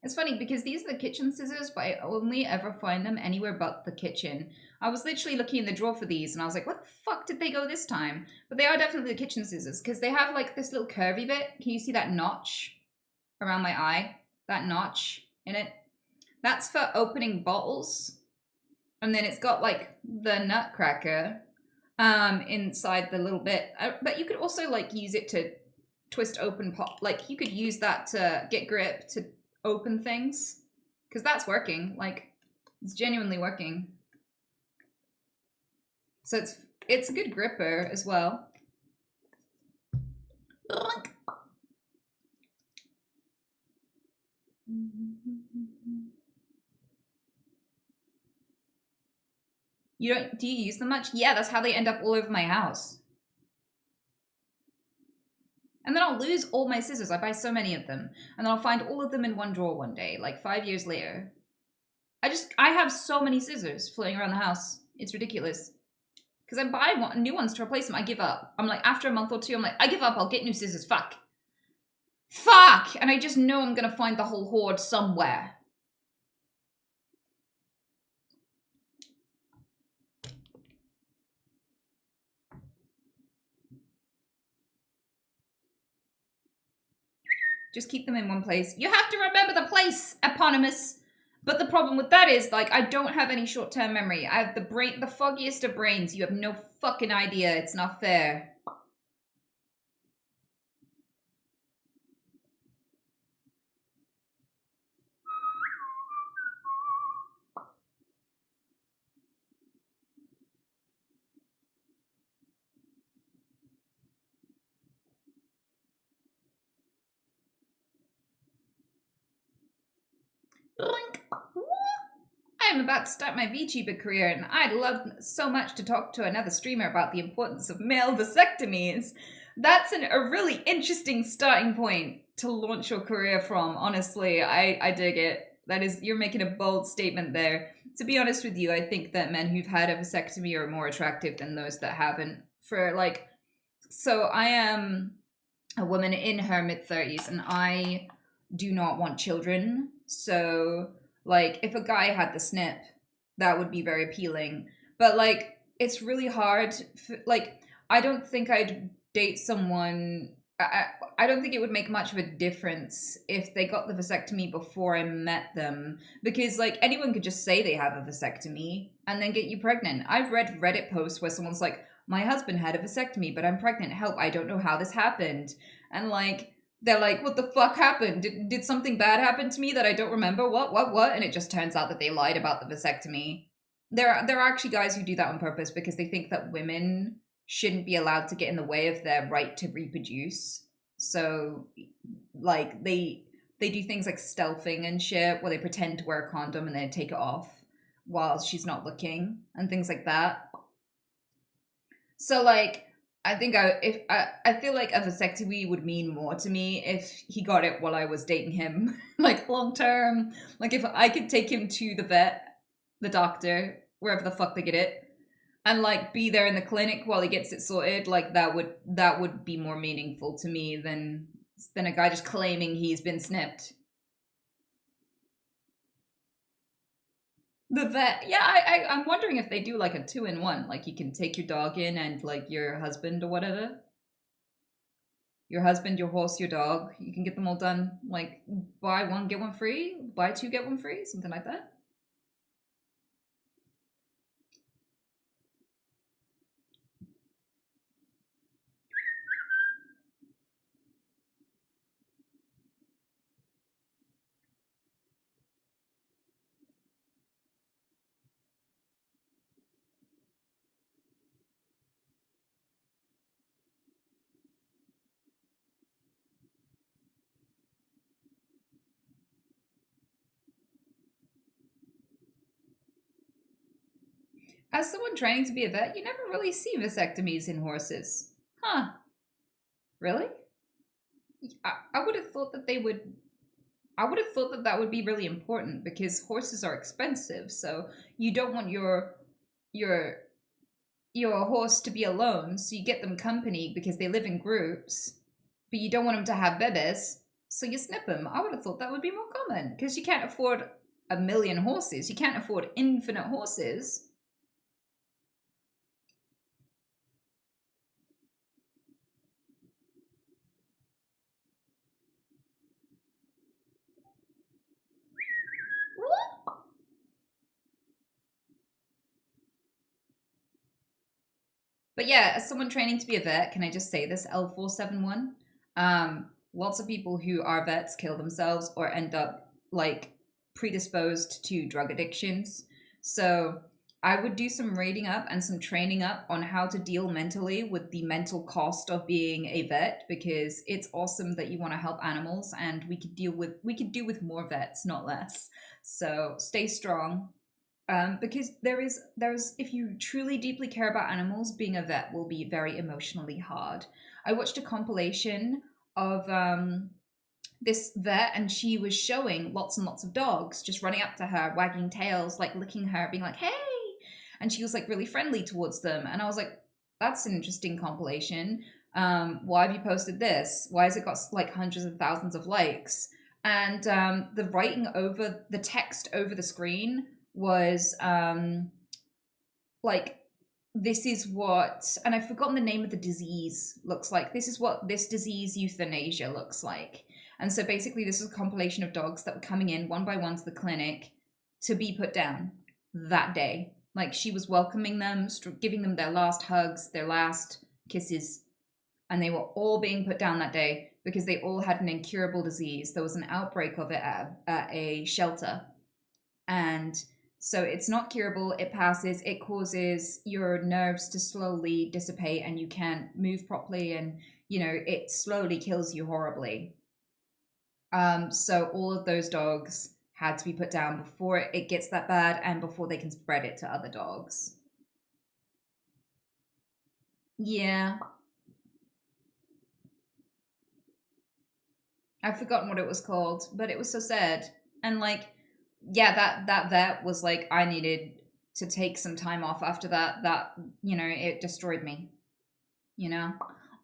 It's funny because these are the kitchen scissors, but I only ever find them anywhere but the kitchen. I was literally looking in the drawer for these and I was like, what the fuck did they go this time? But they are definitely the kitchen scissors because they have like this little curvy bit. Can you see that notch around my eye? That notch in it? That's for opening bottles. And then it's got like the nutcracker inside the little bit. But you could also like use it to twist open pop. Like you could use that to get grip to open things because that's working. Like it's genuinely working. So it's a good gripper as well. Do you use them much? Yeah, that's how they end up all over my house. And then I'll lose all my scissors. I buy so many of them. And then I'll find all of them in one drawer one day, like 5 years later. I have so many scissors floating around the house. It's ridiculous. Because I buy new ones to replace them. I give up. I'm like, after a month or two, I'm like, I give up. I'll get new scissors. Fuck. Fuck! And I just know I'm going to find the whole hoard somewhere. Just keep them in one place. You have to remember the place, eponymous. But the problem with that is, like, I don't have any short-term memory. I have the foggiest of brains. You have no fucking idea. It's not fair. am about to start my VTuber career, and I'd love so much to talk to another streamer about the importance of male vasectomies. That's a really interesting starting point to launch your career from. Honestly, I dig it. That is, you're making a bold statement there. To be honest with you, I think that men who've had a vasectomy are more attractive than those that haven't. So I am a woman in her mid-30s, and I do not want children. So, like, if a guy had the snip, that would be very appealing. But, like, it's really hard. I don't think I'd date someone. I don't think it would make much of a difference if they got the vasectomy before I met them, because like anyone could just say they have a vasectomy and then get you pregnant. I've read Reddit posts where someone's like, my husband had a vasectomy, but I'm pregnant. Help, I don't know how this happened. And like, they're like, what the fuck happened? Did something bad happen to me that I don't remember? What? And it just turns out that they lied about the vasectomy. There are actually guys who do that on purpose because they think that women shouldn't be allowed to get in the way of their right to reproduce. So, like, they do things like stealthing and shit, where they pretend to wear a condom and then take it off while she's not looking, and things like that. So, like, I think I feel like a vasectomy would mean more to me if he got it while I was dating him, like long term. Like, if I could take him to the vet, the doctor, wherever the fuck they get it, and like be there in the clinic while he gets it sorted, like that would be more meaningful to me than a guy just claiming he's been snipped. The vet, yeah, I'm wondering if they do like a 2-in-1, like you can take your dog in and like your husband or whatever. Your husband, your horse, your dog, you can get them all done, like buy one, get one free, buy two, get one free, something like that. As someone training to be a vet, you never really see vasectomies in horses. Huh. Really? I would have thought that they would. I would have thought that that would be really important because horses are expensive. So you don't want your horse to be alone. So you get them company because they live in groups, but you don't want them to have babies. So you snip them. I would have thought that would be more common because you can't afford 1,000,000 horses. You can't afford infinite horses. But yeah, as someone training to be a vet, can I just say this, L471? Lots of people who are vets kill themselves or end up like predisposed to drug addictions. So I would do some reading up and some training up on how to deal mentally with the mental cost of being a vet, because it's awesome that you want to help animals, and we could do with more vets, not less. So stay strong. Because there's if you truly deeply care about animals, being a vet will be very emotionally hard. I watched a compilation of this vet, and she was showing lots and lots of dogs just running up to her, wagging tails, like licking her, being like, hey, and she was like really friendly towards them. And I was like, that's an interesting compilation. Why have you posted this? Why has it got like hundreds of thousands of likes? And the writing over the text over the screen was like, this is what, and I've forgotten the name of the disease looks like. This is what this disease euthanasia looks like. And so basically this is a compilation of dogs that were coming in one by one to the clinic to be put down that day. Like, she was welcoming them, giving them their last hugs, their last kisses, and they were all being put down that day because they all had an incurable disease. There was an outbreak of it at a shelter. And so it's not curable, it passes, it causes your nerves to slowly dissipate and you can't move properly, and, you know, it slowly kills you horribly. So all of those dogs had to be put down before it gets that bad and before they can spread it to other dogs. Yeah. I've forgotten what it was called, but it was so sad. And like, yeah, that vet was like, I needed to take some time off after that, you know, it destroyed me, you know?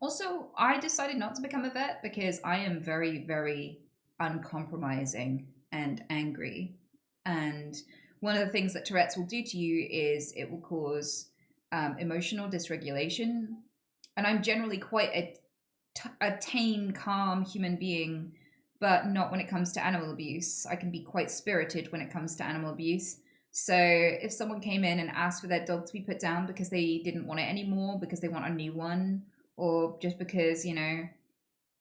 Also, I decided not to become a vet because I am very, very uncompromising and angry. And one of the things that Tourette's will do to you is it will cause emotional dysregulation. And I'm generally quite a tame, calm human being, but not when it comes to animal abuse. I can be quite spirited when it comes to animal abuse. So if someone came in and asked for their dog to be put down because they didn't want it anymore, because they want a new one, or just because, you know,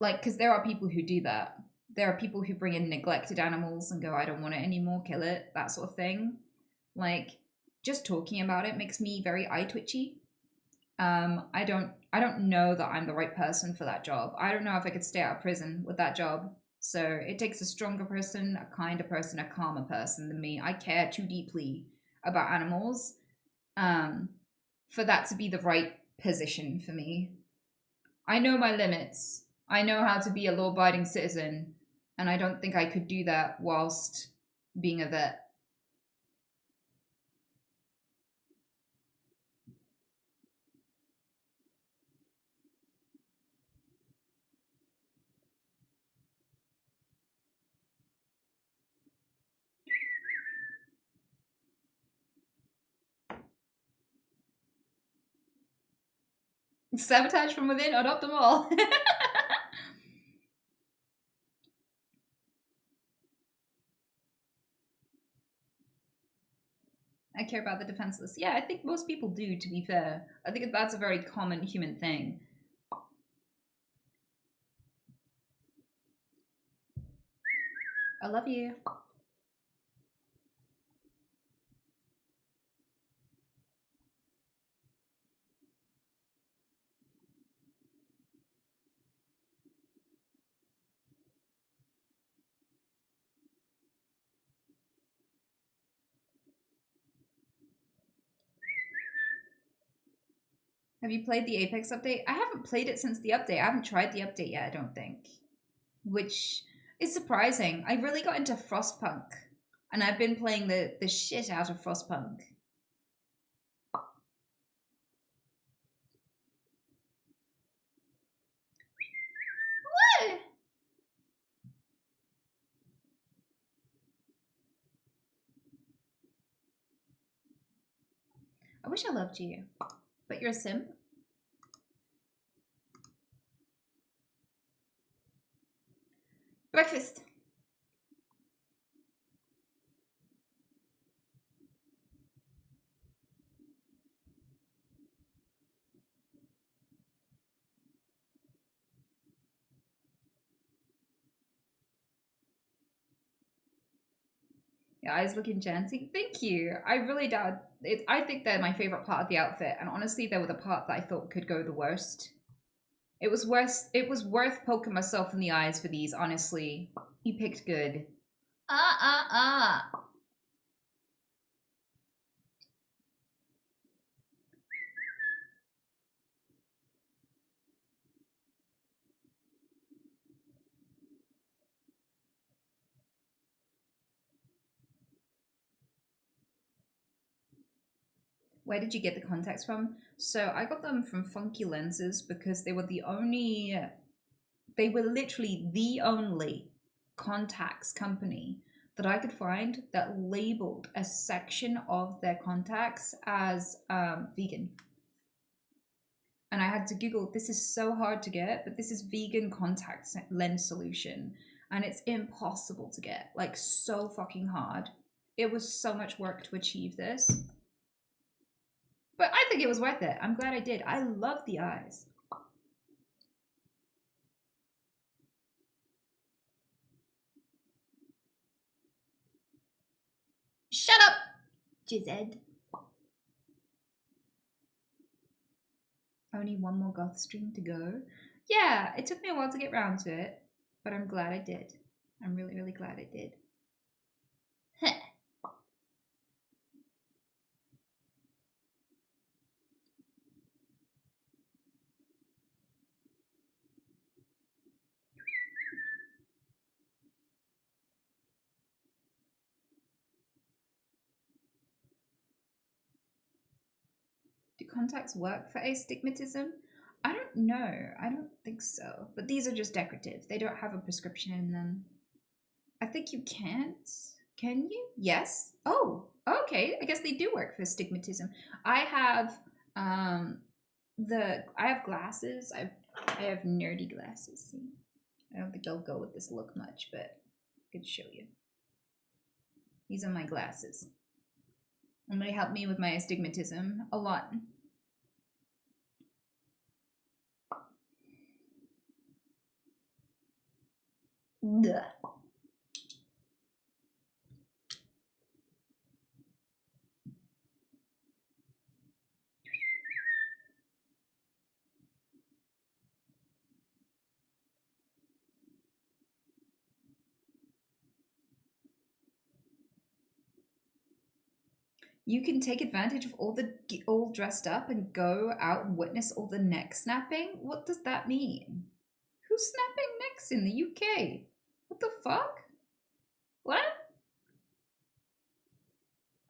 like, because there are people who do that. There are people who bring in neglected animals and go, I don't want it anymore, kill it, that sort of thing. Like, just talking about it makes me very eye twitchy. I don't know that I'm the right person for that job. I don't know if I could stay out of prison with that job. So it takes a stronger person, a kinder person, a calmer person than me. I care too deeply about animals for that to be the right position for me. I know my limits. I know how to be a law-abiding citizen, and I don't think I could do that whilst being a vet. Sabotage from within, adopt them all. I care about the defenseless. Yeah, I think most people do, to be fair. I think that's a very common human thing. I love you. Have you played the Apex update? I haven't played it since the update. I haven't tried the update yet, I don't think. Which is surprising. I really got into Frostpunk. And I've been playing the shit out of Frostpunk. What? I wish I loved you. But you're a simp. Breakfast. Your eyes look enchanting. Thank you. I really doubt it. I think they're my favorite part of the outfit, and honestly, they were the part that I thought could go the worst. It was worse. It was worth poking myself in the eyes for these. Honestly, you picked good. Ah. Where did you get the contacts from? So I got them from Funky Lenses because they were they were literally the only contacts company that I could find that labeled a section of their contacts as vegan. And I had to Google, this is so hard to get, but this is vegan contact lens solution. And it's impossible to get, like so fucking hard. It was so much work to achieve this. But I think it was worth it. I'm glad I did. I love the eyes. Shut up, Jized. Only one more goth stream to go. Yeah, it took me a while to get round to it, but I'm glad I did. I'm really, really glad I did. contacts work for astigmatism? I don't know. I don't think so. But these are just decorative. They don't have a prescription in them. I think you can't. Can you? Yes. Oh, okay. I guess they do work for astigmatism. I have I have glasses. I have nerdy glasses. See? I don't think they'll go with this look much, but I could show you. These are my glasses. And they help me with my astigmatism a lot. Ugh. You can take advantage of all dressed up and go out and witness all the neck snapping? What does that mean? Who's snapping necks in the UK? What the fuck? What?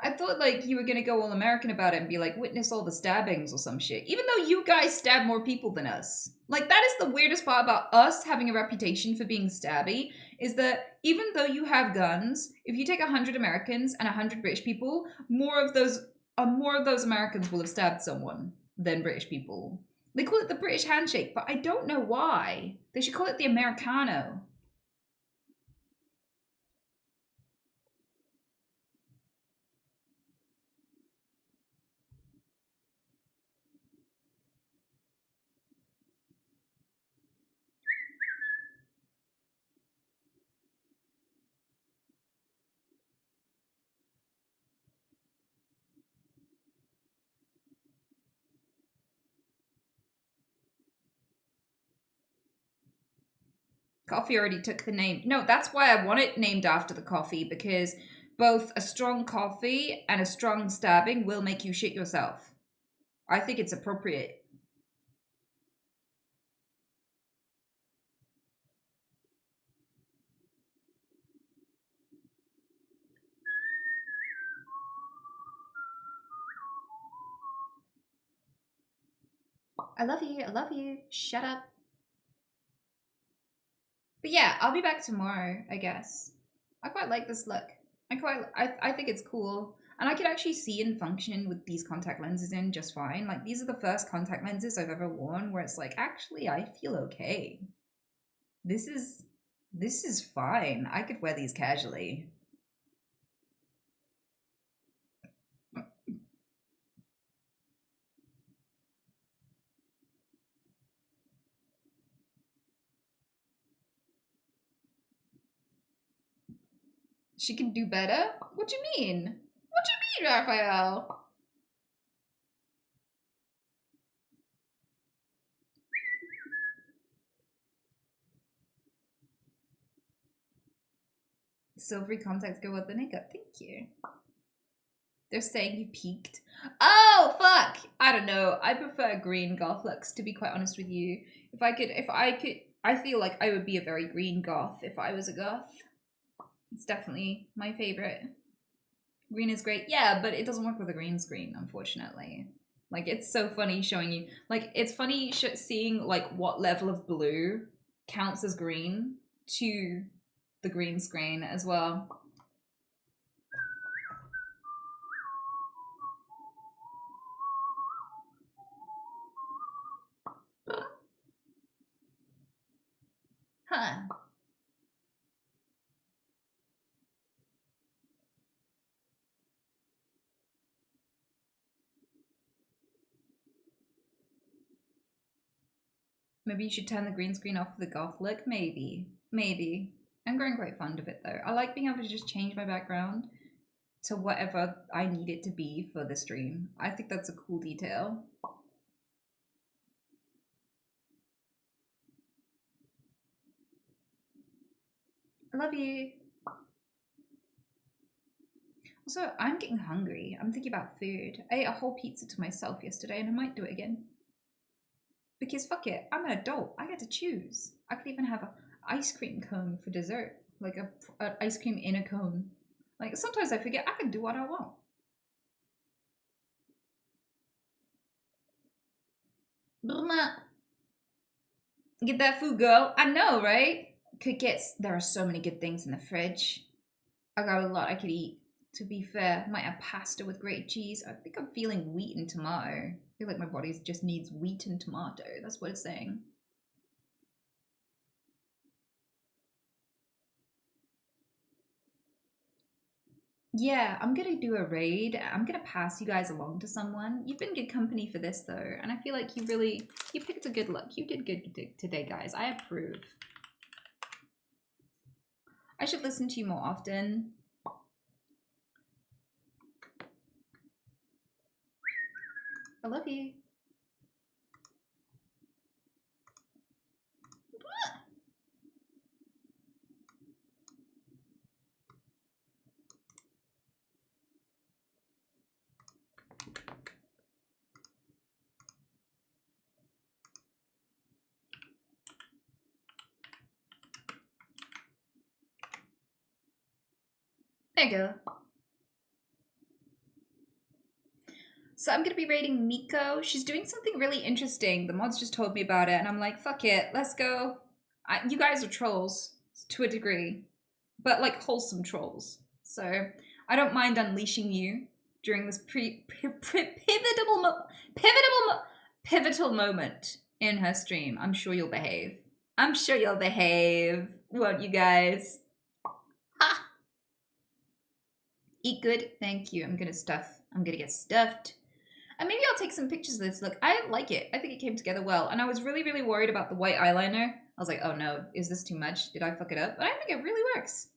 I thought like you were gonna go all American about it and be like, witness all the stabbings or some shit. Even though you guys stab more people than us. Like that is the weirdest part about us having a reputation for being stabby, is that even though you have guns, if you take 100 Americans and 100 British people, more of those Americans will have stabbed someone than British people. They call it the British handshake, but I don't know why. They should call it the Americano. Coffee already took the name. No, that's why I want it named after the coffee, because both a strong coffee and a strong stabbing will make you shit yourself. I think it's appropriate. I love you. I love you. Shut up. But yeah, I'll be back tomorrow, I guess. I quite like this look. I think it's cool. And I could actually see and function with these contact lenses in just fine. Like, these are the first contact lenses I've ever worn where it's like, actually, I feel okay. This is fine. I could wear these casually. She can do better? What do you mean? What do you mean, Raphael? Silvery contacts go with the makeup. Thank you. They're saying you peaked. Oh, fuck! I don't know. I prefer green goth looks, to be quite honest with you. If I could, I feel like I would be a very green goth if I was a goth. It's definitely my favorite. Green is great. Yeah, but it doesn't work with a green screen, unfortunately. Like, it's so funny showing you. Like, it's funny seeing, like, what level of blue counts as green to the green screen as well. Huh. Maybe you should turn the green screen off for the goth look. Maybe. Maybe. I'm growing quite fond of it though. I like being able to just change my background to whatever I need it to be for the stream. I think that's a cool detail. I love you. Also, I'm getting hungry. I'm thinking about food. I ate a whole pizza to myself yesterday and I might do it again. Because fuck it, I'm an adult. I get to choose. I could even have an ice cream cone for dessert. Like an ice cream in a cone. Like, sometimes I forget I can do what I want. Get that food, girl. I know, right? Could get. There are so many good things in the fridge. I got a lot I could eat. To be fair, might have pasta with grated cheese. I think I'm feeling wheat and tomato. I feel like my body just needs wheat and tomato. That's what it's saying. Yeah, I'm gonna do a raid. I'm gonna pass you guys along to someone. You've been good company for this though, and I feel like you picked a good look. You did good today, guys. I approve. I should listen to you more often. I love you. There you go. So I'm gonna be raiding Miko. She's doing something really interesting. The mods just told me about it, and I'm like, fuck it, let's go. You guys are trolls to a degree, but like wholesome trolls. So I don't mind unleashing you during this pivotal moment in her stream. I'm sure you'll behave. I'm sure you'll behave, won't you guys? Ha! Eat good, thank you. I'm gonna get stuffed. And maybe I'll take some pictures of this. Look, I like it. I think it came together well. And I was really, really worried about the white eyeliner. I was like, oh no, is this too much? Did I fuck it up? But I think it really works.